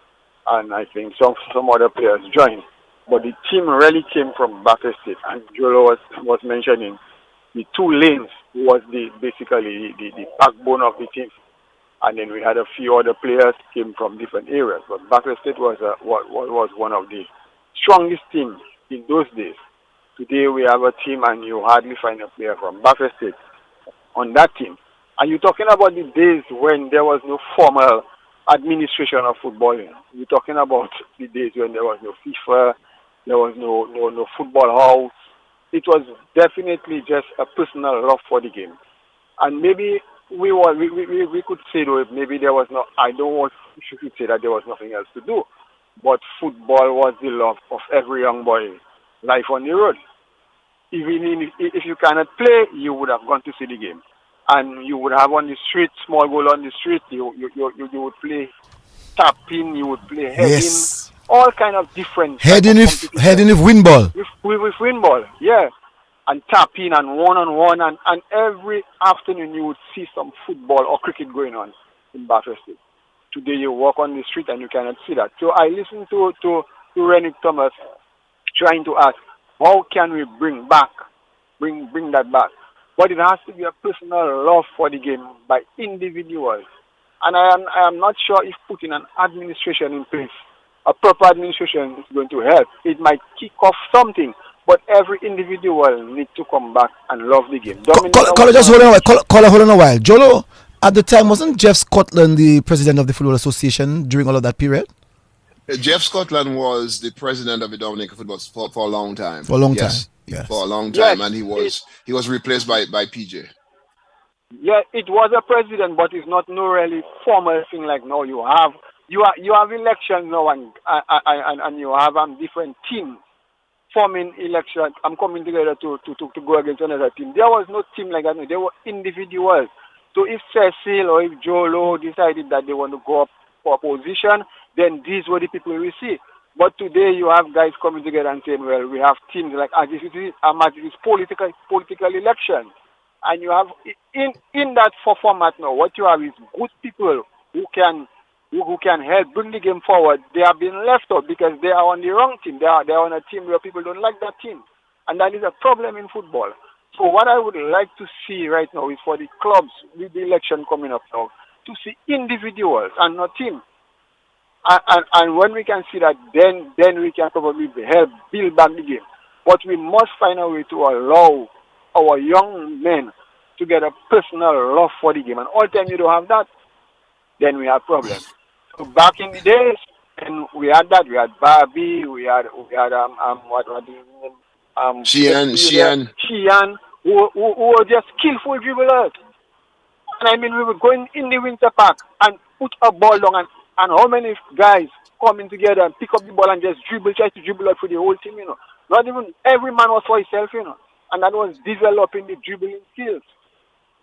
and I think some other players joined. But the team really came from Baptist State. And Jolo was mentioning the two lanes was basically the backbone of the team. And then we had a few other players came from different areas. But Baptist State was one of the strongest teams in those days. Today we have a team and you hardly find a player from Baptist State on that team. And you're talking about the days when there was no formal administration of football. You're talking about the days when there was no FIFA, there was no football house. It was definitely just a personal love for the game. And maybe we could say, though, maybe there was no, I don't want to say that there was nothing else to do, but football was the love of every young boy. Life on the road. Even if you cannot play, you would have gone to see the game. And you would have on the street, small goal on the street, you would play tapping, you would play heading, yes. All kind of different heading with win ball. With win ball, yeah. And tapping and one-on-one, and every afternoon you would see some football or cricket going on in Baptist State. Today you walk on the street and you cannot see that. So I listened to Rennie Thomas trying to ask, how can we bring that back? But it has to be a personal love for the game by individuals. And I am not sure if putting an administration in place, a proper administration, is going to help. It might kick off something, but every individual needs to come back and love the game. Hold on a while. Jolo, at the time, wasn't Jeff Scotland the president of the Football Association during all of that period? Jeff Scotland was the president of the Dominican Football for a long time. For a long time. Yes. For a long time, yes. And he was replaced by PJ. Yeah, it was a president, but it's not no really formal thing like now. You have elections now, and you have different teams forming elections. I'm coming together to go against another team. There was no team like that. No. There were individuals. So if Cecil or if Jolo decided that they want to go up for opposition, then these were the people we see. But today you have guys coming together and saying, well, we have teams like as if it is political election. And you have in that format now, what you have is good people who can help bring the game forward. They have been left out because they are on the wrong team. They are on a team where people don't like that team. And that is a problem in football. So what I would like to see right now is for the clubs with the election coming up now, to see individuals and not teams. And when we can see that, then we can probably help build back the game. But we must find a way to allow our young men to get a personal love for the game. And all the time you don't have that, then we have problems. So back in the days, and we had that. We had Barbie. We had what the name? Sheehan, who were just skillful dribblers. And I mean, we were going in the winter park and put a ball down, and how many guys coming together and pick up the ball and just try to dribble out for the whole team, you know. Not even every man was for himself, you know. And that was developing the dribbling skills.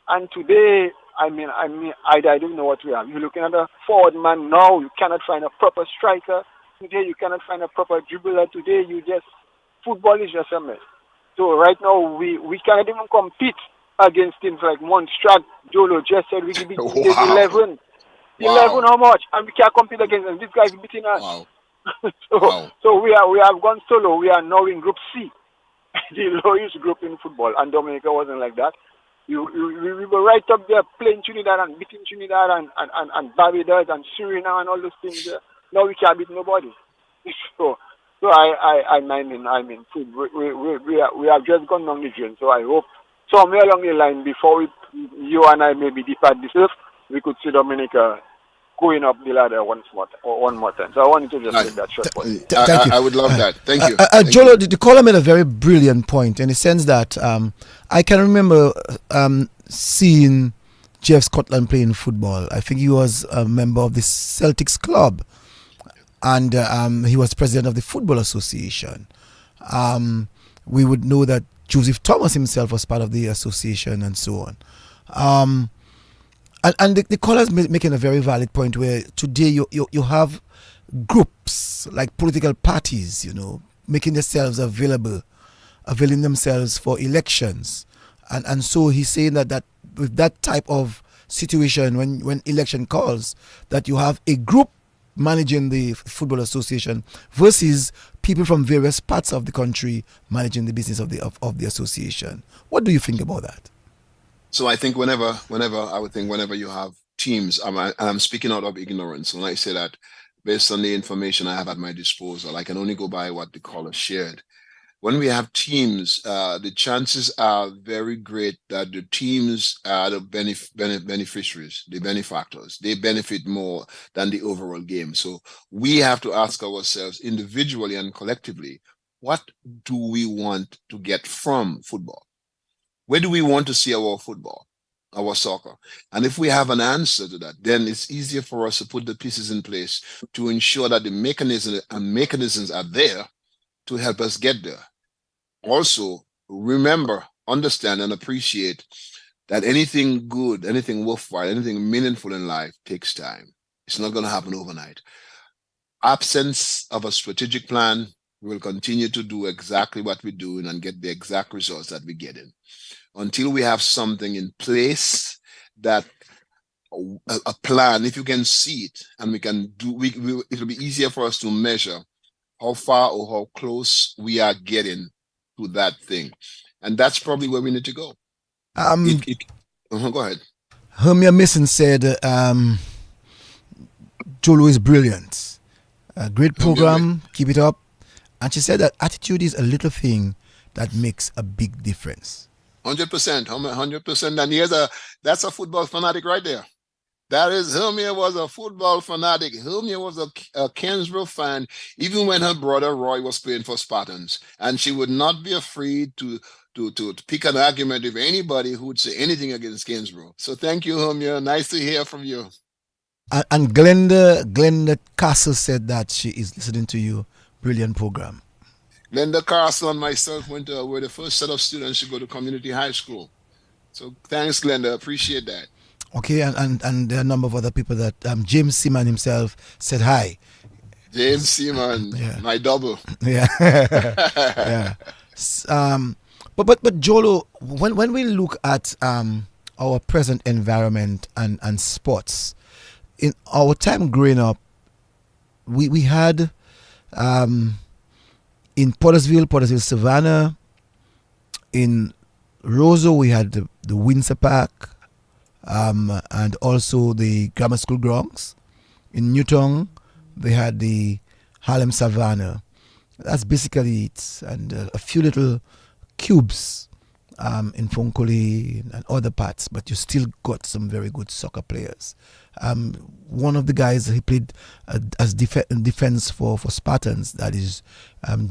And today, I don't know what we have. You're looking at a forward man now, you cannot find a proper striker. Today, you cannot find a proper dribbler. Today, football is just a mess. So right now, we cannot even compete against teams like Montserrat. Jolo just said we can beat 11. 11 how much? And we can't compete against them. This guy's beating us. Wow. So we have gone solo. We are now in Group C, the lowest group in football. And Dominica wasn't like that. We were right up there playing Trinidad and beating Trinidad and Barbados and Suriname and all those things. Now we can't beat nobody. So I mean, we have just gone down the drain. So I hope somewhere along the line, before you and I maybe depart this earth, we could see Dominica going up the ladder one more time. So I wanted to just make that short point. Thank you. I would love that. Thank you. Jolo, the caller made a very brilliant point in the sense that I can remember seeing Jeff Scotland playing football. I think he was a member of the Celtics club, and he was president of the Football Association. We would know that Joseph Thomas himself was part of the association and so on. And the caller is making a very valid point where today you have groups like political parties, you know, making themselves availing themselves for elections. And so he's saying that with that type of situation, when election calls, that you have a group managing the Football Association versus people from various parts of the country managing the business of the association. What do you think about that? So I think whenever you have teams, I'm speaking out of ignorance when I say that, based on the information I have at my disposal, I can only go by what the caller shared. When we have teams, the chances are very great that the teams are the beneficiaries, the benefactors. They benefit more than the overall game. So we have to ask ourselves individually and collectively, what do we want to get from football? Where do we want to see our football, our soccer? And if we have an answer to that, then it's easier for us to put the pieces in place to ensure that the mechanisms are there to help us get there. Also, remember, understand, and appreciate that anything good, anything worthwhile, anything meaningful in life takes time. It's not going to happen overnight. Absence of a strategic plan, we will continue to do exactly what we're doing and get the exact results that we're getting. Until we have something in place, that a plan, if you can see it, and we can do, it'll be easier for us to measure how far or how close we are getting to that thing. And that's probably where we need to go. Go ahead. Hermia Mason said, Jolo is brilliant. A great program, keep it up. And she said that attitude is a little thing that makes a big difference. 100%. And that's a football fanatic right there. That is, Hermia was a football fanatic. Hermia was a Kensborough fan, even when her brother Roy was playing for Spartans. And she would not be afraid to pick an argument with anybody who would say anything against Kensborough. So thank you, Hermia. Nice to hear from you. And Glenda Castle said that she is listening to you. Brilliant program. Glenda Castle and myself were the first set of students to go to community high school. So thanks, Glenda. Appreciate that. Okay, and there are a number of other people that James Seaman himself said hi. James Seaman, yeah. My double. Yeah. Yeah. But Jolo, when we look at our present environment and sports, in our time growing up, we had in Pottersville, Savannah, in Roseau, we had the Windsor Park, and also the grammar school grounds. In Newtown, they had the Harlem Savannah. That's basically it, and a few little cubes in Fonkole and other parts, but you still got some very good soccer players. One of the guys, he played as defense for Spartans, that is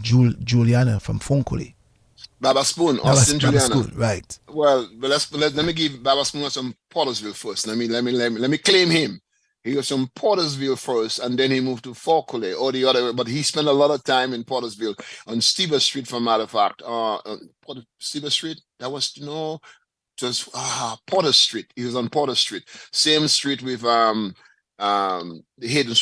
Juliana from Fonkole. Baba Spoon, Austin Juliana. Spoon, right. Well, let me give Baba Spoon some Pottersville first. Let me claim him. He was from Pottersville first, and then he moved to Fonkole or the other way. But he spent a lot of time in Pottersville on Stever Street, for matter of fact. Stever Street, that was just Potter Street. He was on Potter Street, same street with the Hayden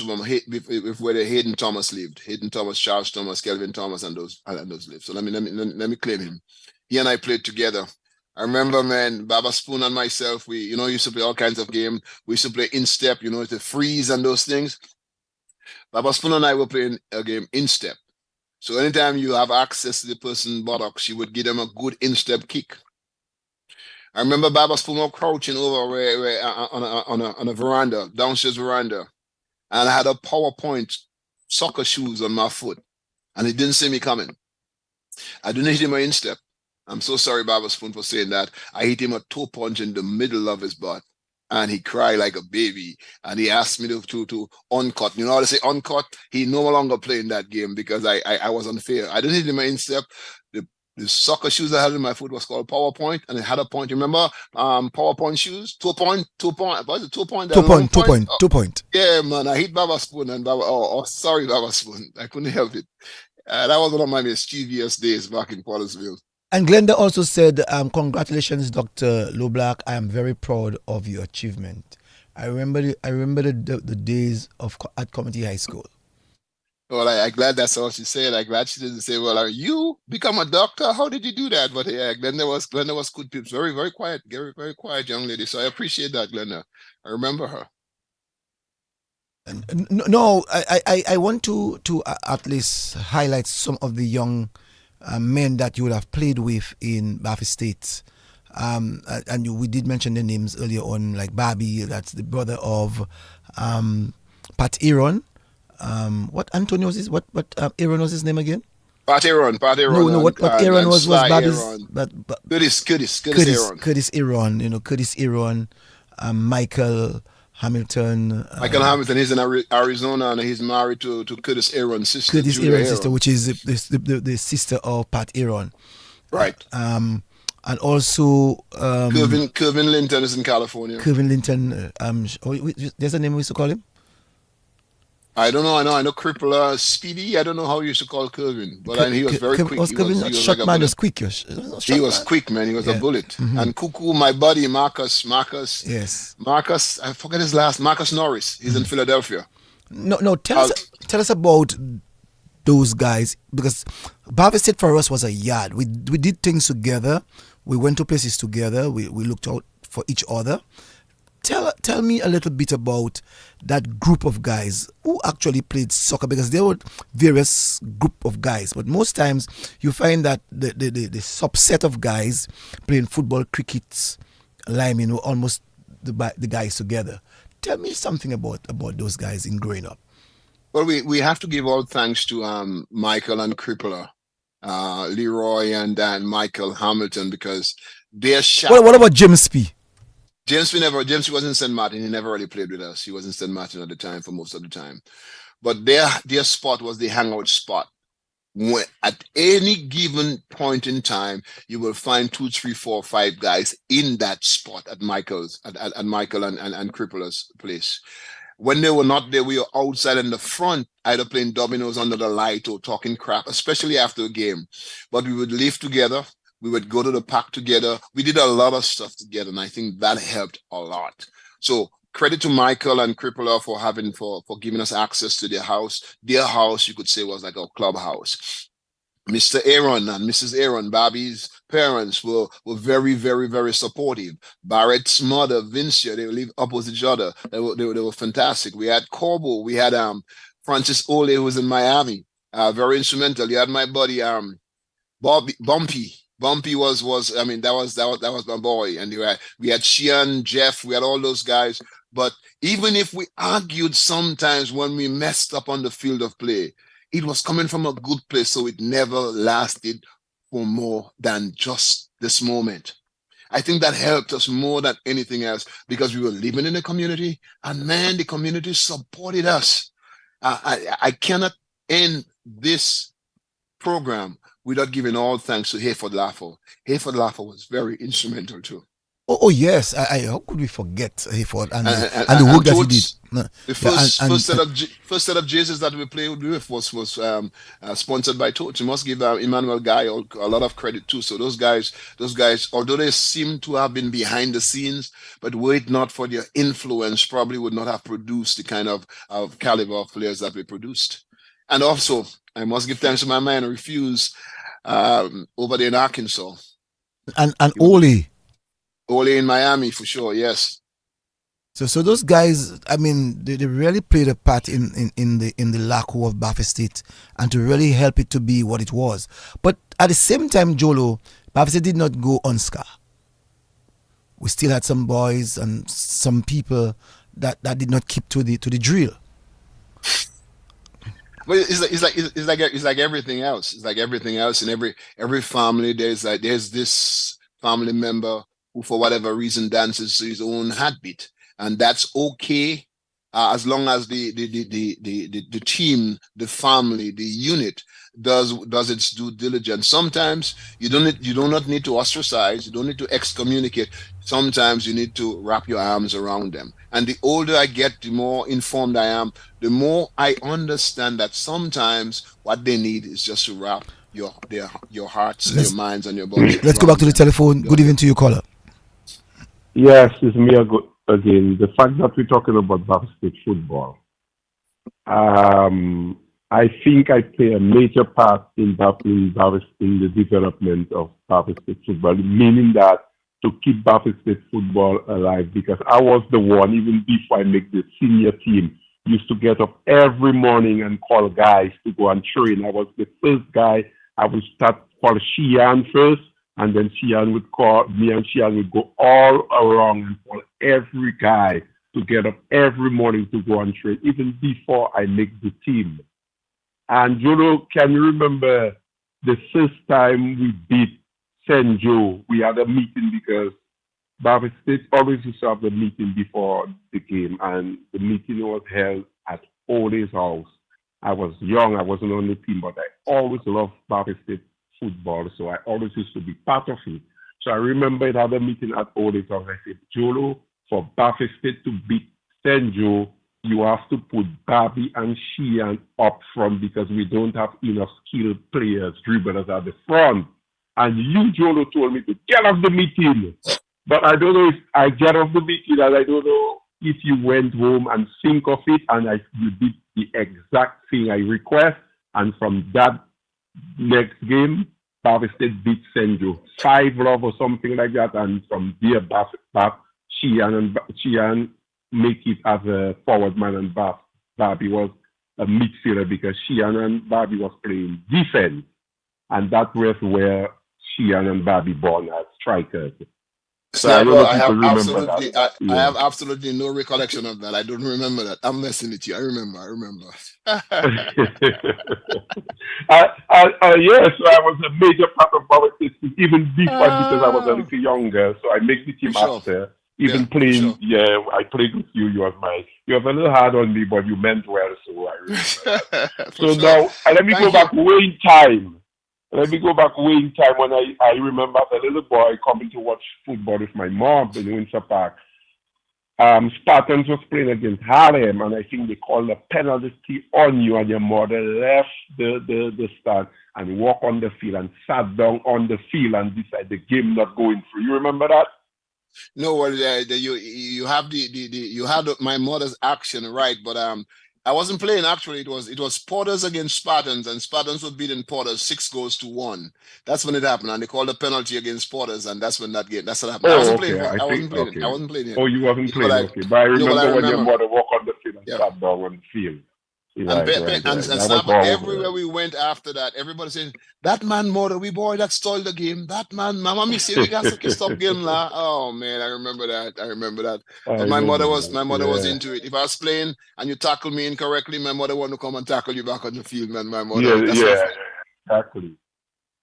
with where the Hayden Thomas lived. Hayden Thomas, Charles Thomas, Kelvin Thomas, and those lived. So let me claim him. He and I played together. I remember, man, Baba Spoon and myself, we used to play all kinds of games. We used to play in-step, the freeze and those things. Baba Spoon and I were playing a game in-step. So anytime you have access to the person's buttocks, you would give them a good in-step kick. I remember Baba Spoon crouching over where on a veranda, downstairs veranda, and I had a PowerPoint soccer shoes on my foot, and he didn't see me coming. I didn't hit him in step. I'm so sorry, Baba Spoon, for saying that. I hit him a toe punch in the middle of his butt, and he cried like a baby, and he asked me to uncut. You know how to say uncut? He no longer playing that game because I was unfair. I didn't hit him in step. The soccer shoes I had in my foot was called PowerPoint, and it had a point. You remember PowerPoint shoes? 2 point. What is it? 2 point? 2 point. Yeah, man. I hit Baba Spoon and Baba. Sorry, Baba Spoon. I couldn't help it. That was one of my mischievous days back in Pottersville. And Glenda also said, congratulations, Dr. Loblack. I am very proud of your achievement. I remember the days at Community High School. Well, I'm glad that's all she said. I'm glad she didn't say, well, are you become a doctor? How did you do that? But yeah, Glenda was good pips. Very, very quiet, very, very quiet young lady. So I appreciate that, Glenda. I remember her. No, I want to at least highlight some of the young men that you would have played with in Bafi State. We did mention the names earlier on, like Bobby, that's the brother of Pat Aaron. What Antonio was his? What Aaron was his name again? Pat Aaron. No, what Aaron was Bobby's. Curtis Aaron. Curtis Aaron, Michael Hamilton. Michael Hamilton, he's in Arizona and he's married to Curtis Aaron's sister. Curtis Aaron's sister, which is the sister of Pat Aaron. Right. And also Kervin Linton is in California. Kervin Linton, there's a name we used to call him? I don't know. I know Crippler Speedy. I don't know how you used to call Kervin, but he was very quick. Was Kervin not shot man? Was quick. He was quick, man. He was a bullet. Mm-hmm. And Cuckoo, my buddy Marcus. Yes. Marcus, I forget his last. Marcus Norris. He's in Philadelphia. No. Tell us about those guys, because Bavi State for us was a yard. We did things together. We went to places together. We looked out for each other. Tell me a little bit about that group of guys who actually played soccer, because there were various group of guys, but most times you find that the subset of guys playing football, cricket, linemen were almost the guys together. Tell me something about those guys in growing up. Well, we have to give all thanks to Michael and Crippler, Leroy and Michael Hamilton, because they're sharp. What about James P? James was in St. Martin. He never really played with us. He was in St. Martin at the time for most of the time. But their spot was the hangout spot. When, at any given point in time, you will find 2, 3, 4, 5 guys in that spot at Michael's, at Michael and Crippler's place. When they were not there, we were outside in the front, either playing dominoes under the light or talking crap, especially after a game. But we would live together. We would go to the park together. We did a lot of stuff together, and I think that helped a lot. So credit to Michael and Crippler for giving us access to their house. Their house, you could say, was like a clubhouse. Mr. Aaron and Mrs. Aaron, Bobby's parents, were very, very, very supportive. Barrett's mother, Vincia, they live opposite each other. They were fantastic. We had Corbo. We had Francis Ole, who was in Miami, very instrumental. You had my buddy Bumpy. Bumpy was I mean that was my boy, and we had Sheehan, Jeff, we had all those guys. But even if we argued sometimes when we messed up on the field of play, it was coming from a good place, so it never lasted for more than just this moment. I think that helped us more than anything else because we were living in the community, and man, the community supported us. I cannot end this program without giving all thanks to Hayford Laffo. Hayford Laffo was very instrumental too. Oh yes, how could we forget Hayford and the work that he did? The first set of jerseys that we played with was sponsored by Totes. You must give Emmanuel Guy a lot of credit too. So those guys, although they seem to have been behind the scenes, but were it not for their influence, probably would not have produced the kind of caliber of players that we produced. And also, I must give thanks to my man Refuse over there in Arkansas. And Ole. Ole in Miami for sure, yes. So those guys, I mean, they really played a part in the Lakou of Baffin State and to really help it to be what it was. But at the same time, Jolo, Baffin State did not go unscarred. We still had some boys and some people that did not keep to the drill. But it's like everything else. It's like everything else in every family. There's this family member who, for whatever reason, dances to his own heartbeat, and that's okay, as long as the team, the family, the unit does its due diligence. Sometimes you do not need to ostracize. You don't need to excommunicate. Sometimes you need to wrap your arms around them. And the older I get, the more informed I am, the more I understand that sometimes what they need is just to wrap your hearts, your minds, and your bodies. Let's go back to the telephone. Good evening to you, caller. Yes, it's me again. The fact that we're talking about Baffin State football, I think I play a major part in the development of Baffin State football, meaning that to keep Baffin State football alive, because I was the one, even before I make the senior team, used to get up every morning and call guys to go and train. I was the first guy. I would start call Sheehan first, and then Sheehan would call me, and Sheehan would go all around and call every guy to get up every morning to go and train, even before I make the team. And Jolo, can you remember the first time we beat St. Joe? We had a meeting because Baffin State always used to have the meeting before the game, and the meeting was held at Ole's house. I was young, I wasn't on the team, but I always loved Baffin State football, so I always used to be part of it. So I remember it had a meeting at Ole's house. I said, Jolo, for Baffin State to beat St. Joe, you have to put Bobby and Sheehan up front because we don't have enough skilled players, dribblers at the front. And you, Jolo, told me to get off the meeting. But I don't know if I get off the meeting, and I don't know if you went home and think of it, and you did the exact thing I request. And from that next game, Baffin State beat St. Joe 5-0 or something like that. And from there, Sheehan make it as a forward man, and Bobby was a midfielder because Sheehan and Bobby was playing defense. And that was where Sheehan and Bobby born as strikers. So I have absolutely no recollection of that. I don't remember that. I'm messing with you. I remember. Yes, so I was a major part of our system, even before because I was a little younger. So I make the team after. Even playing, I played with you. You was a little hard on me, but you meant well. So I remember. So now let me go back way in time. Let me go back way in time when I remember as a little boy coming to watch football with my mom in Windsor Park. Spartans was playing against Harlem, and I think they called a penalty on you, and your mother left the stand and walked on the field and sat down on the field and decided the game not going through. You remember that? No, well, you have you had my mother's action right, but I wasn't playing actually. It was Porters against Spartans, and Spartans were beating Porters 6-1. That's when it happened, and they called a penalty against Porters, and that's when that's what happened. I wasn't playing. I wasn't playing. Oh, you wasn't playing. Okay, but I remember when your mother walked on the field and sat down on the field. And, Right. and That was Snapper, horrible. everywhere we went after that, everybody saying, that man mother, we boy that stole the game. That man, mama me say we got to stop game la. Oh man, I remember that. But my mother was into it. If I was playing and you tackle me incorrectly, my mother want to come and tackle you back on the field, man. My mother. Exactly.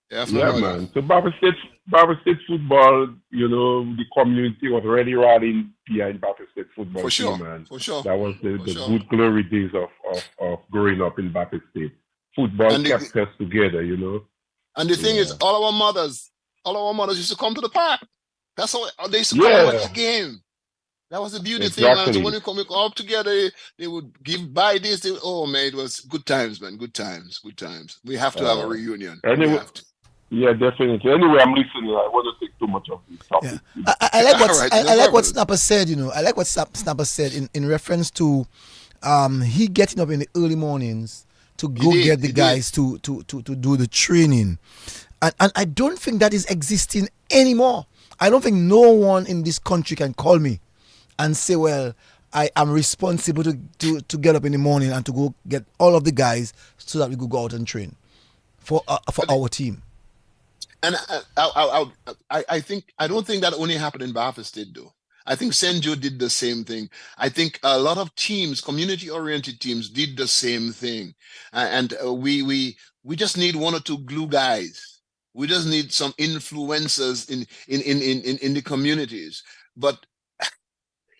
That's my mother. Man. So Baba State football, the community was really rallying behind Baba State football. For sure, man. for sure. That was the good glory days of growing up in Baba State. Football kept us together, And the thing is, all our mothers used to come to the park. That's how they used to come and watch the game. That was the beauty thing, man. So when we come up together, they would buy this. Oh man, it was good times, man. Good times. We have to have a reunion. Anyway, yeah, definitely. Anyway, I'm listening. I want to take too much of this topic. Yeah. I like what Snapper said. I like what Snapper said in reference to he getting up in the early mornings to go get the guys to do the training, and I don't think that is existing anymore. I don't think no one in this country can call me and say, well, I am responsible to get up in the morning and to go get all of the guys so that we could go out and train for our team. And I don't think that only happened in Bafa State, though. I think St. Joe did the same thing. I think a lot of teams, community-oriented teams, did the same thing. And we just need one or two glue guys. We just need some influencers in the communities. But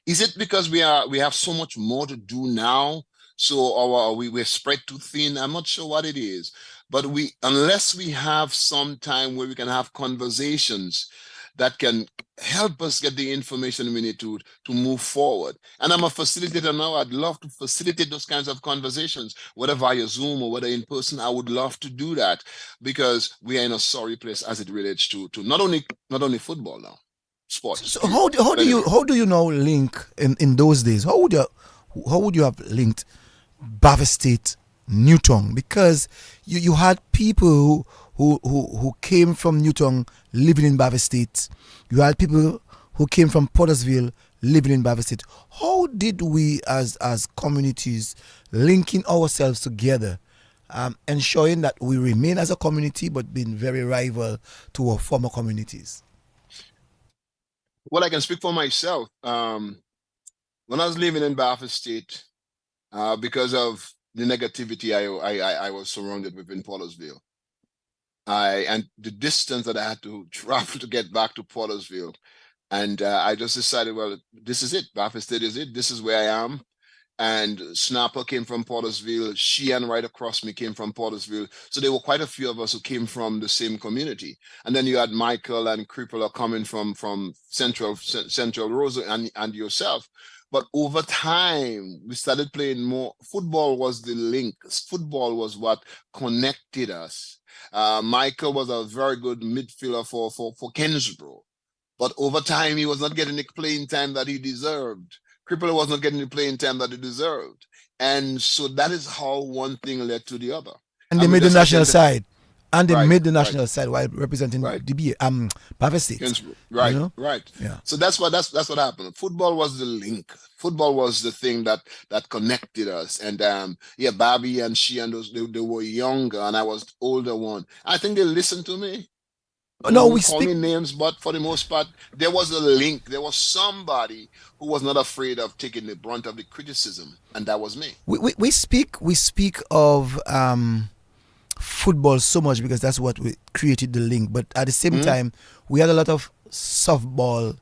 is it because we have so much more to do now? So we're spread too thin? I'm not sure what it is. But unless we have some time where we can have conversations that can help us get the information we need to move forward. And I'm a facilitator now. I'd love to facilitate those kinds of conversations, whether via Zoom or whether in person. I would love to do that because we are in a sorry place as it relates to not only football now, sports. So how do you now link in those days? How would you have linked Bafa State, Newton? Because you had people who came from Newton living in Bafa State. You had people who came from Pottersville living in Bafa State. How did we as communities linking ourselves together, ensuring that we remain as a community but being very rival to our former communities? Well, I can speak for myself. When I was living in Bafa State, because of the negativity I was surrounded with in Pottersville, and the distance that I had to travel to get back to Pottersville, and I just decided, well, this is it. Bafa State is it. This is where I am. And Snapper came from Pottersville. Sheehan right across me came from Pottersville. So there were quite a few of us who came from the same community. And then you had Michael and Crippler coming from Central Rosa and yourself. But over time, we started playing more. Football was the link. Football was what connected us. Michael was a very good midfielder for Kensborough. But over time, he was not getting the playing time that he deserved. Crippler was not getting the playing time that he deserved. And so that is how one thing led to the other. And they made the national side. And they made the national side while representing DBS, Bafa State. Right. Yeah. So that's what happened. Football was the link. Football was the thing that connected us. And Bobby and she and those they were younger and I was the older one. I think they listened to me. No, we call me names, but for the most part, there was a link. There was somebody who was not afraid of taking the brunt of the criticism, and that was me. We speak of football so much because that's what we created the link. But at the same time, we had a lot of softball,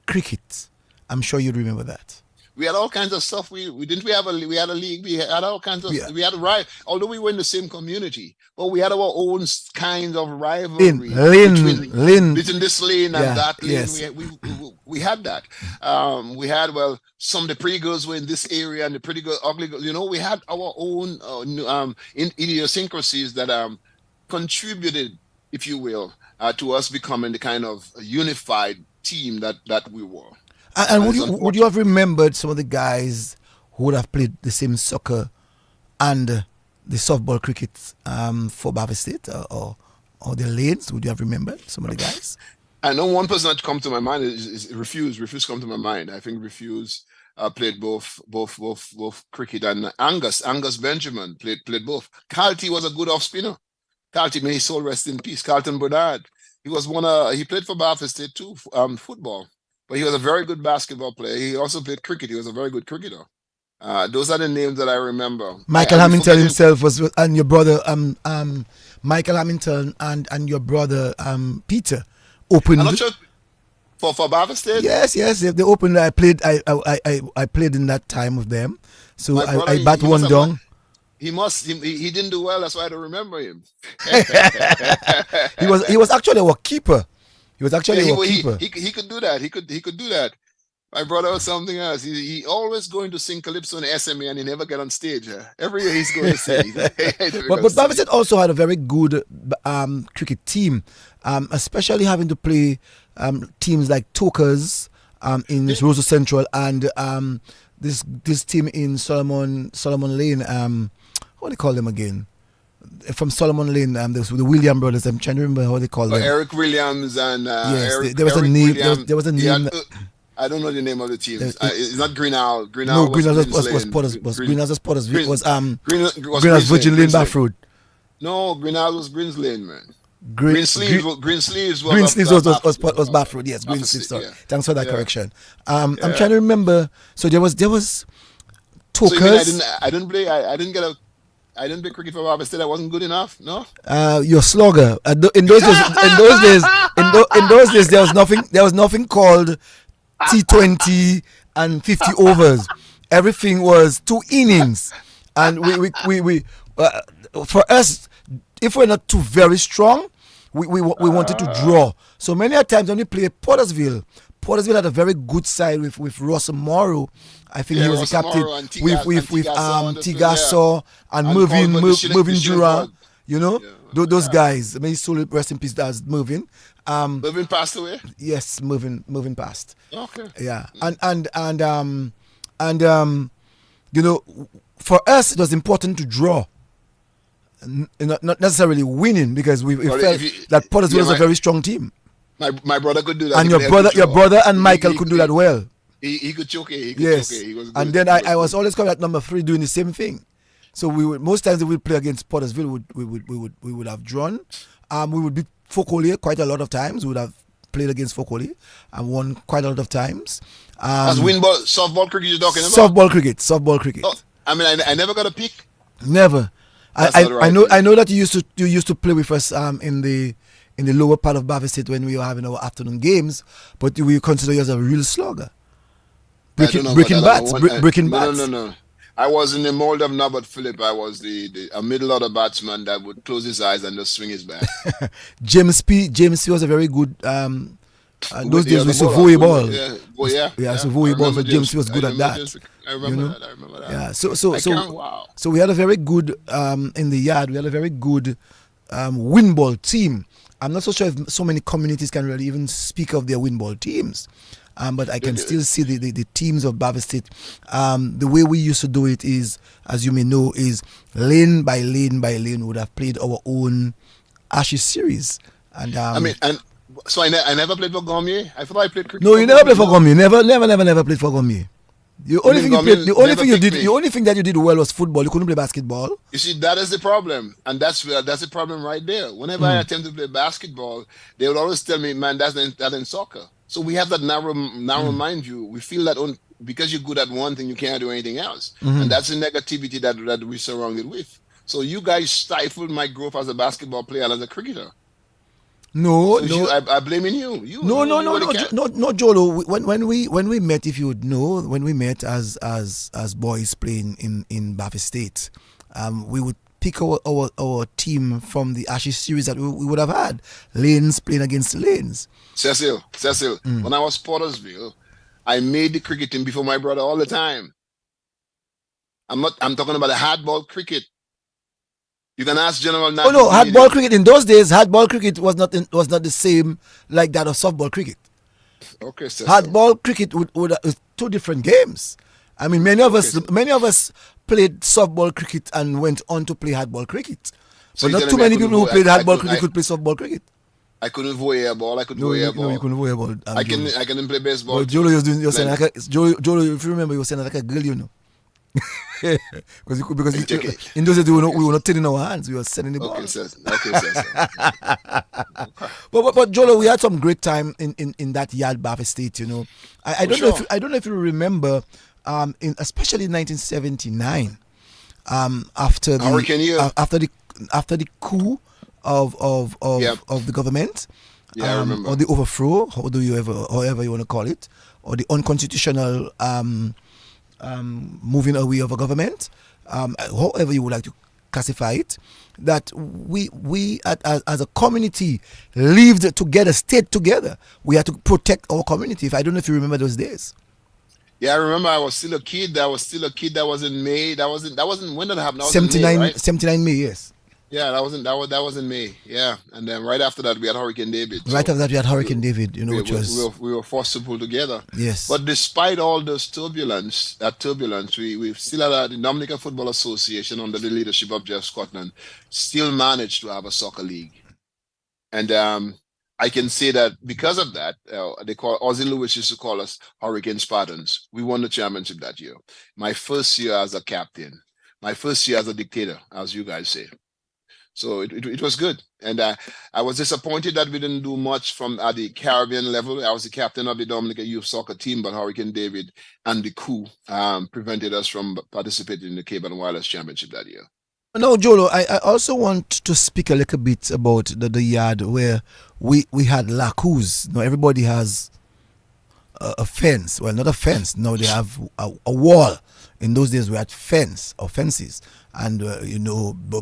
cricket. I'm sure you remember that. We had all kinds of stuff. We had a league. We had all kinds of. We had a rival. Although we were in the same community, but we had our own kind of rivalry between this lane and that lane. Yes. We had that. We had some of the pretty girls were in this area and the pretty girl, ugly girls. We had our own idiosyncrasies that contributed, if you will, to us becoming the kind of unified team that we were. And would you have remembered some of the guys who would have played the same soccer and the softball cricket for Bafa State or the lanes? Would you have remembered some of the guys? I know one person that come to my mind is Refuse. Refuse come to my mind. I think Refuse played both cricket, and Angus Benjamin played both. Carlty was a good off spinner. Carlty, may his soul rest in peace. Carlton Bernard. He played for Bath State too, football. But he was a very good basketball player. He also played cricket. He was a very good cricketer. Those are the names that I remember. Michael Hamilton himself was, and your brother, Michael Hamilton and your brother, Peter, opened. I'm not sure for Bath State. Yes. They opened. I played in that time with them. So I bat one down. He didn't do well. That's why I don't remember him. He was actually our keeper. He was actually our keeper. He could do that. He could do that. My brother was something else. He always going to sing calypso in SMA and he never get on stage. Every year he's going to sing. But Bath also had a very good cricket team, especially having to play teams like Tokers in Roseau Central and this team in Solomon Lane. What do they call them again? From Solomon Lane, the William brothers. I'm trying to remember how they call them. Eric Williams and yes, there was a name. There was a name. I don't know the name of the team. It's not Greenhow. No, Greenhow was Pottersville. Greenhow Virgin Lane Bath Road. No, Greenhow was Greens Lane, man. Green Sleeves was Bath Road. Yes, Green Sleeves. Yeah. Thanks for that correction. I'm trying to remember. So there was Tokers. So I didn't play cricket for Bath State. I wasn't good enough. No. Your slogger. In those days, there was nothing called T20 and 50 overs. Everything was 2 innings, and we for us, if we're not too very strong, we wanted to draw. So many a times when we play Pottersville had a very good side with Ross Morrow. I think he was the captain with Tigasso and Mervyn Durant. You know, those guys. May his soul rest in peace. That's Mervyn. Mervyn passed away. Yes, Mervyn passed. Okay. Yeah, and you know, for us it was important to draw, not necessarily winning, because we felt that Pottersville was a very strong team. My brother could do that. And your brother and Michael could do that well. He could choke it. Yes. He was good. And then I was always coming at number 3 doing the same thing. So most times we would play against Pottersville. We would have drawn. We would beat Fokoli quite a lot of times. We would have played against Fokoli and won quite a lot of times. That's softball cricket you're talking about? Softball cricket. Oh, I mean, I never got a pick. Never. I know that you used to play with us in the lower part of Bath State when we were having our afternoon games, but we consider you as a real slugger. Breaking bats. No. I was in the mold of Norbert Phillip. I was a middle order batsman that would close his eyes and just swing his bat. James P was a very good. Those days we saw volley ball. So volley ball. So James P was good at that. I remember that. Yeah. So we had a very good in the yard. We had a very good win ball team. I'm not so sure if so many communities can really even speak of their win ball teams. But I can still see the teams of Bath State. The way we used to do it is, as you may know, is lane by lane by lane would have played our own Ashes series. And so I never played for Gomier. I thought I played cricket. No, you never played for Gomier. Never played for Gomier. The only thing that you did well was football. You couldn't play basketball. You see, that is the problem, and that's the problem right there. Whenever I attempt to play basketball, they would always tell me, "Man, that's in soccer." So we have that narrow mind view. We feel that because you're good at one thing, you can't do anything else, and that's the negativity that we're surrounded with. So you guys stifled my growth as a basketball player and as a cricketer. No. I'm blaming you. No, Jolo. When we met, if you would know, when we met as boys playing in Bath State, we would pick our team from the Ashes series that we would have had. Lanes playing against Lanes. Cecil. When I was Pottersville, I made the cricket team before my brother all the time. I'm talking about the hardball cricket. You can ask General. Oh no, hardball cricket in those days. Hardball cricket was not the same like that of softball cricket. Okay, Cecil. Hardball cricket would 2 different games. I mean, many of us played softball cricket and went on to play hardball cricket. So but not too many people who played hardball cricket could play softball cricket. I couldn't volley a ball. I could No, volley a no, ball. you couldn't worry about. I can play baseball. But Jolo was doing. You're saying Like- like Jolo. If you remember, you were saying like a girl, you know. because in those days we were not turning our hands. We were sending the ball. Okay, sir. But Jolo, we had some great time in that yard, Bath State. You know, I don't know. I don't know if you remember, especially in 1979, after the Hurricane year. after the coup of the government, Yeah, I remember. or the overthrow, however you want to call it, or the unconstitutional moving away of a government, however you would like to classify it, that we as a community lived together, stayed together. We had to protect our community. I don't know if you remember those days. Yeah, I remember. I was still a kid. That was in May. That wasn't when did that happen? That was in May, 79, right? 79 May, yes. Yeah, that was in May. Yeah, and then right after that we had Hurricane David. Right after that we had Hurricane David, you know, we were forced to pull together. Yes. But despite all this turbulence, we still had the Dominica Football Association under the leadership of Jeff Scotland still managed to have a soccer league, and I can say that because of that, Ozzie Lewis used to call us Hurricane Spartans. We won the championship that year. My first year as a captain, my first year as a dictator, as you guys say. So it was good. And I was disappointed that we didn't do much at the Caribbean level. I was the captain of the Dominica Youth Soccer team, but Hurricane David and the coup prevented us from participating in the Cape and Wireless Championship that year. Now, Jolo, I also want to speak a little bit about the yard where we had Lakous. Now, everybody has a fence. Well, not a fence. Now they have a wall. In those days, we had fences. And,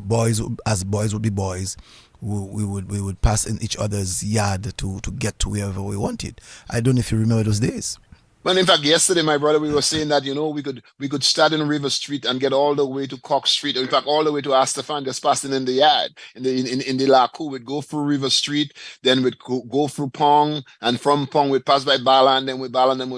boys would be boys. We would pass in each other's yard to get to wherever we wanted. I don't know if you remember those days. Well, in fact, yesterday, my brother, we were saying that, we could start in River Street and get all the way to Cox Street. In fact, all the way to Astafan, just passing in the yard. In the Lakou, we'd go through River Street, then we'd go through Pong, and from Pong, we'd pass by Bala, and then we're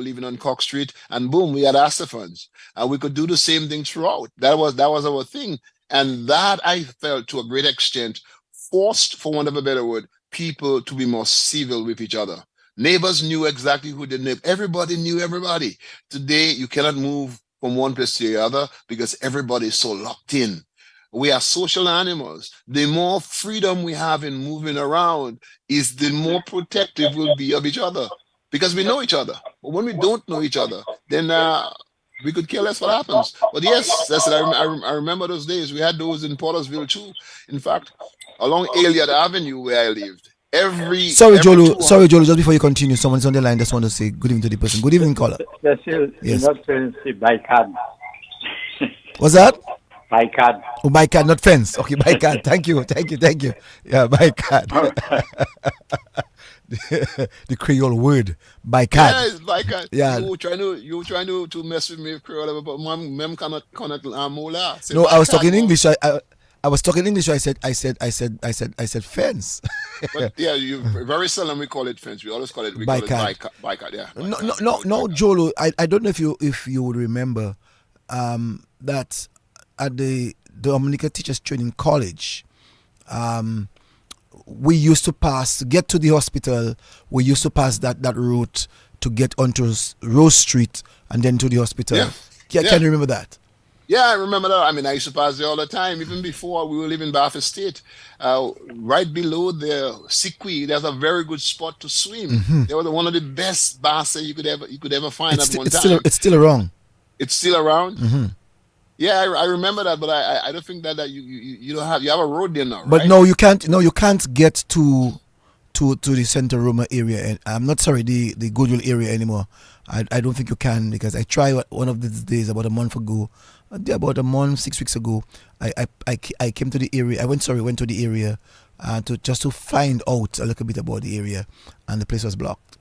leaving on Cox Street, and boom, we had Astafans. And we could do the same thing throughout. That was our thing. And that, I felt, to a great extent, forced, for want of a better word, people to be more civil with each other. Neighbors knew exactly who the neighbor. Everybody knew everybody. Today, you cannot move from one place to the other because everybody is so locked in. We are social animals. The more freedom we have in moving around is the more protective we'll be of each other because we know each other. But when we don't know each other, then we could care less what happens. But yes, that's it. I remember those days. We had those in Portersville too. In fact, along Elliott Avenue where I lived. Sorry, Jolo, just before you continue, someone's on the line. Just want to say good evening to the person. Good evening, caller. Yes. Not by card. What's that? By card. Oh, by card, not fence. Okay, by card. Thank you. Yeah, by card. The Creole word, by card. Yeah, it's by card. Yeah. You trying to mess with me with Creole, but mem cannot mola. No, I was talking English. I was talking English. I said fence. But yeah, you very seldom we call it fence. We always call it by card. Yeah. No, Jolo. I don't know if you would remember that at the Dominica Teachers Training College, we used to pass to get to the hospital. We used to pass that route to get onto Rose Street and then to the hospital. Yeah. Can you remember that? Yeah, I remember that. I mean, I used to pass there all the time, even before we were living in Bath State. Right below the Sikwi, there's a very good spot to swim. Mm-hmm. They were one of the best baths you could ever find at one time. It's still around. It's still around. Mm-hmm. Yeah, I remember that, but I don't think that you have a road there now. But right? no, you can't get to the Center Roma area, and I'm not sorry, the Goodwill area anymore. I don't think you can, because I tried one of these days about a month ago. About a month, 6 weeks ago, I came to the area. went to the area to find out a little bit about the area, and the place was blocked.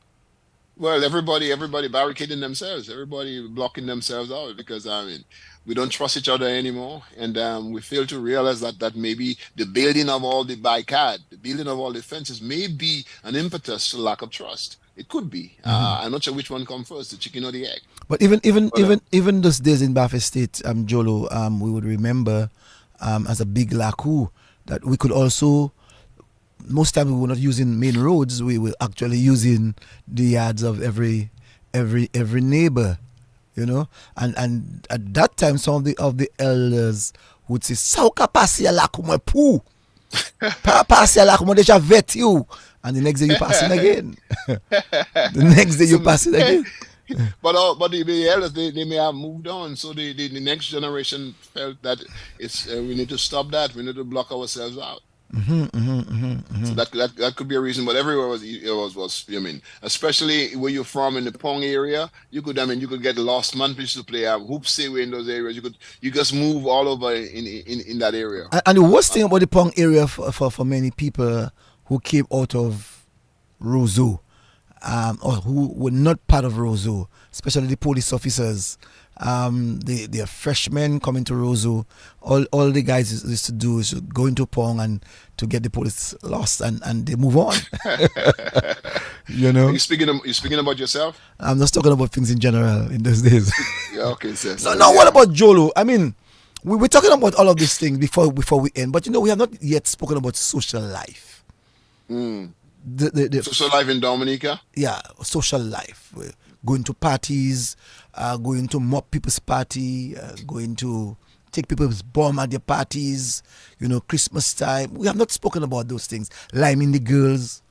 Well, everybody barricading themselves, everybody blocking themselves out, because we don't trust each other anymore, and we fail to realize that maybe the building of all the barricade, the building of all the fences, may be an impetus to lack of trust. It could be. I'm not sure which one comes first, the chicken or the egg. But even those days in Bath State, Jolo, we would remember as a big Lakou that we could also most time we were not using main roads. We were actually using the yards of every neighbor, you know. And at that time, some of the elders would say, "Sauka pasi Lakou mwen pou, pasi Lakou mwen deja vet you," and the next day you passing again. The next day you passing again. But the elders they may have moved on, so the next generation felt that it's we need to stop that. We need to block ourselves out. So that could be a reason. But everywhere was I mean, especially where you're from in the Pong area, you could get lost. Man, used to play hoops away in those areas. You just move all over in that area. And the worst thing about the Pong area for many people who came out of Roseau, or who were not part of Roseau, especially the police officers. The freshmen coming to Roseau, all the guys used to do is go into Pong and to get the police lost, and they move on. You know. You speaking about yourself? I'm just talking about things in general in those days. Yeah, okay, sir. So what about Jolo? I mean, we're talking about all of these things before we end, but we have not yet spoken about social life. The social life in Dominica? Yeah, social life. Going to parties, going to mob people's party, going to take people's bomb at their parties, Christmas time. We have not spoken about those things. Liming the girls.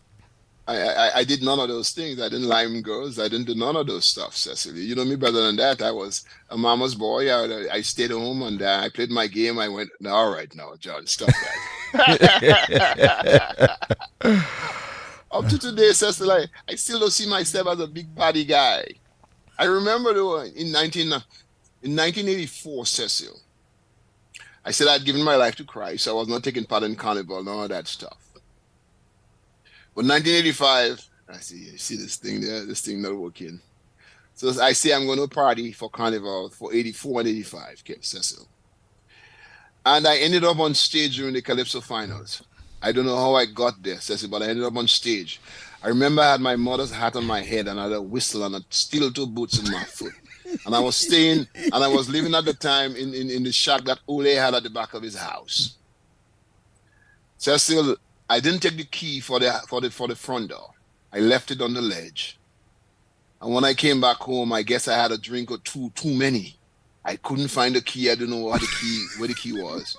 I did none of those things. I didn't lime girls. I didn't do none of those stuff, Cecily. You know me better than that. I was a mama's boy. I stayed home and I played my game. I went, all right, now, John, stop that. Up to today, Cecily, I still don't see myself as a big party guy. I remember though, in 1984, Cecil, I said I'd given my life to Christ. I was not taking part in carnival, none of that stuff. But 1985, I see this thing there, this thing not working. So I say I'm going to party for carnival for 84 and 85, Cecil. And I ended up on stage during the Calypso finals. I don't know how I got there, Cecil, but I ended up on stage. I remember I had my mother's hat on my head and I had a whistle and a steel-toe boots in my foot. And I was staying, and I was living at the time in the shack that Ole had at the back of his house. Cecil, I didn't take the key for the front door. I left it on the ledge. And when I came back home, I guess I had a drink or too many. I couldn't find the key. I don't know where the key was.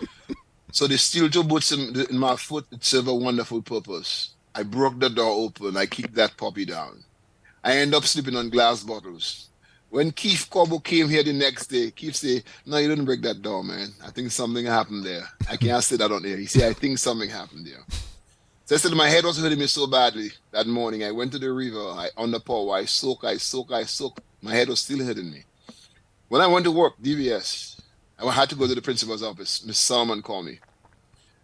So the steel-toe boots in my foot, it served a wonderful purpose. I broke the door open. I kicked that puppy down. I ended up sleeping on glass bottles. When Keith Cobo came here the next day, Keith said, "No, you didn't break that door, man. I think something happened there." I can't say that on air. He said, "I think something happened there." So I said, my head was hurting me so badly that morning. I went to the river, on the power. I soak. My head was still hurting me. When I went to work, DBS, I had to go to the principal's office. Miss Salmon called me.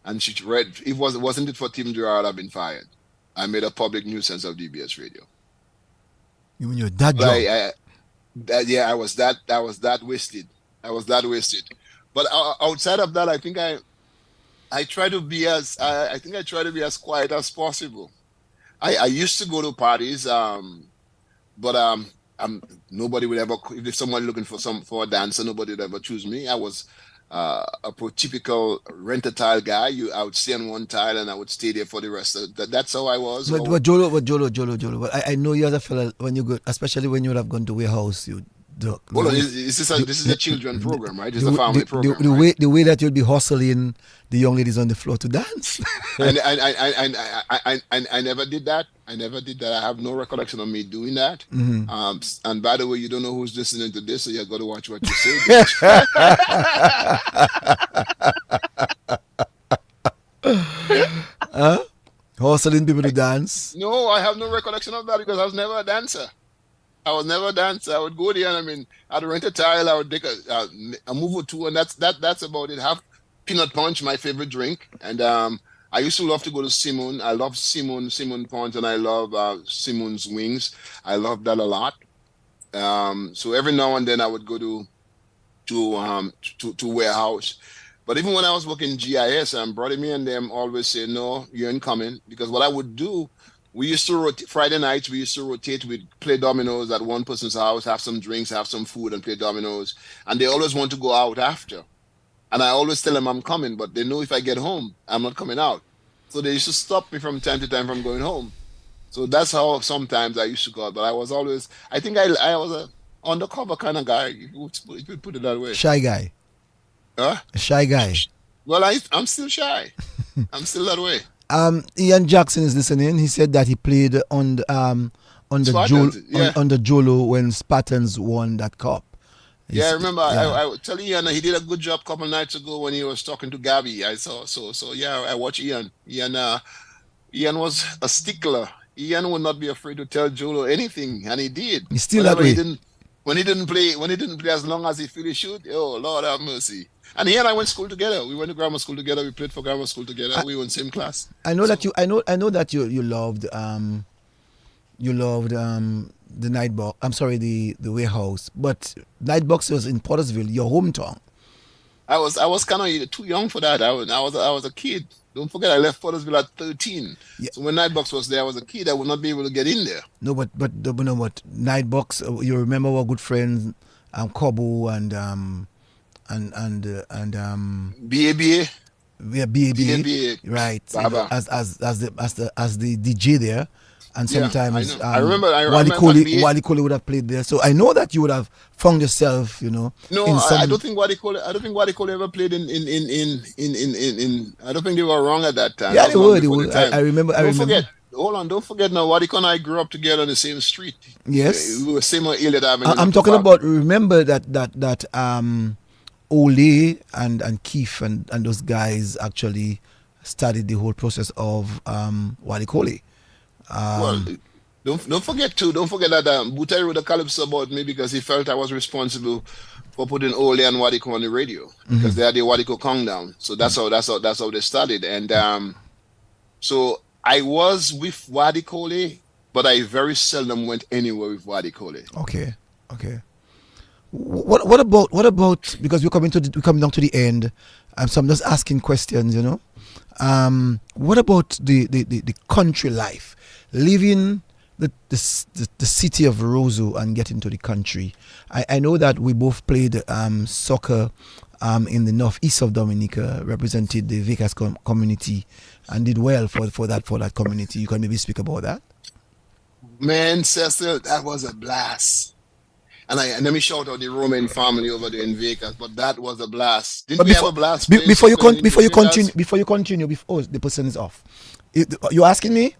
And she read, wasn't it for Tim Gerard, I've been fired. I made a public nuisance of DBS Radio. You mean you're that job? I was that wasted. But outside of that, I think I try to be as quiet as possible. I used to go to parties, but nobody would ever. If someone looking for a dancer, nobody would ever choose me. I was a prototypical rent-a-tile guy. I would stay on one tile and I would stay there for the rest of that. That's how I was. But Jolo. But I know you as a fella, when you go, especially when you would have gone to warehouse, you do. Hold on, this is a children program, right? This is a family program. The way that you'll be hustling the young ladies on the floor to dance. And I never did that. I have no recollection of me doing that. Mm-hmm. And by the way, you don't know who's listening to this, so you got to watch what you say. Hustling people to dance? No, I have no recollection of that because I was never a dancer. I would go there and I'd rent a tile. I would take a move or two, and that's about it. Have peanut punch, my favorite drink, and I used to love to go to Simon. I love Simon Punch, and I love Simon's wings. I love that a lot. So every now and then I would go to warehouse. But even when I was working GIS, Brother me and them always say, "No, you ain't coming," because what I would do. We used to rotate Friday nights. We used to rotate. We'd play dominoes at one person's house, have some drinks, have some food, and play dominoes. And they always want to go out after. And I always tell them I'm coming, but they know if I get home, I'm not coming out. So they used to stop me from time to time from going home. So that's how sometimes I used to go out. But I was always, I think I was a undercover kind of guy, if you put it that way. Shy guy. Huh? A shy guy. Well, I'm still shy. I'm still that way. Ian Jackson is listening. He said that he played on the Jolo when Spartans won that cup. Yeah, I remember. Yeah. I tell Ian he did a good job a couple nights ago when he was talking to Gabby. I saw. So yeah, I watched Ian. Ian was a stickler. Ian would not be afraid to tell Jolo anything, and he did. He's still that way. When he didn't play as long as he feel he should. Oh Lord have mercy. And he and I went to school together. We went to grammar school together. We played for grammar school together. We were in the same class. I know that you loved the night box. I'm sorry, the warehouse. But night box was in Pottersville, your hometown. I was kind of too young for that. I was a kid. Don't forget, I left Pottersville at 13. Yeah. So when Nightbox was there, I was a kid. I would not be able to get in there. No, but Nightbox. You remember our good friends, Kobo and BABA. Yeah, BABA. Right. As the DJ there. And sometimes I remember Wally Coley would have played there. So I know that you would have found yourself, No, I don't think Wally Coley ever played in I don't think they were wrong at that time. Yeah, they would. I remember. Don't forget now, Wadiko and I grew up together on the same street. Yes. We were same on Elliot Avenue. I'm talking about, remember that Ole and Keith and those guys actually started the whole process of Wally Coley. Well, don't forget that Butai wrote a calypso about me because he felt I was responsible for putting Ole and Wadiko on the radio because they had the Wadiko countdown. So that's how they started. And so I was with Wadiko, but I very seldom went anywhere with Wadiko. Okay. What about because we're coming down to the end, so I'm just asking questions. What about the country life? Leaving the city of Roseau and getting to the country. I know that we both played soccer in the northeast of Dominica, represented the Vegas community, and did well for that community. You can maybe speak about that. Man, Cecil, that was a blast. And let me shout out the Roman family over there in Vegas, but that was a blast. Didn't we have a blast? Before you continue, the person is off. You asking me?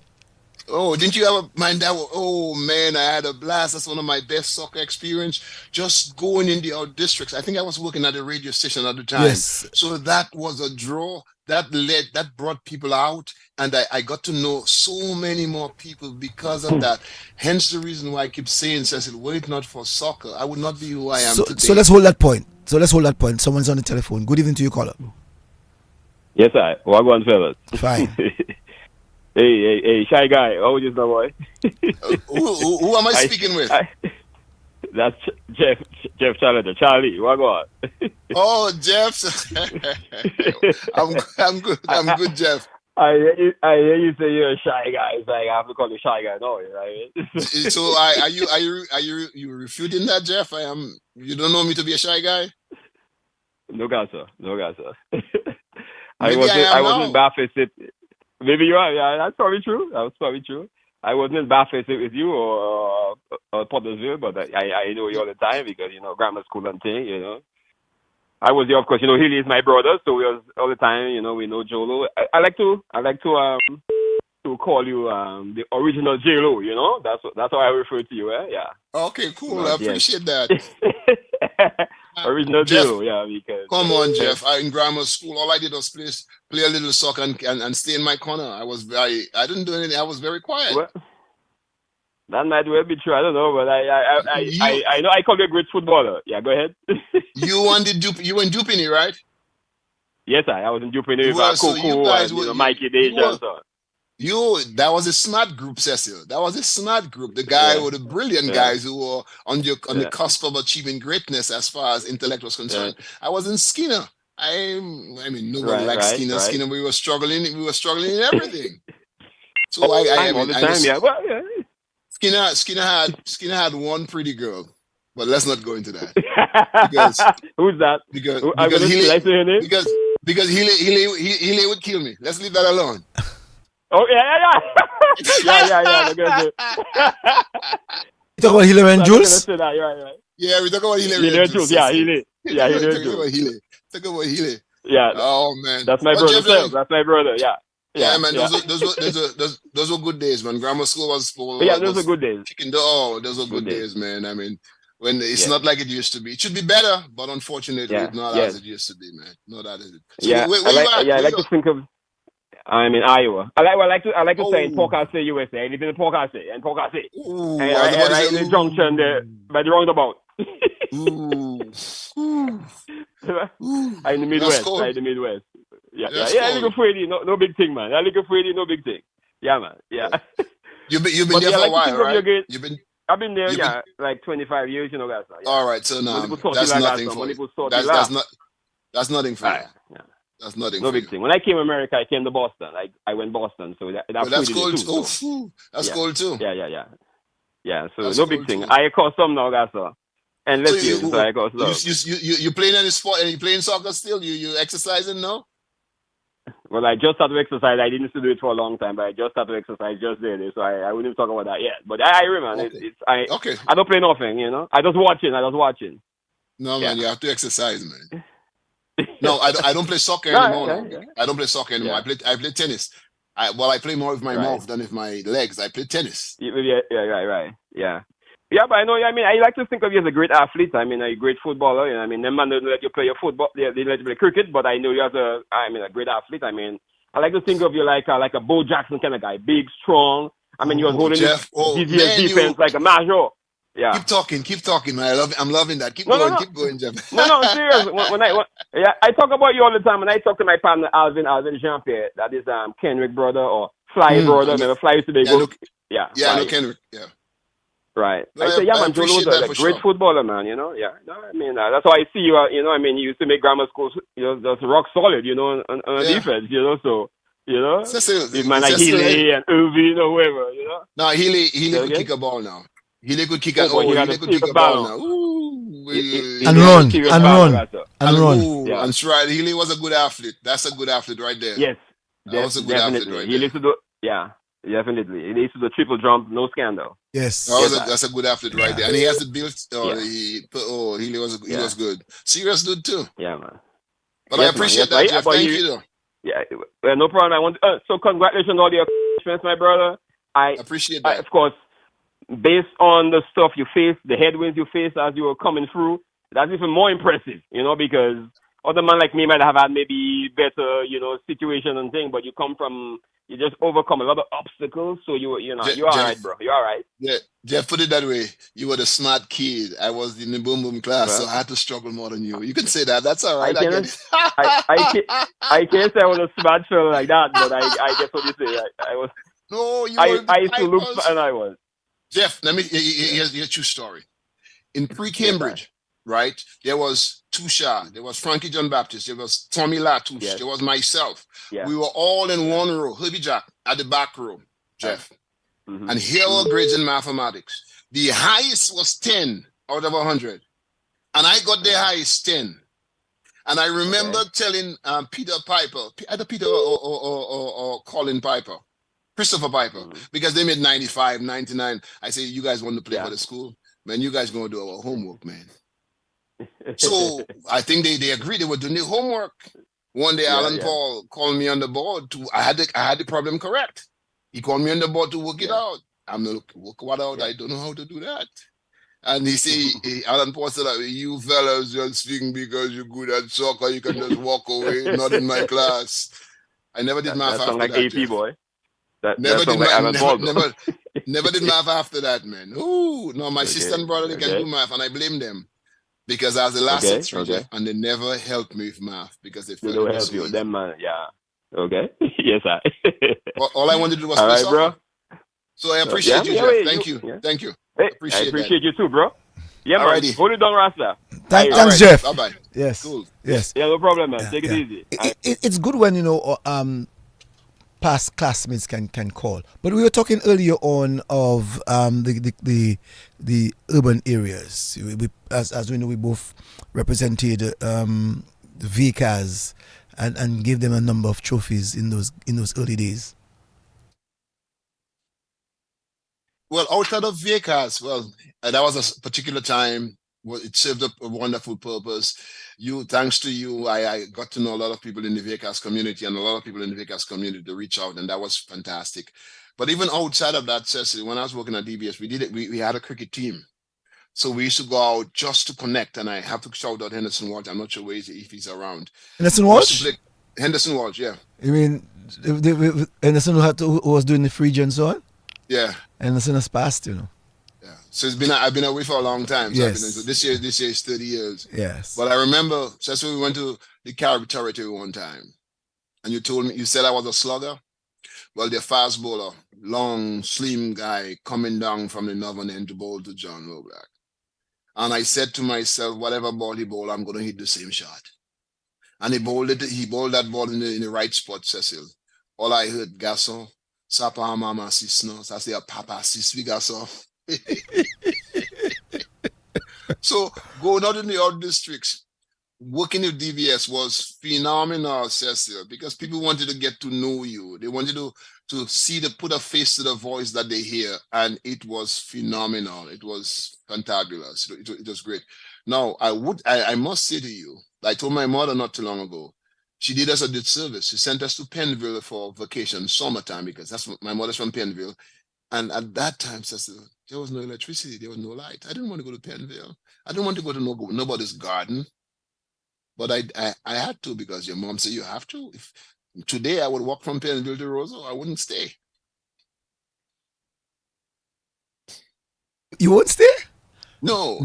Oh, didn't you ever mind that? Oh man, I had a blast. That's one of my best soccer experience. Just going in the out districts. I think I was working at the radio station at the time. Yes. So that was a draw. That brought people out, and I got to know so many more people because of that. Hence the reason why I keep saying, Cecil, were it not for soccer, I would not be who I am today. So let's hold that point. Someone's on the telephone. Good evening to you, caller. Yes, sir. Wagwan fellas. Fine. Hey, shy guy. How is the boy? Who am I speaking with? That's Jeff Charlie. Wagwan. Oh, Jeff. I'm good, Jeff. I hear you say you're a shy guy. It's like I have to call you shy guy now, right? So are you refuting that, Jeff? You don't know me to be a shy guy? No, sir. I wasn't in Bathurst. Maybe you are. Yeah, that's probably true. I wasn't in Bathurst with you or Pottersville, but I know you all the time because grammar school and thing. I was there, of course. Healy is my brother, so we was all the time. We know Jolo. I like to call you the original J-Lo. That's how I refer to you. Yeah. Okay, cool. I appreciate that. Original Jeff, J-Lo, yeah. Because come on, Jeff. In grammar school, all I did was play a little soccer and stay in my corner. I didn't do anything. I was very quiet. Well, that might well be true. I don't know, but I know I call you a great footballer. Yeah, go ahead. You were in Dupini, right? Yes, I was in Dupini with Coco and Mikey Deja and so on. That was a smart group, Cecil. That was a smart group. The guy were the brilliant guys who were on the cusp of achieving greatness as far as intellect was concerned. I was in Skinner. Nobody likes Skinner. Right. Skinner, we were struggling in everything. So all the time. Skinner had one pretty girl, but let's not go into that. Who's that? Because Healy would kill me. Let's leave that alone. Oh yeah. Look at it. You talk about Hillary and Jules? Right. Yeah, we talk about Hillary and Jules. Yeah, Hillary. Yeah, Hillary and Jules. Talk about Hillary. Yeah. Oh man. That's my brother. That's my brother. Yeah. Yeah, man. Those were good days, man. Grammar school was. Those were good days. Those were good days, man. I mean, when it's not like it used to be. It should be better, but unfortunately, it's not as it used to be, man. Not as it. So I like to think of. I'm in Iowa. I like to say in Pocasset, USA. I live in Pocasset, and Pocasset. Right in the junction there by the roundabout. I'm in the Midwest. Cool. In the Midwest. Yeah. I look afraid, no big thing, man. I look afraid, no big thing. Yeah, man. Yeah. You've been there for a while, right? I've been there, like 25 years, guys. Yeah. All right, so now that's nothing for you. That's nothing for you. Yeah. That's nothing. No big thing. When I came to America, I came to Boston. I went Boston, so that's cool too. That's cool too. Yeah. So that's no big thing. I custom now, guys. And let's see. So I custom. You playing any sport? And you playing soccer still? You exercising now? Well, I just started to exercise. I didn't do it for a long time, but I just started to exercise just there. So I wouldn't talk about that yet. But I remember okay. I don't play nothing, I just watching. No, man, you have to exercise, man. No, I don't play soccer anymore. Yeah. I don't play soccer anymore. I play tennis. I play more with my mouth than with my legs. I play tennis. Right. Yeah, but I know. I mean, I like to think of you as a great athlete. I mean, a great footballer. I mean, them man don't let you play your football. They let you play cricket, but I know you as a great athlete. I mean, I like to think of you like a Bo Jackson kind of guy, big, strong. I mean, you was holding this defense like a major. Yeah. Keep talking, man. I'm loving that. Keep going, Jeff. No, serious. I talk about you all the time. When I talk to my partner Alvin Jean-Pierre, that is Kenrick brother or Fly brother. Remember Fly used to be good. Yeah, I know Kenrick. Yeah. Right. I say, man, Jolo's a great footballer, man, Yeah. No, I mean, that's how I see you, I mean, you used to make grammar schools, just rock solid, on defense, so, if man like Healy and Irving or whoever, No, Healy could kick a ball now. Healy could kick a ball now. And run. That's right. Healy was a good athlete. That's a good athlete right there. Yes. That was a good athlete right there. He used to do, definitely. He used to do triple jump, no scandal. Yes. That's a good athlete right there. And he has the build. Healy was good. Serious dude too. Yeah, man. But I appreciate that, Jeff. Thank you, though. Yeah, no problem. I want so congratulations on all your accomplishments, my brother. I appreciate that. Of course, based on the stuff you faced, the headwinds you faced as you were coming through, that's even more impressive, because other man like me might have had maybe better, situation and thing, but you just overcome a lot of obstacles, so you're all right, bro. You're all right. Yeah, Jeff, put it that way. You were the smart kid. I was in the boom boom class, so I had to struggle more than you. You can say that. That's all right. I can't say I was a smart fellow like that, but I guess what you say. I was. No, you were. I used to look, and I was. Jeff, here's your true story. In pre-Cambridge, right? There was Tusha, there was Frankie John Baptist, there was Tommy Latouche, there was myself. Yeah. We were all in one row, Herbie Jack at the back row, Jeff. Mm-hmm. And here were grades in mathematics. The highest was 10 out of 100. And I got the highest 10. And I remember telling Peter Piper, either Peter or Colin Piper, Christopher Piper, because they made 95, 99. I say, you guys want to play for the school? Man, you guys going to do our homework, man. So I think they agreed they were doing the homework. One day, Alan Paul called me on the board I had the problem correct. He called me on the board to work it out. I'm not work what out. I don't know how to do that. And he said, Alan Paul said, you fellas just think because you're good at soccer, you can just walk away. Not in my class. I never did math after like that. AP boy. Never did math after that, man. Ooh, no, my sister and brother, they can do math, and I blame them. Because I was the last and they never helped me with math because they felt don't help you. Them man, Okay. Yes, sir. All I wanted to do was play soccer. Bro. So I appreciate you, Jeff. Thank you. Thank you. Hey, I appreciate you too, bro. Yeah, man. Alrighty. Hold it down, Rasta. Thanks, Jeff. Bye-bye. Yes. Cool. Yes. Yeah, no problem, man. Take it easy. It's good when, past classmates can call. But we were talking earlier on of the urban areas. As we know, we both represented the Vicars and gave them a number of trophies in those early days. Well, outside of Vegas, that was a particular time. Well, it served a wonderful purpose. Thanks to you, I got to know a lot of people in the Vegas community, and a lot of people in the Vegas community to reach out, and that was fantastic. But even outside of that, Cecily, when I was working at DBS, we did it. We had a cricket team, so we used to go out just to connect. And I have to shout out Henderson Walsh. I'm not sure if he's around. Henderson Walsh? Henderson Walsh, yeah. You mean Henderson who was doing the free and so on? Yeah. Henderson has passed, you know. Yeah. So I've been away for a long time. So yes. This year is 30 years. Yes. But I remember, Cecily, we went to the Caribbean territory one time, and you said I was a slugger. Well, the fast bowler, long, slim guy coming down from the northern end to bowl to John Roblack. And I said to myself, whatever ball he bowled, I'm going to hit the same shot. And he bowled that ball in the right spot, Cecil. All I heard, Gasson, Sapa Mama Sisno, I say, Papa Sis, we Gasson. So going out in the odd districts, working with DBS was phenomenal, Cecil, because people wanted to get to know you. They wanted to put a face to the voice that they hear, and it was phenomenal. It was fantabulous. It was great. Now, I must say to you, I told my mother not too long ago, she did us a disservice. She sent us to Penville for vacation, summertime, because that's what my mother's from Penville. And at that time, Cecil, there was no electricity, there was no light. I didn't want to go to Penville. I didn't want to go to nobody's garden. But I had to, because your mom said you have to. If today I would walk from Penville to Roseau, I wouldn't stay. You won't stay? No.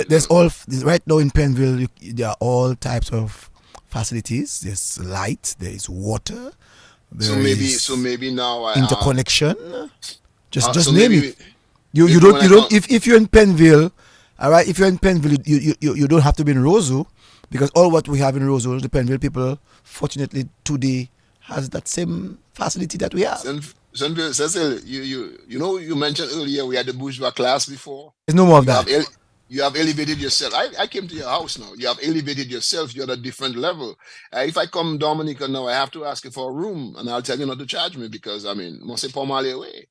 There's all right now in Penville. There are all types of facilities. There's light. There is water. So maybe now interconnection. Just name it. You don't. If you're in Penville, all right. If you're in Penville, you don't have to be in Roseau. Because all what we have in Roseau, the Penville people, fortunately today, has that same facility that we have. Cecil, you mentioned earlier we had the bourgeois class before. There's no more of that. You have elevated yourself. I came to your house now. You have elevated yourself. You're at a different level. If I come Dominica now, I have to ask you for a room, and I'll tell you not to charge me because must say Pomale away.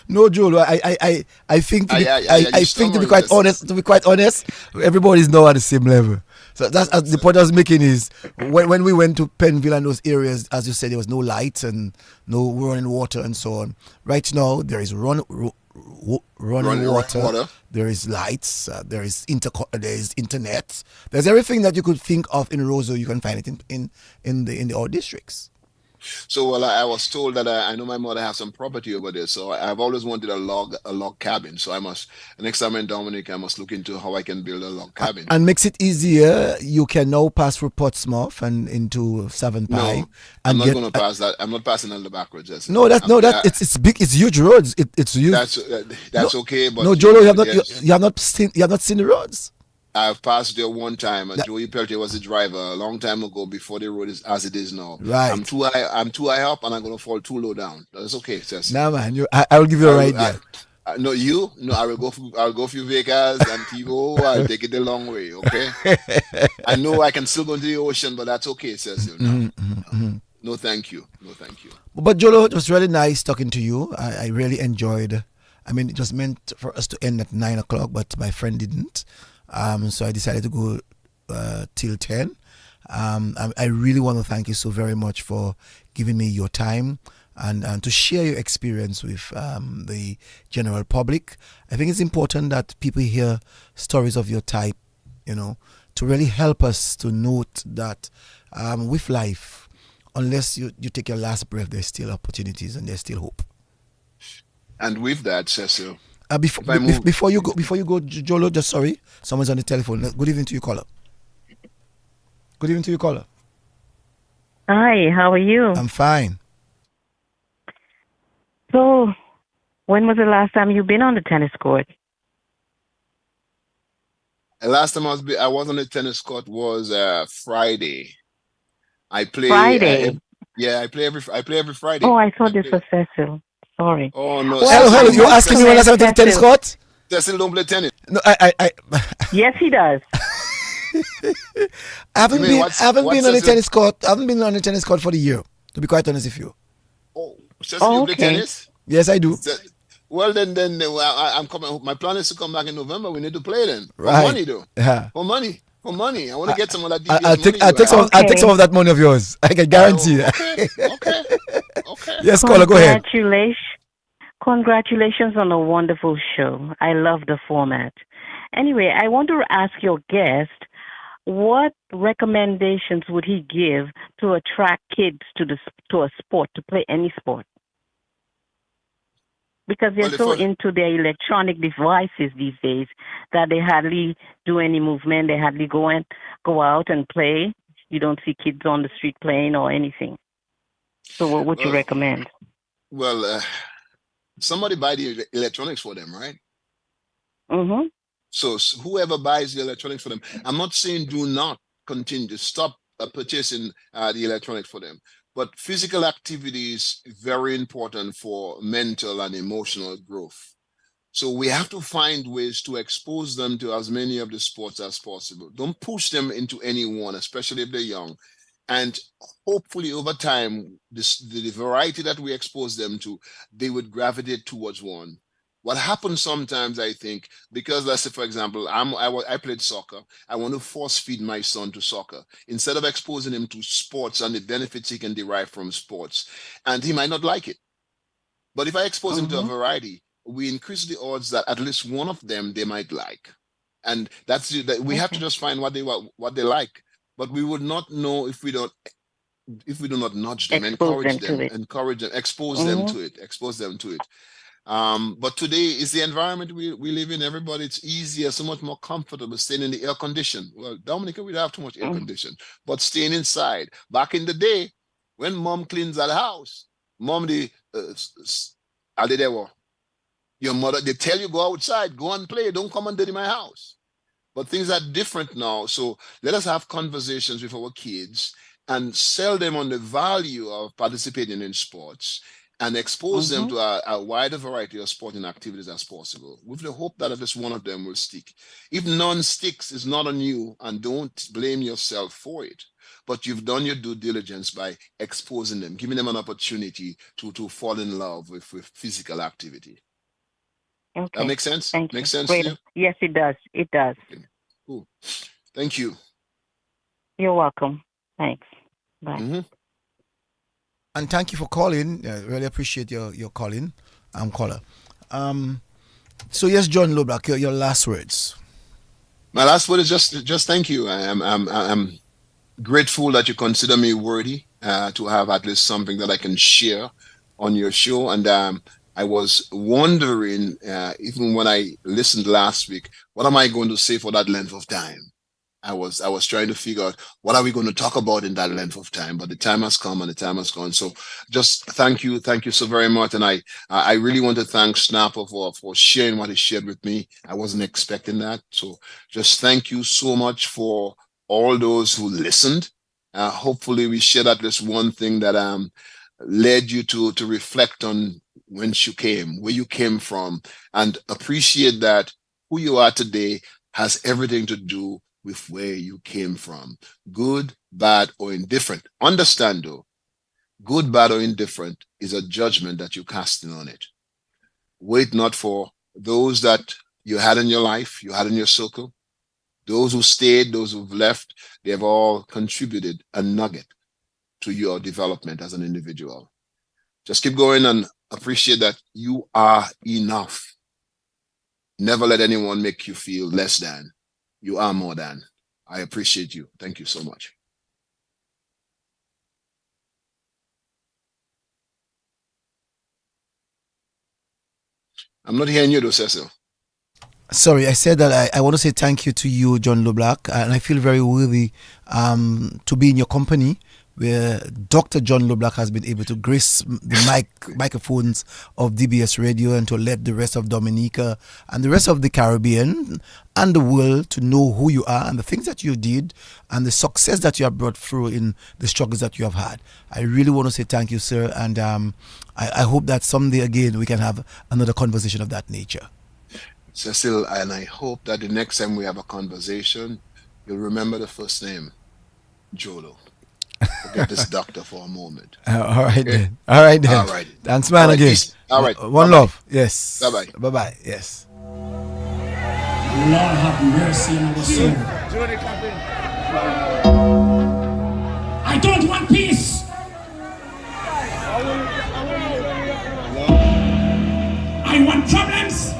No, Joel. I think to be quite honest, everybody's now at the same level. So that's the point I was making is when we went to Penville and those areas, as you said, there was no lights and no running water and so on. Right now, there is running water. There is lights. There is internet. There's everything that you could think of in Roseau. You can find it in the old districts. So I was told that I know my mother has some property over there, so I've always wanted a log cabin. So next time in Dominica, I must look into how I can build a log cabin. And makes it easier. You can now pass through Portsmouth and into Savon Pine. No, I'm not going to pass that. I'm not passing on the back roads. It's big. It's huge roads. It's huge. That's okay. But no, Jolo, you have not seen the roads. I've passed there one time, and Joey Peltier was the driver a long time ago before the road is as it is now. Right. I'm too high up, and I'm going to fall too low down. That's okay, Cecil. Nah, man, I will give you a ride there. I will go for Vegas and Tivo. I'll take it the long way, okay? I know I can still go into the ocean, but that's okay, Cecil. No, thank you. But Jolo, it was really nice talking to you. I really enjoyed. It was meant for us to end at 9 o'clock, but my friend didn't. So I decided to go till 10. I really want to thank you so very much for giving me your time and to share your experience with the general public. I think it's important that people hear stories of your type, to really help us to note that with life, unless you take your last breath, there's still opportunities and there's still hope. And with that, Cecil, before you go, Jolo, just sorry, someone's on the telephone. Good evening to you, caller. Hi, how are you? I'm fine. So, when was the last time you've been on the tennis court? The last time I was on the tennis court was Friday. I play. Friday. I play every Friday. Oh, I thought this was Cecil. Sorry. Oh no! Hello. You're asking me when I went to the tennis court? Cecil don't play tennis. No, I. Yes, he does. I haven't been on the tennis court. I haven't been on the tennis court for the year. To be quite honest with you. Oh, Cecil, you play tennis? Yes, I do. Well, then I'm coming. My plan is to come back in November. We need to play then. For Right. money, though. Yeah. For money. For money. I want to get some of that I'll DBS money take I'll you take have. some I'll take some Okay. of that money of yours. I can guarantee that. Okay. Okay. Okay. Yes, caller, go ahead. Congratulations on a wonderful show. I love the format. Anyway, I want to ask your guest what recommendations would he give to attract kids to a sport, to play any sport? Because Well, they're so into their electronic devices these days that they hardly do any movement. They hardly go out and play. You don't see kids on the street playing or anything. So what would you recommend? Well, somebody buy the electronics for them, right? Mm-hmm. So whoever buys the electronics for them, I'm not saying do not continue to stop purchasing the electronics for them, but physical activity is very important for mental and emotional growth. So we have to find ways to expose them to as many of the sports as possible. Don't push them into any one, especially if they're young. And hopefully over time, the variety that we expose them to, they would gravitate towards one. What happens sometimes, I think, because let's say, for example, I played soccer. I want to force feed my son to soccer instead of exposing him to sports and the benefits he can derive from sports. And he might not like it. But if I expose him to a variety, we increase the odds that at least one of them they might like. And that's that we have to just find what they like. But we would not know if we do not nudge them, encourage them, expose them to it. But today is the environment we live in. Everybody, it's easier, so much more comfortable staying in the air condition. Well, Dominica, we don't have too much air condition, but staying inside. Back in the day, when mom cleans the house, mom your mother, they tell you go outside, go and play, don't come and dirty my house. But things are different now. So let us have conversations with our kids and sell them on the value of participating in sports and expose them to a wider variety of sporting activities as possible, with the hope that at least one of them will stick. If none sticks, it's not on you, and don't blame yourself for it. But you've done your due diligence by exposing them, giving them an opportunity to fall in love with physical activity. Okay. That makes sense? Thank Makes you. sense Great. to you? Yes, it does. It does. Okay. Cool. Thank you. You're welcome. Thanks. Bye. And thank you for calling. I really appreciate your calling, caller. So yes, John Loblack, your last words. My last word is just thank you. I'm grateful that you consider me worthy to have at least something that I can share on your show. And I was wondering, even when I listened last week, what am I going to say for that length of time? I was trying to figure out what are we going to talk about in that length of time, but the time has come and the time has gone. So just thank you so very much. And I really want to thank Snapper for sharing what he shared with me. I wasn't expecting that. So just thank you so much for all those who listened. Hopefully we shared at least one thing that led you to reflect on whence you came, where you came from, and appreciate that who you are today has everything to do with where you came from, good, bad, or indifferent. Understand though, good, bad, or indifferent is a judgment that you're casting on it. Wait not for those that you had in your life, you had in your circle. Those who stayed, those who've left, they have all contributed a nugget to your development as an individual. Just keep going and appreciate that you are enough. Never let anyone make you feel less than. You are more than. I appreciate you. Thank you so much. I'm not hearing you though, Cecil. Sorry, I said that I want to say thank you to you, John Loblack, and I feel very worthy to be in your company, where Dr. John Loblack has been able to grace the microphones of DBS Radio and to let the rest of Dominica and the rest of the Caribbean and the world to know who you are and the things that you did and the success that you have brought through in the struggles that you have had. I really want to say thank you, sir, and I hope that someday again we can have another conversation of that nature. Cecil, and I hope that the next time we have a conversation, you'll remember the first name, Jolo. Forget this doctor for a moment. All right then. All right then. All right. Thanks, man, All right, again. peace. All right. One Bye-bye. love. Yes. Bye-bye. Bye-bye. Yes. Lord have mercy on our soul. I don't want peace. I want problems.